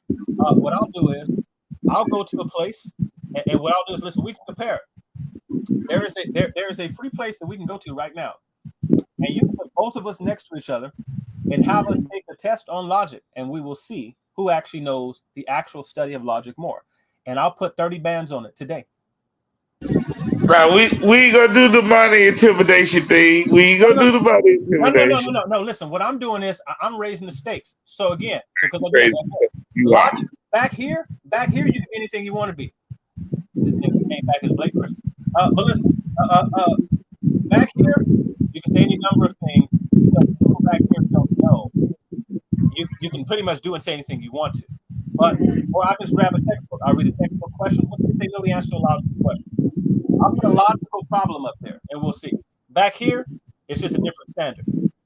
what I'll do is, I'll go to a place, and what I'll do is, listen, we can compare it. There is a free place that we can go to right now, and you can put both of us next to each other, and have us take a test on logic, and we will see who actually knows the actual study of logic more. And I'll put 30 bands on it today. Right, we ain't gonna do the money intimidation thing. We ain't gonna do the money intimidation. No. Listen, what I'm doing is I'm raising the stakes. So again, because logic back here, you can be anything you want to be. This nigga came back as Blake Griffin. But listen, back here, you can say any number of things because people back here don't know. You can pretty much do and say anything you want to. But, or I can just grab a textbook. I'll read a textbook question. What if they know the answer to a logical question? I'll put a logical problem up there, and we'll see. Back here, it's just a different standard.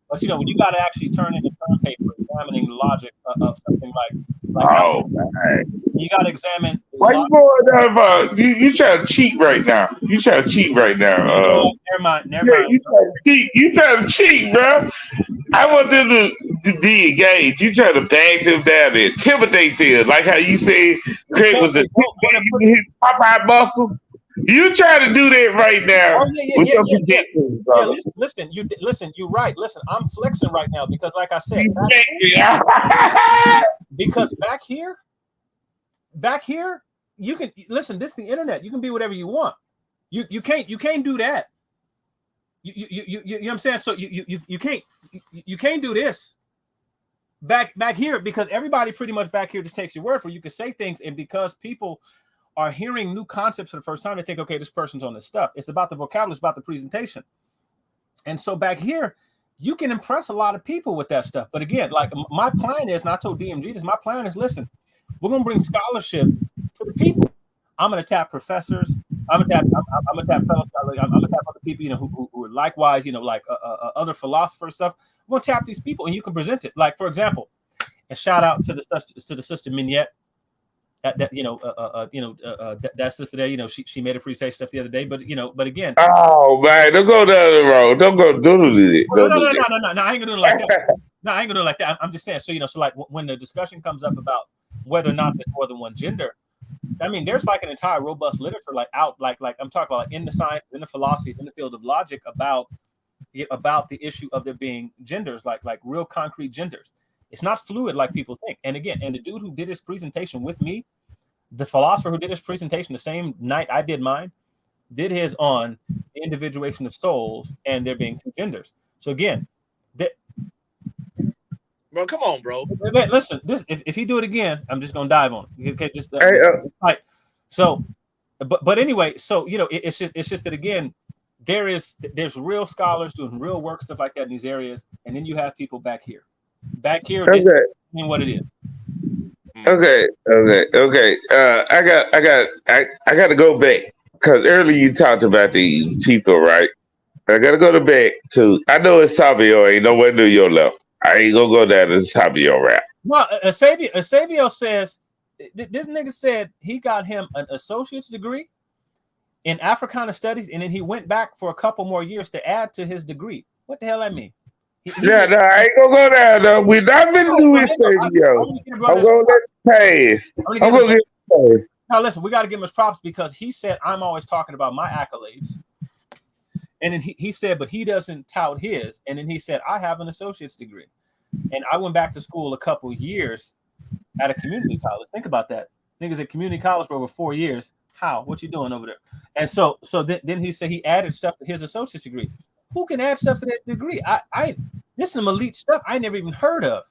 But, when you got to actually turn in a term paper examining the logic of something like you got to examine. Why you going down about? You trying to cheat right now. Never mind. You trying to cheat, bro. I want them to be engaged. You trying to bag them down and intimidate them, like how you said Craig was his Popeye muscles. You trying to do that right now? Listen. You're right. Listen, I'm flexing right now because, like I said, because back here, you can listen. This is the internet. You can be whatever you want. You can't do that. You know what I'm saying? So you can't do this back here because everybody pretty much back here just takes your word for it. You can say things, and because people are hearing new concepts for the first time. They think, okay, this person's on this stuff. It's about the vocabulary, it's about the presentation. And so back here, you can impress a lot of people with that stuff. But again, like my plan is, and I told DMG this, my plan is, listen, we're going to bring scholarship to the people. I'm going to tap professors. I'm going to tap fellow scholars. I'm going to tap other people, you know, who are likewise, you know, like other philosophers stuff. We're going to tap these people, and you can present it. Like, for example, a shout out to the sister Mignette. That sister there, you know, she made a presentation stuff the other day, but again. Oh man, don't go down the road. Don't go doodle it. No, I ain't gonna do it like that. No, I ain't gonna do it like that. I'm just saying. So so like when the discussion comes up about whether or not there's more than one gender, I mean, there's like an entire robust literature like I'm talking about like in the science, in the philosophies, in the field of logic about the issue of there being genders, like real concrete genders. It's not fluid like people think. And again, and the dude who did his presentation with me, the philosopher who did his presentation the same night I did mine, did his on the individuation of souls and there being two genders. So again, bro, come on, bro. Listen, this if you do it again, I'm just gonna dive on it. Okay, just right. So, but anyway, so it's just that again, there's real scholars doing real work and stuff like that in these areas, and then you have people back here. Okay. Mean what it is. Okay. I got to go back because earlier you talked about these people, right? I got to go back to. I know it's Sabio ain't nowhere near your level. I ain't gonna go down to Sabio rap. Well, Sabio says this nigga said he got him an associate's degree in Africana studies, and then he went back for a couple more years to add to his degree. What the hell that mean? I ain't gonna go down though. We not been doing Sabio. I'm gonna let it pass. I'm gonna get pass. Now listen, we got to give him his props because he said I'm always talking about my accolades, and then he said, but he doesn't tout his. And then he said, I have an associate's degree, and I went back to school a couple years at a community college. Think about that. Niggas at community college for over 4 years. How? What you doing over there? And so then he said he added stuff to his associate's degree. Who can add stuff to that degree? This is some elite stuff I never even heard of.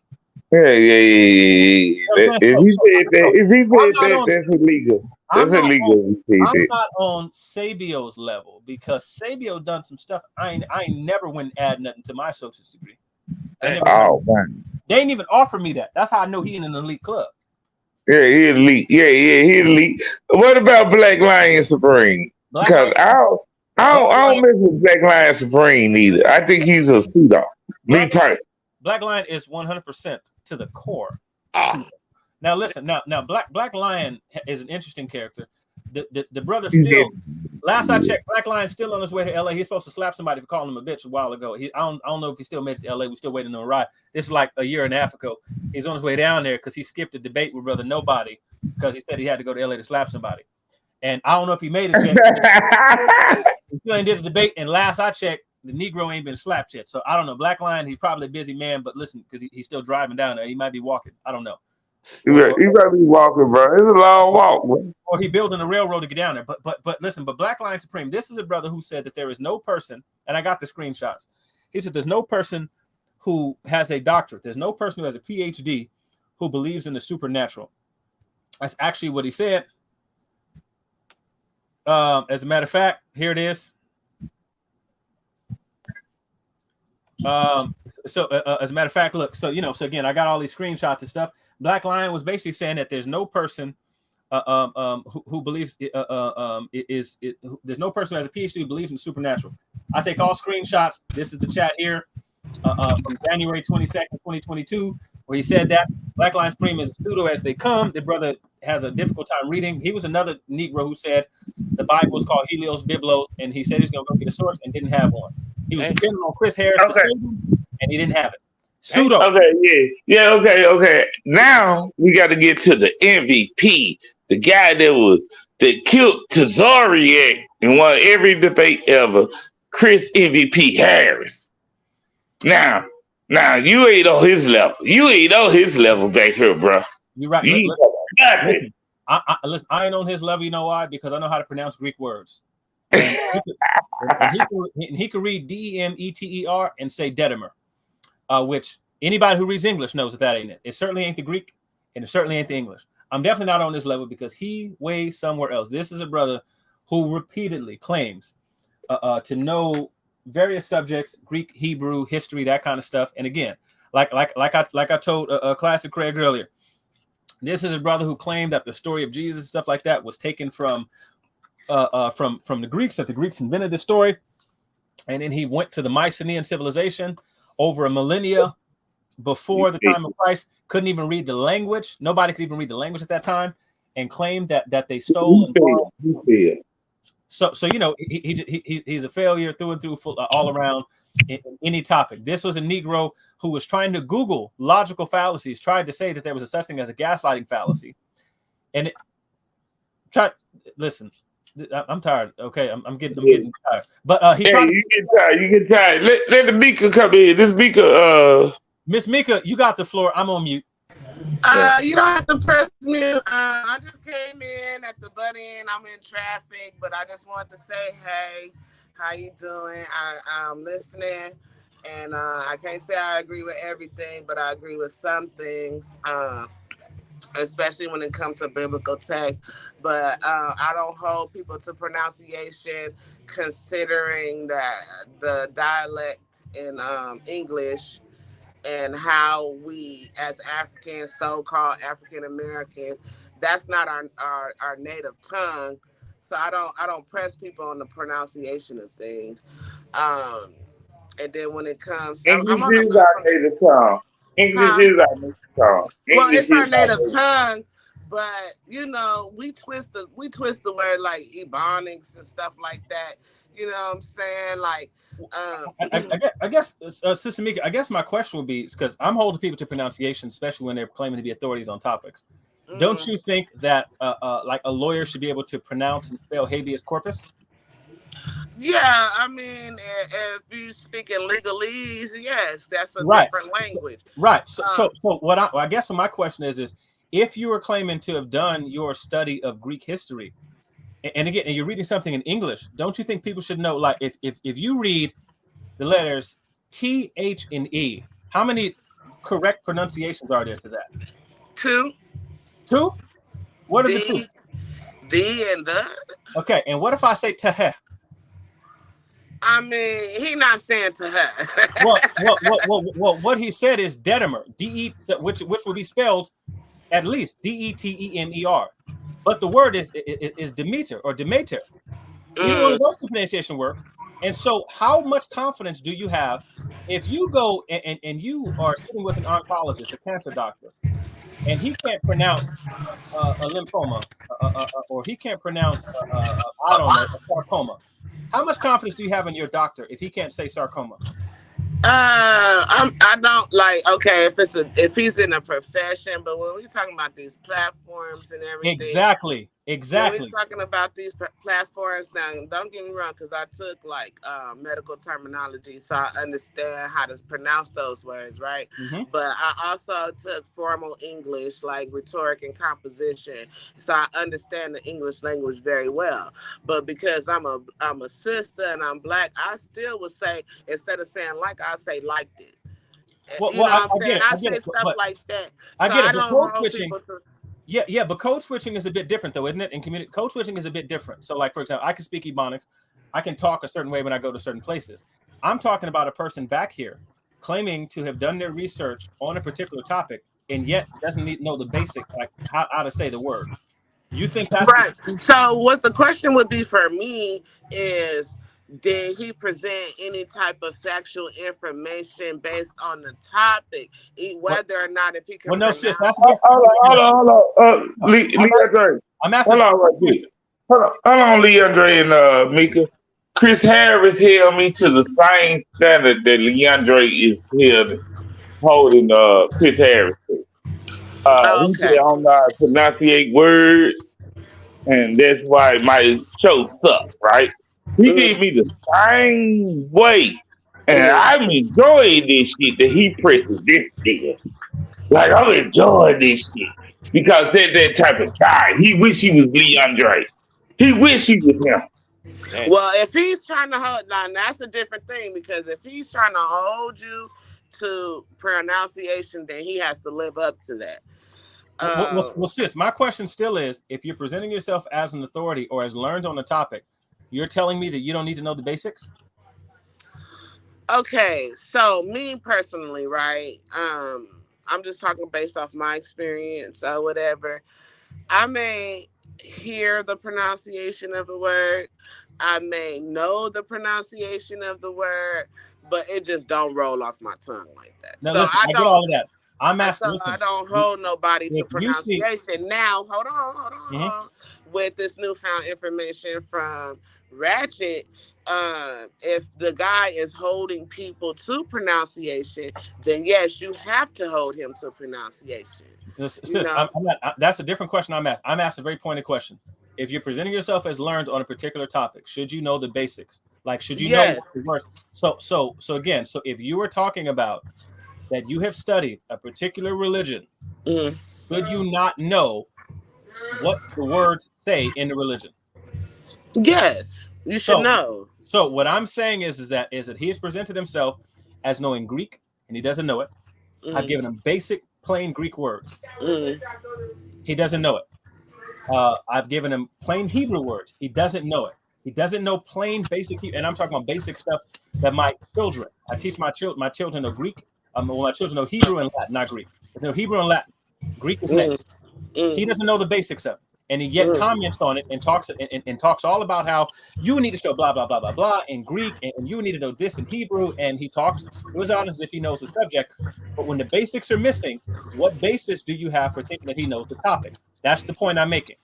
Yeah. If he said that, that's illegal. That's illegal. I'm not on Sabio's level because Sabio done some stuff. I ain't never went and add nothing to my associate's degree. Man. They ain't even offer me that. That's how I know he in an elite club. Yeah, he elite. Yeah, he elite. What about Black Lion Supreme? Because I don't mess with Black Lion Supreme either. I think he's a pseudo. Black Lion is 100% to the core. Now listen, now Black Lion is an interesting character. The brother still. Last I checked, Black Lion's still on his way to LA. He's supposed to slap somebody for calling him a bitch a while ago. I don't know if he still made it to LA. We're still waiting on a ride. This is like a year and a half ago. He's on his way down there because he skipped a debate with Brother Nobody because he said he had to go to LA to slap somebody. And I don't know if he made it yet. He still ain't did the debate. And last I checked, the Negro ain't been slapped yet. So I don't know. Black Lion, he's probably a busy man, but listen, because he's still driving down there. He might be walking. I don't know. He might be walking, bro. It's a long walk, bro. Or he building a railroad to get down there. But listen, but Black Lion Supreme, this is a brother who said that there is no person, and I got the screenshots. He said there's no person who has a doctorate. There's no person who has a PhD who believes in the supernatural. That's actually what he said. As a matter of fact, here it is. As a matter of fact, look, so again, I got all these screenshots and stuff. Black Lion was basically saying that there's no person who believes there's no person who has a PhD who believes in the supernatural. I take all screenshots. This is the chat here from January 22nd, 2022, where he said that Black Lion Supreme is a pseudo as they come. The brother has a difficult time reading. He was another Negro who said the Bible is called Helios Biblos, and he said he's going to go get a source and didn't have one. He was depending on Chris Harris to save him, and he didn't have it. Pseudo. Okay. Now we got to get to the MVP, the guy that killed Tazariak and won every debate ever, Chris MVP Harris. Now you ain't on his level. You ain't on his level back here, bro. You're right. Listen, I ain't on his level. You know why? Because I know how to pronounce Greek words. And he could read Demeter and say Dedimer, which anybody who reads English knows that ain't it. It certainly ain't the Greek, and it certainly ain't the English. I'm definitely not on this level because he weighs somewhere else. This is a brother who repeatedly claims to know various subjects, Greek, Hebrew, history, that kind of stuff. And again, like I told Classic Craig earlier, this is a brother who claimed that the story of Jesus, stuff like that, was taken from the Greeks, that the Greeks invented this story. And then he went to the Mycenaean civilization over a millennia before the time of Christ, couldn't even read the language. Nobody could even read the language at that time, and claimed that they stole. So you know, he's a failure through and through, all around in any topic. This was a Negro who was trying to Google logical fallacies, tried to say that there was a such thing as a gaslighting fallacy, and listen. I'm tired. Okay, I'm getting tired. But he tried. You get tired. Let the Mika come in. This Mika. Miss Mika, you got the floor. I'm on mute. You don't have to press mute. I just came in at the butt end. I'm in traffic, but I just want to say, hey, how you doing? I'm listening, and I can't say I agree with everything, but I agree with some things. Especially when it comes to biblical text, but I don't hold people to pronunciation, considering that the dialect in English and how we, as Africans, so-called African Americans, that's not our native tongue. So I don't press people on the pronunciation of things. And then when it comes, English is our native tongue. English is our native tongue. Well, it's our native tongue, but you know, we twist the word like ebonics and stuff like that. You know what I'm saying? Like, I guess, Sister Mika, I guess my question would be, because I'm holding people to pronunciation, especially when they're claiming to be authorities on topics. Don't you think that like a lawyer should be able to pronounce and spell habeas corpus? Yeah, I mean, if you speak in legalese, yes, that's a different language. Right. So what I guess what my question is if you were claiming to have done your study of Greek history, and again, and you're reading something in English, don't you think people should know, like, if you read the letters T, H, and E, how many correct pronunciations are there to that? Two. What are the two? The and the. Okay, and what if I say teheh? I mean, he not saying to her. well, what he said is Detemer, which would be spelled at least Detemer, but the word is Demeter or Demeter. Either one of those two pronunciation work. And so, how much confidence do you have if you go and you are sitting with an oncologist, a cancer doctor, and he can't pronounce a lymphoma, or he can't pronounce I don't know, a sarcoma? How much confidence do you have in your doctor if he can't say sarcoma? I don't like, okay, if he's in a profession, but when we're talking about these platforms and everything. Exactly. When we're talking about these platforms, now don't get me wrong, because I took like medical terminology, so I understand how to pronounce those words, right? Mm-hmm. But I also took formal English, like rhetoric and composition, so I understand the English language very well. But because I'm a sister and I'm Black, I still would say, instead of saying like, I say liked it. Well, you know what I'm saying? I say stuff like that. I so get it. I don't hold people to. Yeah, but code switching is a bit different, though, isn't it? In code switching is a bit different. So, like, for example, I can speak Ebonics. I can talk a certain way when I go to certain places. I'm talking about a person back here claiming to have done their research on a particular topic and yet doesn't know the basics, like how to say the word. You think that's right? So, what the question would be for me is, did he present any type of factual information based on the topic, whether or not if he can? Well, no, sis, that's hold on. Leandre. I'm asking. Hold on, Leandre and Mika. Chris Harris held me to the same standard that Leandre is holding Chris Harris to. He said, I don't know how to pronunciate words, and that's why my show sucks, right? He gave me the same way, and I'm enjoying this shit that he presses this nigga. Like, I'm enjoying this shit because they're that type of guy. He wish he was Leandre. He wish he was him. Well, if he's trying to hold down, that's a different thing, because if he's trying to hold you to pronunciation, then he has to live up to that. Well, sis, my question still is: if you're presenting yourself as an authority or as learned on the topic, you're telling me that you don't need to know the basics? Okay, so me personally, right? I'm just talking based off my experience or whatever. I may hear the pronunciation of the word. I may know the pronunciation of the word, but it just don't roll off my tongue like that. Now, So listen, I get don't. all of that. I'm asking. So Listen, I don't hold nobody to if you see, pronunciation. Now, hold on. With this newfound information from Ratchet, if the guy is holding people to pronunciation, then yes, you have to hold him to pronunciation. sis, that's a different question I'm asking. I'm asking a very pointed question. If you're presenting yourself as learned on a particular topic, should you know the basics? Like, should you know the words? So again, so if you were talking about that you have studied a particular religion, could you not know what the words say in the religion? Yes, you should know. So what I'm saying is that he has presented himself as knowing Greek, and he doesn't know it. I've given him basic, plain Greek words. He doesn't know it. I've given him plain Hebrew words. He doesn't know it. He doesn't know plain basic, and I'm talking about basic stuff that my children. I teach my children. My children know Greek. My children know Hebrew and Latin, not Greek. They know Hebrew and Latin. Greek is next. He doesn't know the basics of it, and he yet comments on it and talks all about how you need to show blah blah blah blah blah in Greek, and you need to know this in Hebrew. And he talks to his audience as if he knows the subject. But when the basics are missing, what basis do you have for thinking that he knows the topic? That's the point I'm making.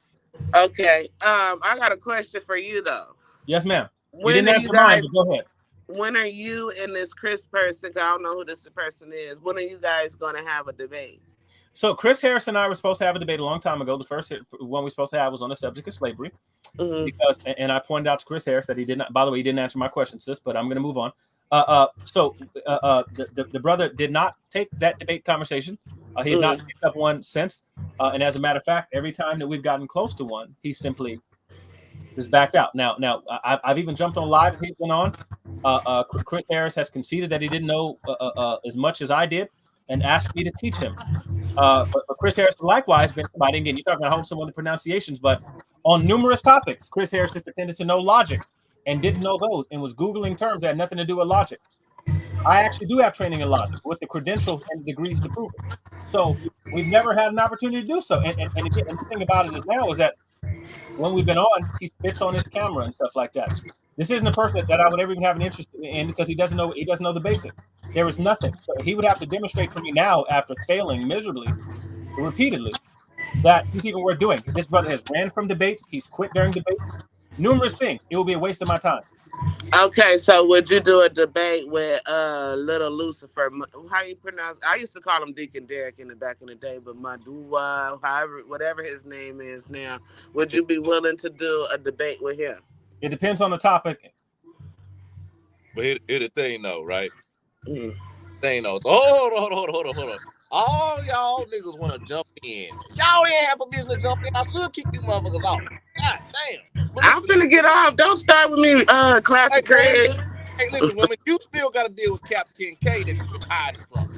Okay. I got a question for you though. Yes, ma'am. You didn't answer mine, but go ahead. When are you and this Chris person, I don't know who this person is, when are you guys going to have a debate? So Chris Harris and I were supposed to have a debate a long time ago. The first one we were supposed to have was on the subject of slavery. Because, and I pointed out to Chris Harris that he did not, by the way, he didn't answer my question, sis, but I'm going to move on. The brother did not take that debate conversation. He has not picked up one since. And as a matter of fact, every time that we've gotten close to one, he simply is backed out. Now, I've even jumped on live as he's been on. Chris Harris has conceded that he didn't know as much as I did and asked me to teach him. But Chris Harris likewise been somebody, again, you're talking about hold some of the pronunciations, but on numerous topics, Chris Harris has pretended to know logic and didn't know those and was Googling terms that had nothing to do with logic. I actually do have training in logic with the credentials and degrees to prove it. So we've never had an opportunity to do so. And again, the thing about it is now is that when we've been on, he spits on his camera and stuff like that. This isn't a person that I would ever even have an interest in because he doesn't know the basics. There is nothing. So he would have to demonstrate for me now after failing miserably, repeatedly, that he's even worth doing. This brother has ran from debates. He's quit during debates. Numerous things. It will be a waste of my time. Okay, so would you do a debate with Little Lucifer? How you pronounce? I used to call him Deacon Derek in the back in the day, but Madua, whatever his name is now, would you be willing to do a debate with him? It depends on the topic. But here's the thing, though, right? Thing, though. So hold on. All y'all niggas want to jump in. Y'all ain't have permission to jump in. I should kick you motherfuckers off. God damn. I'm finna get off. Don't start with me, Classic Craig. Hey, listen, woman, you still got to deal with Captain K that you hiding from.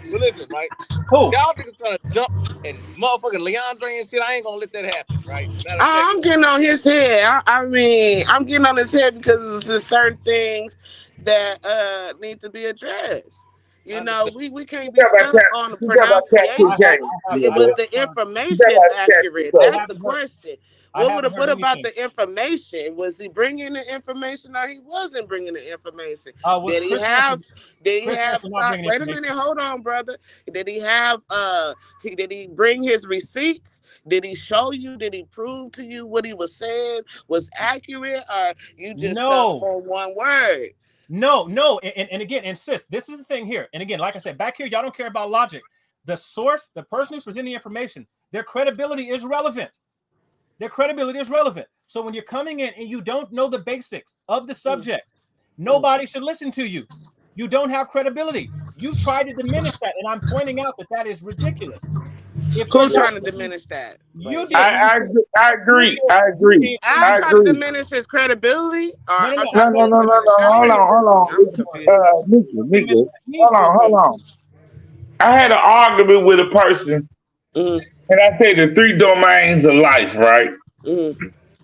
But listen, right? Cool. Y'all niggas trying to jump and motherfucking Leandre and shit. I ain't gonna let that happen, right? I'm getting on his head. I mean, I'm getting on his head because there's certain things that need to be addressed. You know, we can't be stuck on the pronunciation. Was the information accurate? That's the question. What about the information? Was he bringing the information or he wasn't bringing the information? Did he have wait a minute, hold on, brother. Did he bring his receipts? Did he show you? Did he prove to you what he was saying was accurate, or you just stuck on one word? No, and again, insist. This is the thing here. And again, like I said, back here, y'all don't care about logic. The source, the person who's presenting the information, their credibility is relevant. So when you're coming in and you don't know the basics of the subject, nobody should listen to you. You don't have credibility. You try to diminish that, and I'm pointing out that is ridiculous. Who's trying to diminish that? You did. I agree. I trying to diminish his credibility? No. Hold on. I had an argument with a person Mm, And I say the three domains of life, right? mm,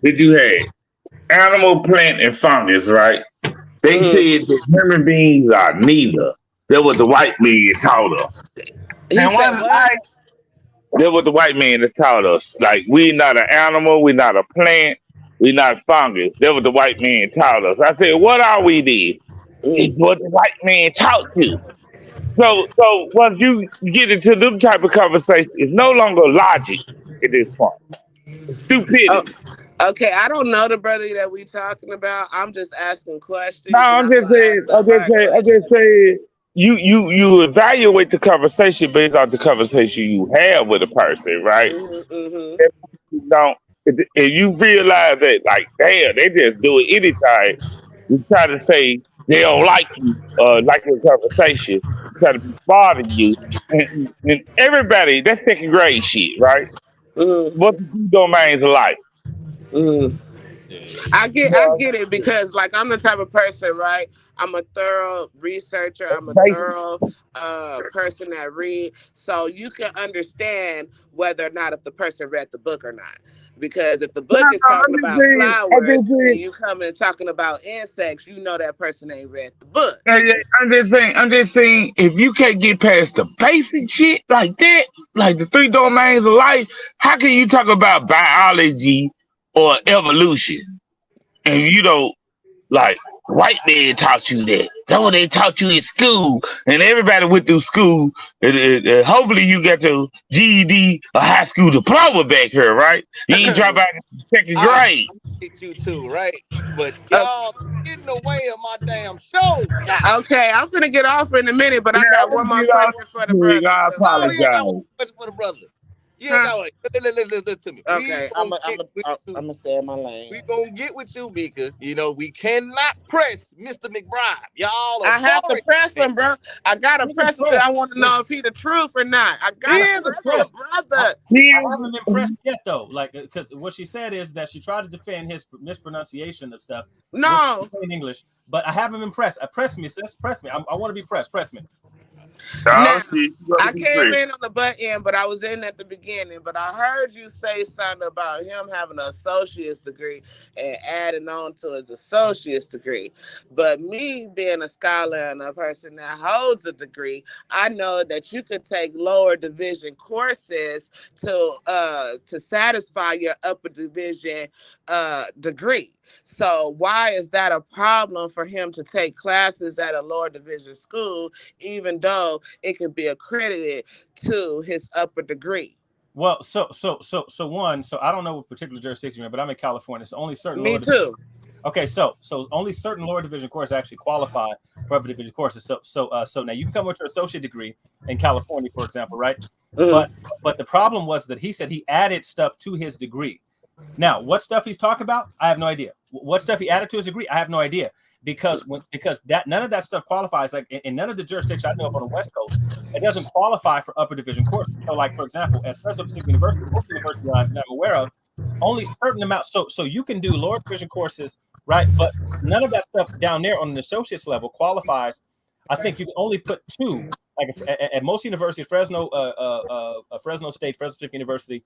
That you had animal, plant, and fungus, right? They mm. said that human beings are neither. That what the white man taught us. He And said one what? like that what the white man that taught us. Like we not an animal, we not a plant, we not fungus. That what the white man taught us. I said, what are we then? Mm. It's what the white man taught you. So once you get into them type of conversation, it's no longer logic at this point. It's Oh, stupidity. okay. I don't know the brother that we talking about. I'm just asking No, questions, and I'm I'm just gonna saying. ask the hard I'm just questions. saying. You evaluate the conversation based on the conversation you have with a person, right? Mm-hmm, mm-hmm. If you don't, if you realize that, like, damn, they just do it anytime. You try to say they don't like you, like your conversation, try to be bothering you, and everybody that's second grade shit, right? Mm-hmm. What the two domains of life? Mm-hmm. Yeah. I get it because like I'm the type of person, right? I'm a thorough researcher. I'm a Basic. thorough person that read, so you can understand whether or not if the person read the book or not. Because if the No, book is no, talking about I'm flowers just and saying, you come in talking about insects, you know that person ain't read the book. yeah, I'm just saying, if you can't get past the basic shit like that, like the three domains of life, how can you talk about biology or evolution? And you don't like white man taught you that. That's what they taught you in school, and everybody went through school. And hopefully, you got your GED or high school diploma back here, right? You ain't drop out in second I grade. appreciate you too, right? But Uh, y'all get in the way of my damn show. God. okay, I'm gonna get off in a minute, but Man, I got I'm one more gonna get all question for the this. brother. I So, No, you ain't got one apologize. question for the brother. You ain't huh? got one. Listen to me. We Okay, gonna get with I'm you. gonna stay in my lane. We gonna get with you, Mika. You know, we cannot press Mr. McBride. Y'all I have to authority. press him, bro. I gotta He's press him because I impressed. want to know Listen, if he the truth or not. I He gotta is he's the press truth. the impressed. I, brother. I haven't impressed yet though. Like, because what she said is that she tried to defend his mispronunciation of stuff, which is No, plain English. But I haven't been pressed. Press me, sis. Press me. I want to be pressed. Press me. Oh now shit, you gotta I be came free. in on the butt end, but I was in at the beginning. But I heard you say something about him having an associate's degree and adding on to his associate's degree. But me being a scholar and a person that holds a degree, I know that you could take lower division courses to satisfy your upper division degree. So why is that a problem for him to take classes at a lower division school, even though it can be accredited to his upper degree? Well, so one. So I don't know what particular jurisdiction you're in, but I'm in California. So only certain Me lower division. too. Okay, so only certain lower division courses actually qualify for upper division courses. So now you can come with your associate degree in California, for example, right? Mm. But the problem was that he said he added stuff to his degree. Now, what stuff he's talking about, I have no idea. What stuff he added to his degree, I have no idea. Because that none of that stuff qualifies, like in none of the jurisdictions I know of on the West Coast, it doesn't qualify for upper division courses. So, like for example, at Fresno Pacific University, most universities I'm aware of, only certain amounts. So you can do lower division courses, right? But none of that stuff down there on the associate's level qualifies. I think you can only put two. Like at most universities, Fresno State, Fresno Pacific University,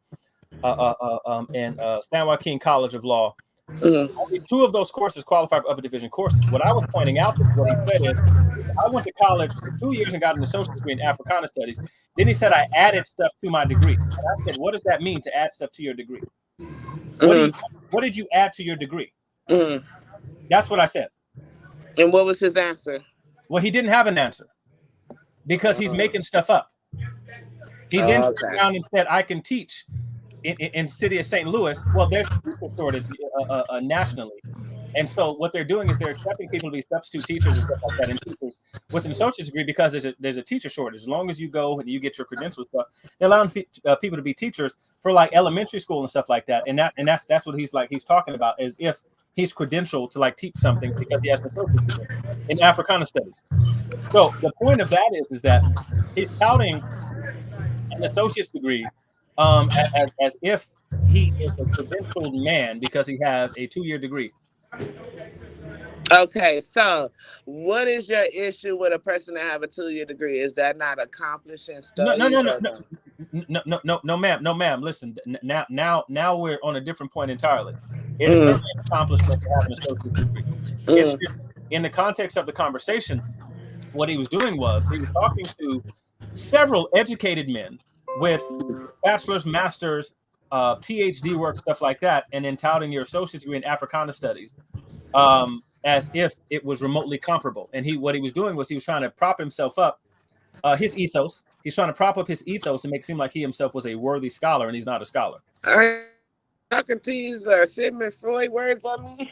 and San Joaquin College of Law. Mm. Only two of those courses qualify for upper division courses. What I was pointing out, what he said is, I went to college for 2 years and got an associate degree in Africana studies. Then he said I added stuff to my degree. And I said, what does that mean to add stuff to your degree? What did you add to your degree? Mm. That's what I said. And what was his answer? Well, he didn't have an answer because he's making stuff up. He then turned around and said, I can teach in city of St. Louis. Well, there's a teacher shortage nationally. And so what they're doing is they're accepting people to be substitute teachers and stuff like that, and teachers with an associate's degree because there's a teacher shortage. As long as you go and you get your credentials stuff, they're allowing people to be teachers for like elementary school and stuff like that. And that's what he's talking about, as if he's credentialed to like teach something because he has an associate's degree in Africana studies. So the point of that is that he's touting an associate's degree as if he is a credentialed man because he has a 2-year degree. Okay, so what is your issue with a person that have a 2-year degree? Is that not accomplishing studies? No, ma'am. Listen, now we're on a different point entirely. It is certainly an accomplishment to have an associate degree. It's just, in the context of the conversation, what he was doing was he was talking to several educated men with bachelor's, master's, PhD work, stuff like that, and then touting your associate degree in Africana studies as if it was remotely comparable. And what he was doing was he was trying to prop himself up, his ethos. He's trying to prop up his ethos and make it seem like he himself was a worthy scholar, and he's not a scholar. I can tease Sigmund Freud words on me.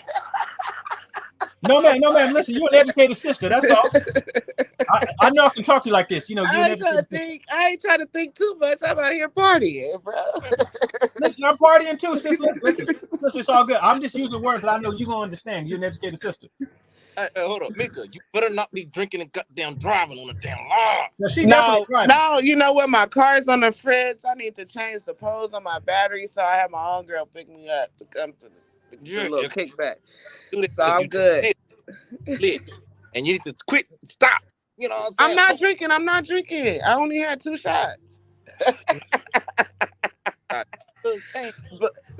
No, ma'am. Listen, you're an educated sister. That's all. I know I can talk to you like this. You know, I ain't trying to think too much. I'm out here partying, bro. Listen, I'm partying too, sis. Listen, it's all good. I'm just using words that I know you're gonna understand. You're an educated sister. Hold on, Mika. You better not be drinking and goddamn driving on the damn law. No, you know what? My car's on the fritz. I need to change the pose on my battery, so I have my own girl pick me up to come to the little kickback. So I'm good. And you need to quit. Stop. You know what I'm saying? I'm not drinking. I only had 2 shots.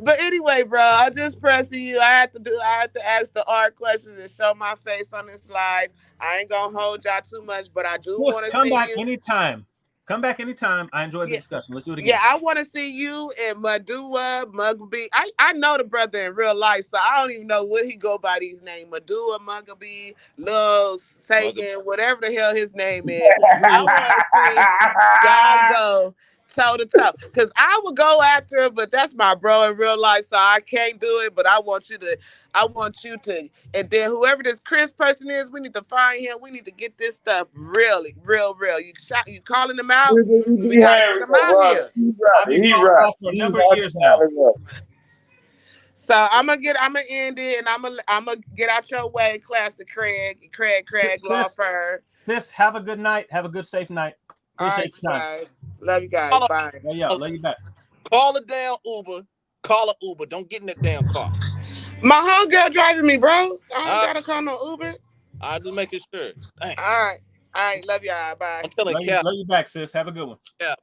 But anyway, bro, I'm just pressing you. I have to ask the art questions and show my face on this live. I ain't gonna hold y'all too much, but I do want to come back anytime. Come back anytime. I enjoyed the discussion. Let's do it again. Yeah, I want to see you and Madua Mugabe. I know the brother in real life, so I don't even know what he go by these names. Madua Mugabe, Lil Sagan, whatever the hell his name is. I want to see y'all go toe to toe, because I would go after him, but that's my bro in real life, so I can't do it. But I want you to, and then whoever this Chris person is, we need to find him. We need to get this stuff really, real. You calling him out? We gotta get him out here. He's right. For a number of years now. So I'm gonna end it, and I'm gonna get out your way, Classic Craig Law Firm. Sis, have a good night. Have a good, safe night. Appreciate your time. Guys. Love you guys. Bye. Yeah, love you back. Call a damn Uber. Call an Uber. Don't get in that damn car. My homegirl driving me, bro. I don't gotta call no Uber. I just making sure. Thanks. All right. Love y'all. Bye. Love you back, sis. Have a good one. Yeah.